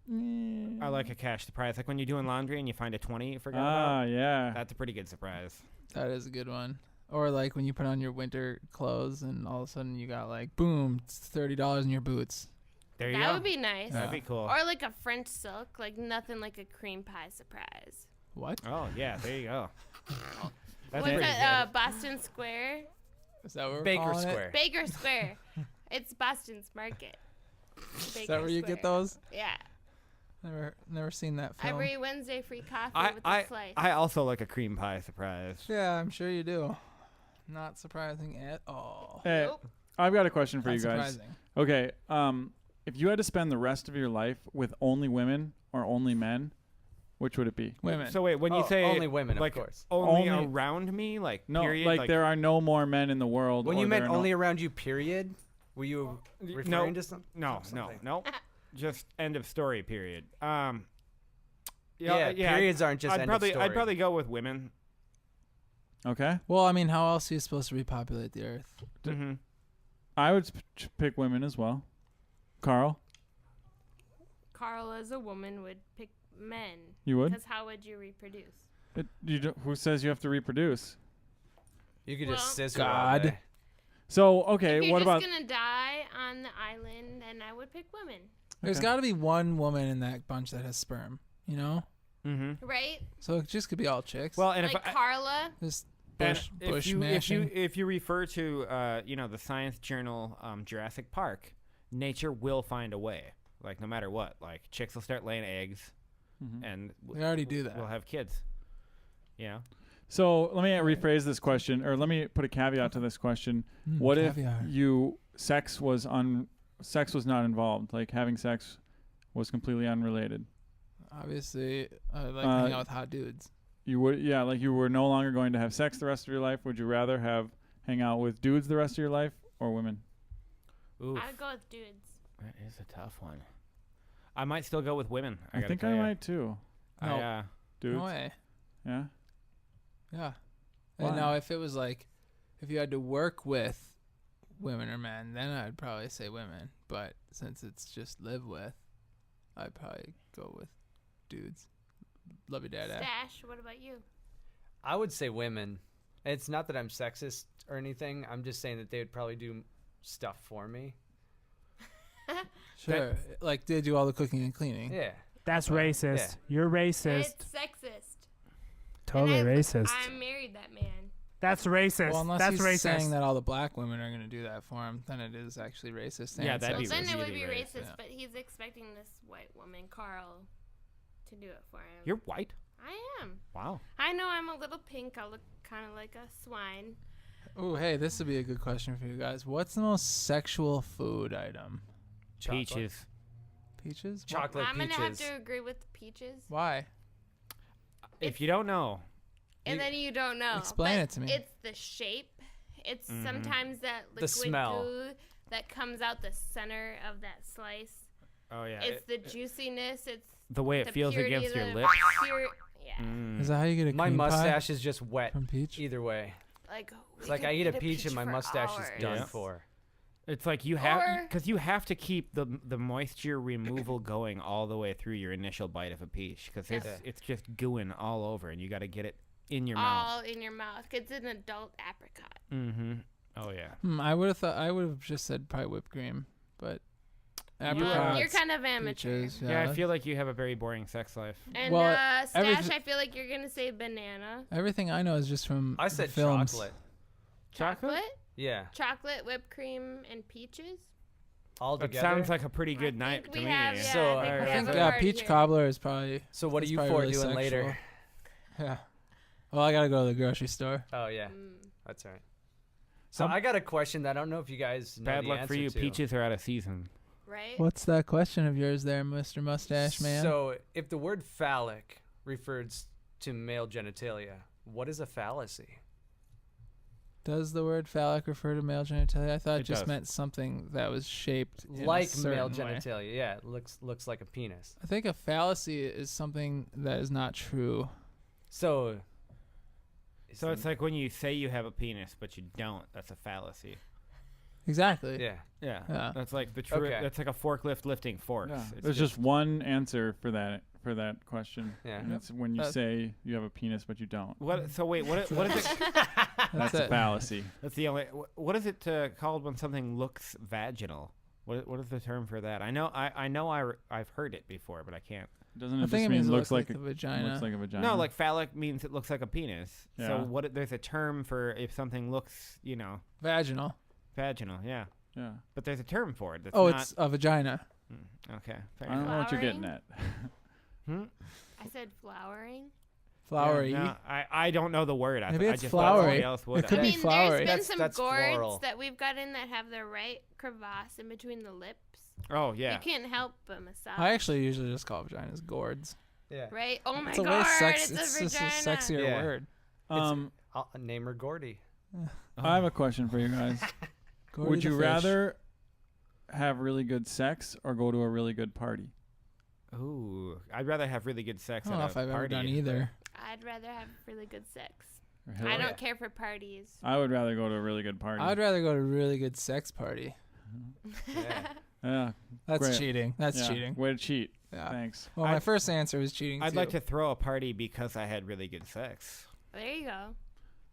Speaker 2: I like a cash surprise, like when you're doing laundry and you find a 20 you forgot about.
Speaker 3: Yeah.
Speaker 2: That's a pretty good surprise.
Speaker 1: That is a good one. Or like when you put on your winter clothes and all of a sudden you got like, boom, it's $30 in your boots.
Speaker 2: There you
Speaker 9: That
Speaker 2: go.
Speaker 9: would be nice.
Speaker 2: That'd be cool.
Speaker 9: Or like a French silk, like nothing like a cream pie surprise.
Speaker 1: What?
Speaker 2: Oh yeah, there you go. That's
Speaker 9: What's
Speaker 2: pretty
Speaker 9: that? Boston Square,
Speaker 1: Is that what we're
Speaker 10: Baker
Speaker 1: calling
Speaker 10: Square.
Speaker 1: it?
Speaker 9: Baker Square. It's Boston's Market.
Speaker 1: Is that where you get those?
Speaker 9: Yeah.
Speaker 1: Never seen that film.
Speaker 9: Every Wednesday, free coffee with
Speaker 2: I
Speaker 9: a slice.
Speaker 2: I also like a cream pie surprise.
Speaker 1: Yeah, I'm sure you do. Not surprising at all.
Speaker 3: Hey,
Speaker 9: Nope.
Speaker 3: I've got a question for
Speaker 1: Not
Speaker 3: you guys.
Speaker 1: surprising.
Speaker 3: Okay. If you had to spend the rest of your life with only women or only men, which would it be?
Speaker 1: Women.
Speaker 2: So wait, when you
Speaker 10: Oh,
Speaker 2: say
Speaker 10: only women, of
Speaker 2: like
Speaker 10: course.
Speaker 2: only
Speaker 3: Only-
Speaker 2: around me, like
Speaker 3: No,
Speaker 2: period,
Speaker 3: like there are no more men in the world.
Speaker 10: When
Speaker 3: or
Speaker 10: you
Speaker 3: there
Speaker 10: meant
Speaker 3: are no-
Speaker 10: only around you, period, were you referring to something?
Speaker 2: No, just end of story. Period.
Speaker 10: Yeah, periods aren't just
Speaker 2: I'd
Speaker 10: end of
Speaker 2: probably
Speaker 10: story.
Speaker 2: I'd probably go with women.
Speaker 3: Okay.
Speaker 1: Well, I mean, how else are you supposed to repopulate the earth?
Speaker 2: Mm-hmm.
Speaker 3: I would pick women as well. Carl,
Speaker 9: Carl, as a woman, would pick men.
Speaker 3: you would?
Speaker 9: Because how would you reproduce?
Speaker 3: Who says you have to reproduce?
Speaker 10: You could
Speaker 9: Well-
Speaker 10: just scissor all
Speaker 1: God.
Speaker 10: day.
Speaker 3: So, okay,
Speaker 9: If you're
Speaker 3: what
Speaker 9: just
Speaker 3: about
Speaker 9: gonna die on the island, then I would pick women,
Speaker 1: There's
Speaker 3: Okay.
Speaker 1: got to be one woman in that bunch that has sperm, you know?
Speaker 2: Mm-hmm.
Speaker 9: right?
Speaker 1: So it just could be all chicks.
Speaker 2: Well, and
Speaker 9: Like
Speaker 2: if I,
Speaker 9: Carla.
Speaker 1: just
Speaker 2: and
Speaker 1: bush
Speaker 2: if you
Speaker 1: mashing.
Speaker 2: if you refer to the science journal Jurassic Park, nature will find a way. Like no matter what, like chicks will start laying eggs, and
Speaker 1: They already do that.
Speaker 2: We'll have kids. You know.
Speaker 3: So let me rephrase this question, or let me put a caveat to this question. What
Speaker 1: caviar.
Speaker 3: if sex was not involved, like having sex was completely unrelated?
Speaker 1: Obviously, I like hanging out with hot dudes.
Speaker 3: You would, yeah, like you were no longer going to have sex the rest of your life. Would you rather hang out with dudes the rest of your life or women?
Speaker 2: Oof,
Speaker 9: I'd go with dudes.
Speaker 2: that is a tough one. I might still go with women.
Speaker 3: I think I might too.
Speaker 2: I,
Speaker 3: Dudes.
Speaker 1: No way.
Speaker 3: Yeah.
Speaker 1: Yeah.
Speaker 3: Why?
Speaker 1: And now, if it was like, if you had to work with women or men, then I'd probably say women. But since it's just live with, I'd probably go with dudes. Love your dad.
Speaker 9: Stash, what about you?
Speaker 10: I would say women, It's not that I'm sexist or anything. I'm just saying that they would probably do stuff for me.
Speaker 1: Sure. Like they do all the cooking and cleaning.
Speaker 10: Yeah.
Speaker 11: That's racist.
Speaker 10: Yeah.
Speaker 11: You're racist.
Speaker 9: It's sexist.
Speaker 11: Totally
Speaker 9: And
Speaker 11: racist.
Speaker 9: I married that man.
Speaker 11: That's racist.
Speaker 1: Well, unless
Speaker 11: That's
Speaker 1: he's
Speaker 11: racist.
Speaker 1: saying that all the black women are going to do that for him, then it is actually racist.
Speaker 2: Yeah,
Speaker 1: and
Speaker 2: that'd be
Speaker 9: Well, then it would
Speaker 2: really
Speaker 9: be
Speaker 2: racist.
Speaker 9: racist, but he's expecting this white woman, Carl, to do it for him.
Speaker 2: You're white?
Speaker 9: I am.
Speaker 2: Wow.
Speaker 9: I know I'm a little pink. I look kind of like a swine.
Speaker 1: Oh, hey, this would be a good question for you guys. What's the most sexual food item?
Speaker 10: Chocolate.
Speaker 2: Peaches.
Speaker 1: Peaches?
Speaker 10: Chocolate
Speaker 9: I'm going to
Speaker 10: peaches.
Speaker 9: have to agree with the peaches.
Speaker 1: Why?
Speaker 2: If you don't know,
Speaker 9: And then you don't know.
Speaker 1: Explain
Speaker 9: But
Speaker 1: it to me.
Speaker 9: It's the shape. It's
Speaker 2: Mhm.
Speaker 9: sometimes that
Speaker 10: The
Speaker 9: liquid
Speaker 10: smell.
Speaker 9: goo that comes out the center of that slice.
Speaker 2: oh yeah,
Speaker 9: It's the juiciness. It's
Speaker 2: the way it
Speaker 9: the
Speaker 2: feels
Speaker 9: purity,
Speaker 2: against your
Speaker 9: the
Speaker 2: lips.
Speaker 9: yeah.
Speaker 2: Mm.
Speaker 1: Is that how you get a
Speaker 10: My
Speaker 1: cream pie
Speaker 10: mustache is just wet
Speaker 1: from peach?
Speaker 10: either way.
Speaker 9: Like
Speaker 10: It's
Speaker 9: we
Speaker 10: like
Speaker 9: could
Speaker 10: I eat a
Speaker 9: eat
Speaker 10: peach and my
Speaker 9: for
Speaker 10: mustache
Speaker 9: hours.
Speaker 10: is done
Speaker 2: Yeah.
Speaker 10: for.
Speaker 2: It's like you have
Speaker 9: Or-
Speaker 2: because you have to keep the moisture removal going all the way through your initial bite of a peach because
Speaker 9: Yes.
Speaker 2: it's just gooing all over and you got to get it in your
Speaker 9: All
Speaker 2: mouth.
Speaker 9: in your mouth. It's an adult apricot.
Speaker 2: Mm-hmm. Oh yeah.
Speaker 1: I would have thought I would have just said probably whipped cream, but
Speaker 9: Well,
Speaker 1: apricots,
Speaker 9: you're kind of amateur.
Speaker 1: peaches,
Speaker 2: Yeah, I feel like you have a very boring sex life.
Speaker 9: And
Speaker 1: Well,
Speaker 9: Stash,
Speaker 1: everyth-
Speaker 9: I feel like you're gonna say banana.
Speaker 1: everything I know is just from
Speaker 10: I
Speaker 1: the
Speaker 10: said
Speaker 1: films.
Speaker 10: chocolate.
Speaker 9: Chocolate?
Speaker 10: Yeah.
Speaker 9: Chocolate, whipped cream, and peaches.
Speaker 10: All
Speaker 2: That
Speaker 10: together.
Speaker 2: sounds like a pretty good night to
Speaker 9: we
Speaker 2: me.
Speaker 9: have, yeah,
Speaker 10: So,
Speaker 9: I think
Speaker 10: I
Speaker 9: we
Speaker 1: I
Speaker 9: have
Speaker 1: think
Speaker 9: a party
Speaker 1: peach
Speaker 9: here.
Speaker 1: cobbler is probably.
Speaker 10: So what are
Speaker 1: that's
Speaker 10: you
Speaker 1: probably
Speaker 10: four
Speaker 1: really
Speaker 10: doing
Speaker 1: sexual.
Speaker 10: later?
Speaker 1: Yeah. Well, I gotta go to the grocery store.
Speaker 10: Oh yeah,
Speaker 9: Mm.
Speaker 10: that's all right. So I got a question that I don't know if you guys know
Speaker 2: Bad
Speaker 10: the
Speaker 2: luck for
Speaker 10: answer
Speaker 2: you.
Speaker 10: to.
Speaker 2: Peaches are out of season.
Speaker 9: Right?
Speaker 1: What's that question of yours there, Mr. Mustache Man?
Speaker 10: So if the word phallic refers to male genitalia, what is a fallacy?
Speaker 1: Does the word phallic refer to male genitalia? I thought it
Speaker 2: It
Speaker 1: just
Speaker 2: does.
Speaker 1: meant something that was shaped in a
Speaker 10: Like male
Speaker 1: certain way.
Speaker 10: genitalia, yeah, it looks like a penis.
Speaker 1: I think a fallacy is something that is not true.
Speaker 10: So
Speaker 2: So it's like when you say you have a penis but you don't. That's a fallacy.
Speaker 1: Exactly.
Speaker 10: yeah.
Speaker 2: Yeah.
Speaker 1: Yeah.
Speaker 2: That's like the true.
Speaker 10: Okay.
Speaker 2: That's like a forklift lifting forks.
Speaker 3: Yeah.
Speaker 2: It's
Speaker 3: There's just one answer for that question.
Speaker 10: Yeah.
Speaker 3: And it's when you
Speaker 1: That-
Speaker 3: say you have a penis but you don't.
Speaker 2: what? So wait, what is it?
Speaker 3: That's a
Speaker 1: it.
Speaker 3: fallacy.
Speaker 2: That's the only. What is it called when something looks vaginal? What is the term for that? I've heard it before, but I can't.
Speaker 3: Doesn't
Speaker 1: I
Speaker 3: it
Speaker 1: think
Speaker 3: just
Speaker 1: it
Speaker 3: mean
Speaker 1: means it
Speaker 3: looks like
Speaker 1: a vagina.
Speaker 3: looks like a vagina?
Speaker 2: No, like phallic means it looks like a penis.
Speaker 3: Yeah.
Speaker 2: So what? There's a term for if something looks,
Speaker 1: Vaginal.
Speaker 2: vaginal. Yeah,
Speaker 3: yeah.
Speaker 2: but there's a term for it. That's
Speaker 1: Oh,
Speaker 2: not,
Speaker 1: it's a vagina.
Speaker 2: okay. Fair
Speaker 3: I don't
Speaker 2: enough.
Speaker 3: know what you're getting
Speaker 9: Flowering?
Speaker 3: at.
Speaker 2: Hmm?
Speaker 9: I said flowering.
Speaker 1: Flowery.
Speaker 2: Yeah, no, I don't know the word.
Speaker 1: Maybe
Speaker 2: I
Speaker 1: it's
Speaker 2: just
Speaker 1: flowery.
Speaker 2: thought somebody else would.
Speaker 1: It could
Speaker 9: I
Speaker 1: be
Speaker 9: mean,
Speaker 1: flowery.
Speaker 9: there's been
Speaker 10: That's-
Speaker 9: some
Speaker 10: that's
Speaker 9: gourds
Speaker 10: floral.
Speaker 9: that we've gotten that have the right crevasse in between the lips.
Speaker 2: Oh yeah.
Speaker 9: You can't help but massage.
Speaker 1: I actually usually just call vaginas gourds.
Speaker 10: Yeah.
Speaker 9: Right? Oh my
Speaker 1: It's a way
Speaker 9: god,
Speaker 1: sex.
Speaker 9: it's
Speaker 1: It's
Speaker 9: a
Speaker 1: just a
Speaker 9: vagina.
Speaker 1: sexier
Speaker 10: Yeah.
Speaker 1: word.
Speaker 10: I'll name her Gordy.
Speaker 3: I have a question for you guys.
Speaker 1: Gordy
Speaker 3: Would
Speaker 1: the
Speaker 3: you
Speaker 1: fish.
Speaker 3: rather have really good sex or go to a really good party?
Speaker 2: Ooh, I'd rather have really good sex
Speaker 1: I don't know
Speaker 2: at
Speaker 1: if
Speaker 2: a
Speaker 1: I've ever
Speaker 2: party.
Speaker 1: done either.
Speaker 9: I'd rather have really good sex.
Speaker 3: Really?
Speaker 9: I don't care for parties.
Speaker 3: I would rather go to a really good party.
Speaker 1: I'd rather go to a really good sex party.
Speaker 10: Yeah.
Speaker 3: Yeah.
Speaker 1: That's
Speaker 3: Great.
Speaker 1: cheating. That's
Speaker 3: Yeah.
Speaker 1: cheating.
Speaker 3: Way to cheat.
Speaker 1: Yeah.
Speaker 3: Thanks.
Speaker 1: Well, my
Speaker 2: I'd-
Speaker 1: first answer was cheating
Speaker 2: I'd
Speaker 1: too.
Speaker 2: like to throw a party because I had really good sex.
Speaker 9: There you go.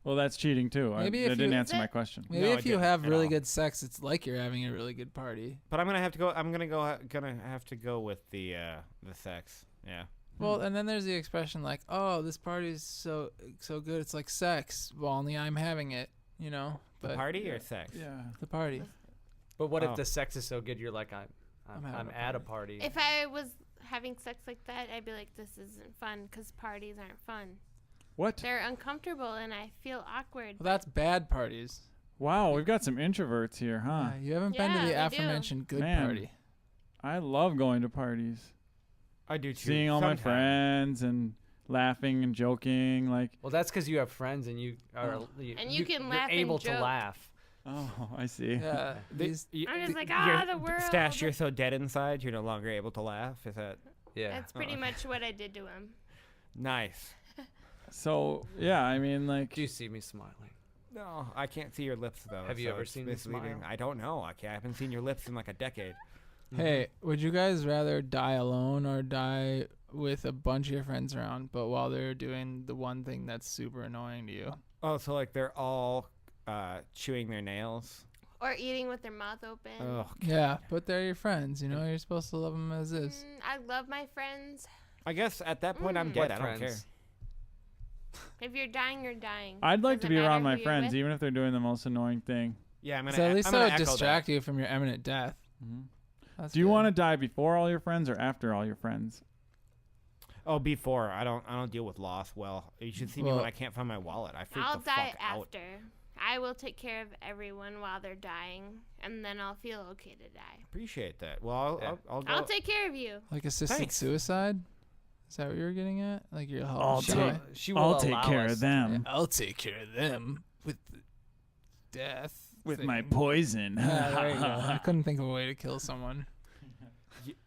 Speaker 3: Well, that's cheating too.
Speaker 1: Maybe
Speaker 3: that
Speaker 1: if
Speaker 3: didn't
Speaker 1: you-
Speaker 3: answer
Speaker 9: Is
Speaker 3: my
Speaker 9: it?
Speaker 3: question.
Speaker 1: Maybe
Speaker 2: No, I
Speaker 1: if you
Speaker 2: didn't
Speaker 1: have
Speaker 2: at
Speaker 1: really
Speaker 2: all.
Speaker 1: good sex, it's like you're having a really good party.
Speaker 2: But I'm gonna have to go. I'm gonna have to go with the sex. Yeah.
Speaker 1: Well, and then there's the expression like, "Oh, this party's so good, it's like sex." Well, only I'm having it, you know.
Speaker 2: The
Speaker 1: But
Speaker 2: party or sex?
Speaker 3: Yeah.
Speaker 1: the party.
Speaker 10: But what
Speaker 2: Oh.
Speaker 10: if the sex is so good you're like I'm
Speaker 1: having a
Speaker 10: at a party.
Speaker 9: If I was having sex like that, I'd be like, this isn't fun because parties aren't fun.
Speaker 3: What?
Speaker 9: They're uncomfortable and I feel awkward.
Speaker 1: Well, that's bad parties.
Speaker 3: Wow, we've got some introverts here, huh?
Speaker 1: Yeah, you haven't been to
Speaker 9: Yeah,
Speaker 1: the
Speaker 9: we do.
Speaker 1: aforementioned good
Speaker 3: Man.
Speaker 1: party.
Speaker 3: I love going to parties.
Speaker 2: I do too.
Speaker 3: Seeing all my
Speaker 2: sometimes.
Speaker 3: friends and laughing and joking. Like,
Speaker 10: Well, that's because you have friends and you are
Speaker 9: And you can
Speaker 10: you're
Speaker 9: laugh and
Speaker 10: able to
Speaker 9: joke.
Speaker 10: laugh.
Speaker 3: oh, I see.
Speaker 1: Yeah, these
Speaker 9: I'm just like,
Speaker 2: you're-
Speaker 9: the world.
Speaker 2: Stash, you're so dead inside, you're no longer able to laugh. Is that
Speaker 10: Yeah.
Speaker 9: That's pretty much what I did to him.
Speaker 2: nice?
Speaker 3: So, yeah, I mean, like,
Speaker 10: Do you see me smiling?
Speaker 2: No, I can't see your lips though.
Speaker 10: Have you
Speaker 2: so
Speaker 10: ever
Speaker 2: it's
Speaker 10: seen me
Speaker 2: misleading.
Speaker 10: smile?
Speaker 2: I don't know. I haven't seen your lips in like a decade.
Speaker 1: Hey, would you guys rather die alone or die with a bunch of your friends around, but while they're doing the one thing that's super annoying to you?
Speaker 2: Oh, so like they're all chewing their nails.
Speaker 9: Or eating with their mouth open.
Speaker 2: Oh,
Speaker 1: Yeah, but they're your friends. You know, you're supposed to love them as is.
Speaker 9: I love my friends.
Speaker 2: I guess at that point I'm dead. I don't care.
Speaker 9: If you're dying, you're dying.
Speaker 3: I'd like to
Speaker 9: Doesn't
Speaker 3: be
Speaker 9: matter
Speaker 3: around
Speaker 9: who
Speaker 3: my
Speaker 9: you're
Speaker 3: friends,
Speaker 9: with.
Speaker 3: even if they're doing the most annoying thing.
Speaker 2: Yeah, I'm gonna.
Speaker 1: So at least
Speaker 2: I'm
Speaker 1: that
Speaker 2: gonna
Speaker 1: would
Speaker 2: echo
Speaker 1: distract you from your imminent death.
Speaker 3: Mm-hmm. Do you want to die before all your friends or after all your friends?
Speaker 2: Oh, before. I don't deal with loss well. You should see me when I can't find my wallet. I freak
Speaker 9: I'll
Speaker 2: the
Speaker 9: die
Speaker 2: fuck out.
Speaker 9: after. I will take care of everyone while they're dying, and then I'll feel okay to die.
Speaker 2: Appreciate that. Well, I'll go.
Speaker 9: I'll take care of you.
Speaker 1: Like assisted
Speaker 2: Thanks.
Speaker 1: suicide? Is that what you were getting at? Like you're
Speaker 3: I'll take care of them.
Speaker 1: I'll take care of them with death.
Speaker 3: With
Speaker 1: thing.
Speaker 3: my poison.
Speaker 1: Yeah, there you go. I couldn't think of a way to kill someone.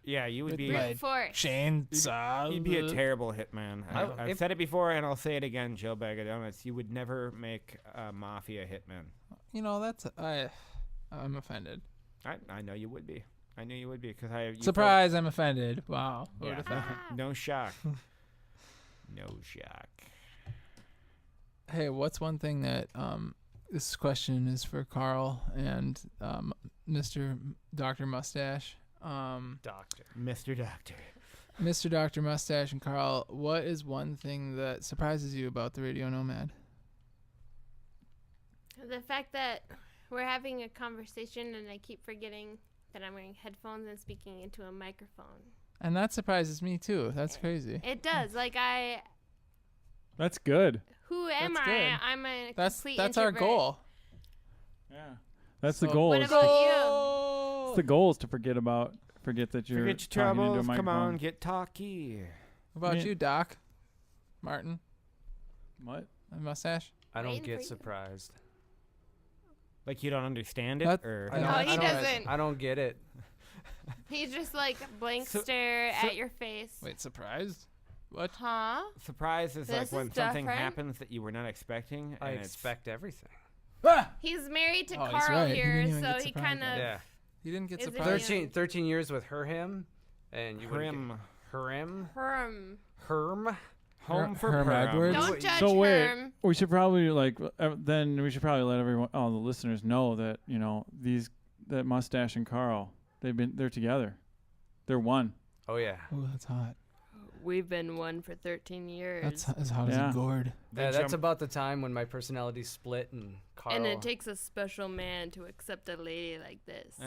Speaker 2: Yeah, you would
Speaker 1: With
Speaker 2: be
Speaker 1: my
Speaker 9: force.
Speaker 1: chainsaw.
Speaker 2: You'd be a terrible hitman. I've said it before, and I'll say it again, Joe Bag of Donuts. You would never make a mafia hitman.
Speaker 1: You know, I'm offended.
Speaker 2: I know you would be. I knew you would be because I.
Speaker 1: Surprise! I'm offended. Wow. Who
Speaker 2: Yeah.
Speaker 1: would've thought?
Speaker 2: No shock. No shock.
Speaker 1: Hey, what's one thing that this question is for Carl and Mr. Dr. Mustache.
Speaker 10: Doctor.
Speaker 2: Mr. Doctor.
Speaker 1: Mr. Dr. Mustache and Carl, what is one thing that surprises you about the Radio Nomad?
Speaker 9: The fact that we're having a conversation and I keep forgetting that I'm wearing headphones and speaking into a microphone.
Speaker 1: And that surprises me too. That's crazy.
Speaker 9: It does.
Speaker 3: That's good.
Speaker 9: Who am
Speaker 1: That's
Speaker 9: I?
Speaker 1: good.
Speaker 9: I'm a
Speaker 1: That's
Speaker 9: complete
Speaker 1: our
Speaker 9: introvert.
Speaker 1: goal.
Speaker 3: Yeah. That's the
Speaker 1: So-
Speaker 3: goal.
Speaker 9: What
Speaker 3: is
Speaker 9: about
Speaker 3: to-
Speaker 9: you?
Speaker 3: It's the goal is to forget that you're
Speaker 2: Forget
Speaker 3: talking
Speaker 2: your
Speaker 3: into a
Speaker 2: troubles. Come
Speaker 3: microphone.
Speaker 2: on, get talky.
Speaker 1: What about
Speaker 3: Yeah.
Speaker 1: you, Doc? Martin?
Speaker 3: What?
Speaker 1: A mustache?
Speaker 10: I don't
Speaker 9: Waiting for
Speaker 10: get
Speaker 9: you.
Speaker 10: surprised.
Speaker 2: Like you don't understand it,
Speaker 1: That-
Speaker 2: or
Speaker 1: I know,
Speaker 9: No,
Speaker 1: that's
Speaker 9: he
Speaker 1: all right.
Speaker 9: doesn't.
Speaker 10: I don't get it.
Speaker 9: He's just like blank
Speaker 2: So-
Speaker 9: stare at your face.
Speaker 1: Wait, surprised? What?
Speaker 9: Huh?
Speaker 2: surprise is like
Speaker 9: This
Speaker 2: when
Speaker 9: is
Speaker 2: something
Speaker 9: different.
Speaker 2: happens that you were not expecting.
Speaker 10: I
Speaker 2: and it's-
Speaker 10: expect everything.
Speaker 9: He's married to
Speaker 1: Oh, he's
Speaker 9: Carl
Speaker 1: right. He
Speaker 9: here,
Speaker 1: didn't even
Speaker 9: so
Speaker 1: get
Speaker 9: he
Speaker 1: surprised
Speaker 9: kind
Speaker 1: by
Speaker 9: of.
Speaker 1: it.
Speaker 10: Yeah.
Speaker 1: You didn't get
Speaker 9: Is it
Speaker 1: surprised?
Speaker 9: you?
Speaker 10: 13 years with him, and you wouldn't
Speaker 2: Hrim.
Speaker 10: get Herm.
Speaker 9: Herm.
Speaker 2: Home for
Speaker 1: Herm
Speaker 2: Perm.
Speaker 1: Edwards?
Speaker 9: Don't judge
Speaker 3: So wait,
Speaker 9: Herm.
Speaker 3: we should probably then we should probably let everyone, all the listeners, know that that Mustache and Carl, they're together, they're one.
Speaker 10: Oh yeah.
Speaker 1: Oh, that's hot.
Speaker 9: We've been one for 13 years.
Speaker 1: That's as hot
Speaker 3: Yeah.
Speaker 1: as a gourd.
Speaker 10: Yeah, that's about the time when my personality split and Carl.
Speaker 9: And it takes a special man to accept a lady like this.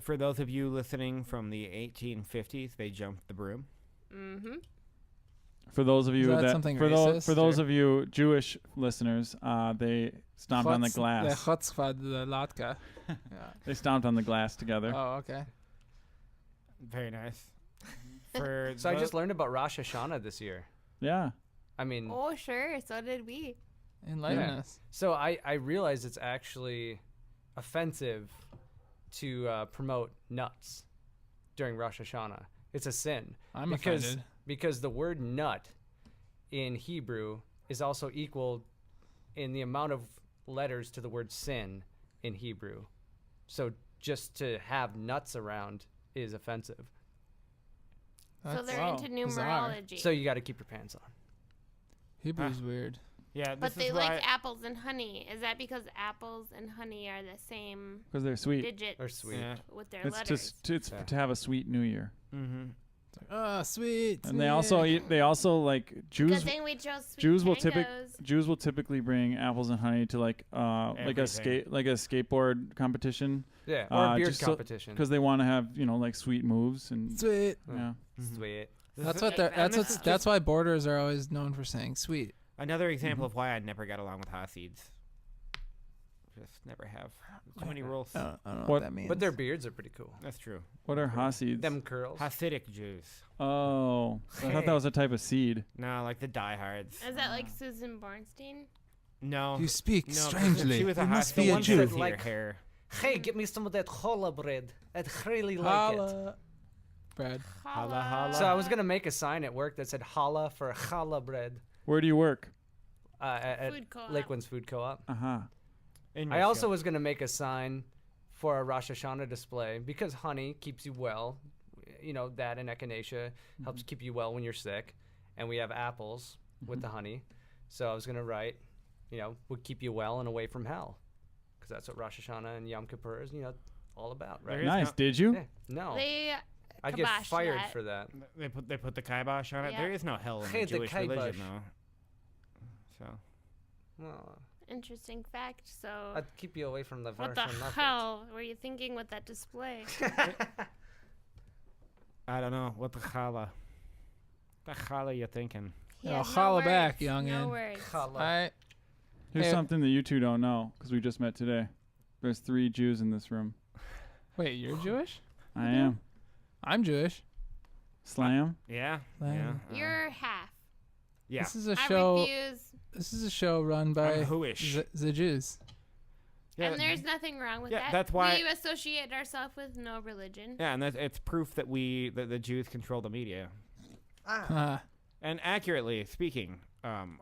Speaker 2: For those of you listening from the 1850s, they jumped the broom.
Speaker 9: Mm-hmm.
Speaker 3: For those of you
Speaker 1: that something
Speaker 3: for
Speaker 1: racist,
Speaker 3: those
Speaker 1: or-
Speaker 3: of you Jewish listeners, they stomped on the
Speaker 1: The
Speaker 3: glass.
Speaker 1: chutzpah, the latka. Yeah.
Speaker 3: They stomped on the glass together.
Speaker 1: Oh, okay.
Speaker 2: Very nice. For
Speaker 10: So I just learned about Rosh Hashanah this year.
Speaker 3: Yeah.
Speaker 10: I mean,
Speaker 9: Oh, sure. So did we.
Speaker 1: Enlighten
Speaker 10: Yeah.
Speaker 1: us.
Speaker 10: so I realized it's actually offensive to promote nuts during Rosh Hashanah. It's a sin.
Speaker 1: I'm
Speaker 10: because
Speaker 1: offended.
Speaker 10: because the word nut in Hebrew is also equal in the amount of letters to the word sin in Hebrew. So just to have nuts around is offensive.
Speaker 9: So they're
Speaker 1: wow,
Speaker 9: into
Speaker 1: bizarre.
Speaker 9: numerology.
Speaker 10: So you got to keep your pants on.
Speaker 1: Hebrew's weird.
Speaker 2: Yeah,
Speaker 9: but
Speaker 2: this
Speaker 9: they
Speaker 2: is
Speaker 9: like
Speaker 2: why
Speaker 9: apples and honey. Is that because apples and honey are the same
Speaker 3: Because they're sweet.
Speaker 9: digits
Speaker 10: They're sweet.
Speaker 2: Yeah.
Speaker 9: with their
Speaker 3: It's
Speaker 9: letters?
Speaker 3: it's to have a sweet New Year.
Speaker 2: Mm-hmm.
Speaker 1: Oh, sweet.
Speaker 3: And they also like Jews.
Speaker 9: Good thing we chose sweet
Speaker 3: Jews will
Speaker 9: tangos.
Speaker 3: typically bring apples and honey to like a
Speaker 2: Everything.
Speaker 3: skateboard competition.
Speaker 10: Yeah, or a beard
Speaker 3: just
Speaker 10: competition.
Speaker 3: because they want to have like sweet moves and
Speaker 1: Sweet.
Speaker 3: yeah.
Speaker 10: Sweet.
Speaker 1: That's what they're. That's why borders are always known for saying sweet.
Speaker 2: Another example of why I never got along with Hasids. Just never have. Too many rules.
Speaker 1: I don't know
Speaker 3: What-
Speaker 1: what that means.
Speaker 10: But their beards are pretty cool.
Speaker 2: That's true.
Speaker 3: What are Hasids?
Speaker 10: Them curls.
Speaker 2: Hasidic Jews.
Speaker 3: Oh, I thought that was a type of seed.
Speaker 2: No, like the diehards.
Speaker 9: Is that like Susan Bornstein?
Speaker 2: No.
Speaker 1: You speak
Speaker 2: no, 'cause
Speaker 1: strangely.
Speaker 2: She was a
Speaker 1: You must
Speaker 2: Hasid.
Speaker 1: be a
Speaker 2: One
Speaker 1: Jew.
Speaker 2: with your
Speaker 10: Like-
Speaker 2: hair.
Speaker 10: Hey, get me some of that challah bread. I'd really like it.
Speaker 1: Holla. Brad.
Speaker 2: Holla, holla.
Speaker 10: So I was gonna make a sign at work that said "Holla" for challah bread
Speaker 3: Where do you work?
Speaker 10: at
Speaker 9: Food co-op.
Speaker 10: Lakewinds Food Co-op.
Speaker 3: In
Speaker 10: I also was gonna make a sign for a Rosh Hashanah display because honey keeps you well. You know that and echinacea helps keep you well when you're sick, and we have apples with the honey. So I was gonna write would keep you well and away from hell, because that's what Rosh Hashanah and Yom Kippur is, all about, right?
Speaker 3: Nice. Did you?
Speaker 10: Yeah. No.
Speaker 9: They
Speaker 10: I'd get
Speaker 9: kibosh
Speaker 10: fired
Speaker 9: that.
Speaker 10: for that.
Speaker 2: They put the kibosh on it.
Speaker 9: Yeah.
Speaker 2: There is no hell in
Speaker 10: Hey,
Speaker 2: the
Speaker 10: the
Speaker 2: Jewish religion,
Speaker 10: kibosh.
Speaker 2: though. So
Speaker 10: Well,
Speaker 9: Interesting fact. So,
Speaker 10: I'd keep you away from the
Speaker 9: what the
Speaker 10: Russian
Speaker 9: hell were you thinking with that display?
Speaker 2: I don't know what the challah. The challah you're thinking?
Speaker 9: He
Speaker 1: Oh,
Speaker 9: has
Speaker 1: holla
Speaker 9: no
Speaker 1: back,
Speaker 9: words,
Speaker 1: youngin'.
Speaker 9: No words.
Speaker 1: I,
Speaker 3: Here's
Speaker 1: Hey.
Speaker 3: something that you two don't know, because we just met today. There's 3 Jews in this room.
Speaker 1: wait, you're Jewish?
Speaker 3: I am.
Speaker 1: I'm Jewish.
Speaker 3: Slam.
Speaker 2: Yeah.
Speaker 1: Lamb.
Speaker 2: Yeah.
Speaker 9: You're half.
Speaker 2: Yeah.
Speaker 1: This is a
Speaker 9: I
Speaker 1: show.
Speaker 9: refuse.
Speaker 1: This is a show run by
Speaker 2: I'm Jewish.
Speaker 1: the Jews.
Speaker 2: Yeah,
Speaker 9: And there's nothing wrong with
Speaker 2: yeah,
Speaker 9: that.
Speaker 2: that's why-
Speaker 9: we associate ourselves with no religion.
Speaker 2: Yeah, and it's proof that the Jews control the media.
Speaker 1: Ah.
Speaker 2: And accurately speaking,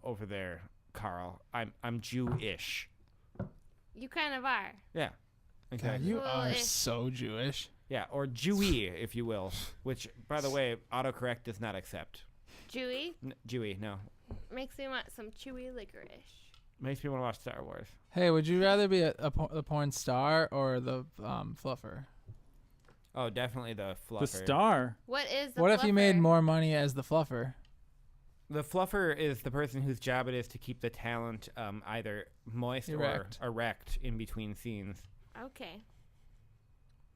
Speaker 2: over there, Carl, I'm Jewish.
Speaker 9: You kind of are.
Speaker 2: Yeah.
Speaker 1: God,
Speaker 2: Exactly.
Speaker 1: you are
Speaker 9: Foolish.
Speaker 1: so Jewish.
Speaker 2: Yeah, or Jewy, if you will, which, by the way, autocorrect does not accept.
Speaker 9: Chewy
Speaker 2: Jewy, no.
Speaker 9: makes me want some chewy licorice.
Speaker 2: Makes me want to watch Star Wars.
Speaker 1: Hey, would you rather be a porn star or the fluffer?
Speaker 2: Oh, definitely the fluffer.
Speaker 3: The star.
Speaker 9: What is the
Speaker 1: What if you made
Speaker 9: fluffer?
Speaker 1: more money as the fluffer?
Speaker 2: The fluffer is the person whose job it is to keep the talent either moist
Speaker 1: Erect.
Speaker 2: or erect in between scenes.
Speaker 9: Okay.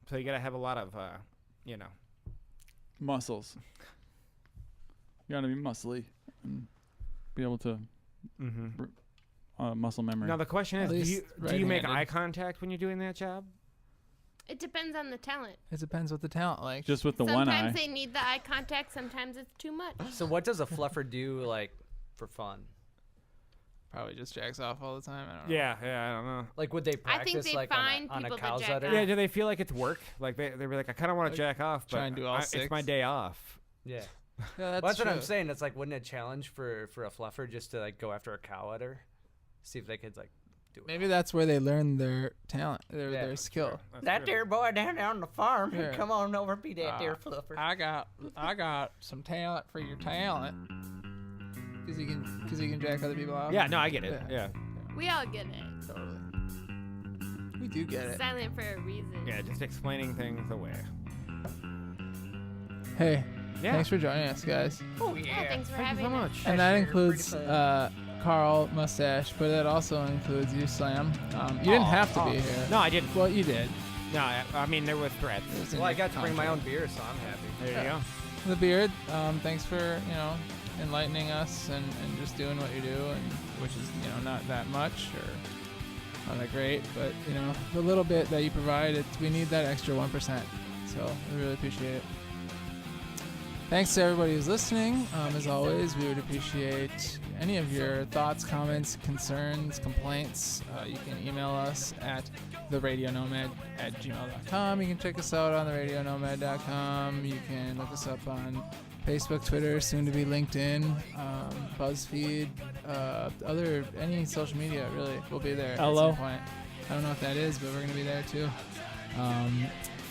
Speaker 2: So you gotta have a lot of,
Speaker 3: Muscles. You gotta be muscly and be able to muscle memory.
Speaker 2: Now the question
Speaker 1: At
Speaker 2: is,
Speaker 1: least
Speaker 2: do you make
Speaker 1: right-handed.
Speaker 2: eye contact when you're doing that job?
Speaker 9: It depends on the talent.
Speaker 1: It depends what the talent like.
Speaker 3: Just with the one eye.
Speaker 9: Sometimes they need the eye contact. Sometimes it's too much.
Speaker 10: So what does a fluffer do, like, for fun?
Speaker 1: Probably just jacks off all the time. I don't know.
Speaker 2: Yeah, I don't know.
Speaker 10: Like, would they practice
Speaker 9: they
Speaker 10: like
Speaker 9: find
Speaker 10: on a
Speaker 9: people that
Speaker 10: cow's
Speaker 9: jack
Speaker 10: udder?
Speaker 9: off.
Speaker 2: Yeah, do they feel like it's work? Like they'd be like, I kind of want to jack off, but
Speaker 1: try and do all
Speaker 2: it's
Speaker 1: 6.
Speaker 2: my day off.
Speaker 10: Yeah.
Speaker 1: Yeah,
Speaker 10: Well,
Speaker 1: that's
Speaker 10: that's what I'm
Speaker 1: true.
Speaker 10: saying. It's like, wouldn't it a challenge for a fluffer just to like go after a cow udder, see if they could like do it?
Speaker 1: Maybe that's where they learn their talent,
Speaker 10: Yeah,
Speaker 1: their
Speaker 10: that's
Speaker 1: skill.
Speaker 2: That's
Speaker 10: That
Speaker 2: true.
Speaker 10: dear boy down on the farm,
Speaker 1: Yeah.
Speaker 10: come on over, be that dear
Speaker 1: Ah,
Speaker 10: fluffer.
Speaker 1: I got some talent for your talent. Because he can jack other people off.
Speaker 2: Yeah, no, I get it.
Speaker 1: Yeah.
Speaker 2: Yeah,
Speaker 9: We all get it.
Speaker 1: Totally. We do get it.
Speaker 9: Silent for a reason.
Speaker 2: yeah, just explaining things away.
Speaker 1: Hey,
Speaker 2: Yeah.
Speaker 1: thanks for joining us, guys.
Speaker 10: Oh
Speaker 9: Yeah, thanks for
Speaker 2: Thank you
Speaker 9: having
Speaker 2: so
Speaker 9: us.
Speaker 2: much.
Speaker 1: And that
Speaker 10: Sure,
Speaker 1: includes
Speaker 10: pretty fun.
Speaker 1: Carl, Mustache, but that also includes you, Slam. You didn't have to be here.
Speaker 2: No, I didn't.
Speaker 1: Well, you did.
Speaker 2: No, I mean there was threats.
Speaker 1: It was in
Speaker 10: Well, I
Speaker 1: your
Speaker 10: got to bring my own
Speaker 1: contract.
Speaker 10: beer, so I'm happy.
Speaker 2: There you go.
Speaker 1: The beard. Thanks for enlightening us and just doing what you do, and which is not that much or not that great, but the little bit that you provide, we need that extra 1%. So we really appreciate it. Thanks to everybody who's listening. As always, we would appreciate any of your thoughts, comments, concerns, complaints. You can email us at theradionomad@gmail.com. You can check us out on theradionomad.com. You can look us up on Facebook, Twitter, soon to be LinkedIn, BuzzFeed, any social media, really. We'll be there at
Speaker 3: Hello.
Speaker 1: some point. I don't know what that is, but we're going to be there too.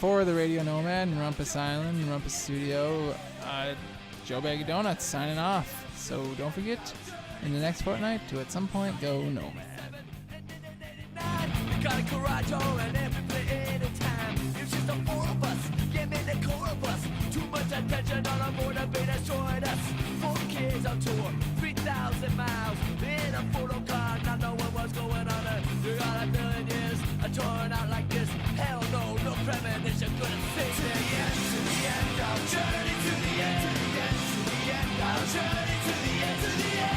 Speaker 1: For the Radio Nomad and Rumpus Island and Rumpus Studio, Joe Baggy Donuts signing off. So don't forget, in the next fortnight, to at some point go Nomad.
Speaker 8: Got a garage door and every play anytime. It's just the 4 of us, get me the core of us. Too much attention on a board of been destroyed us. 4 kids on tour, 3,000 miles in a photo car, not knowing what's going on. You got a million years, a torn out like this. Hell no, no premonition gonna save me. To the end, our journey to the end, to the end, to the end, our journey to the end, to the end.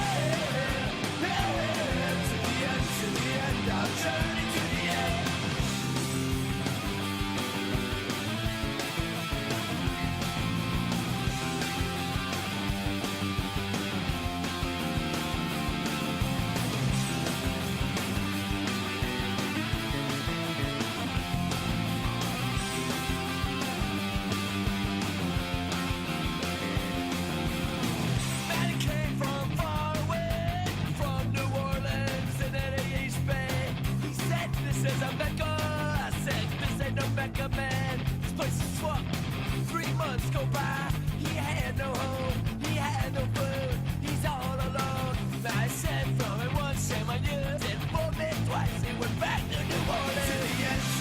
Speaker 8: To the end, our journey to the end. Man, he came from far away, from New Orleans and then the East Bay. He said, this is a Mecca. I said, this ain't no Mecca, man. This place is swamped. 3 months go by. He had no home. He had no food. He's all alone. I said, from it once in my youth. twice. He went back to New Orleans. To the end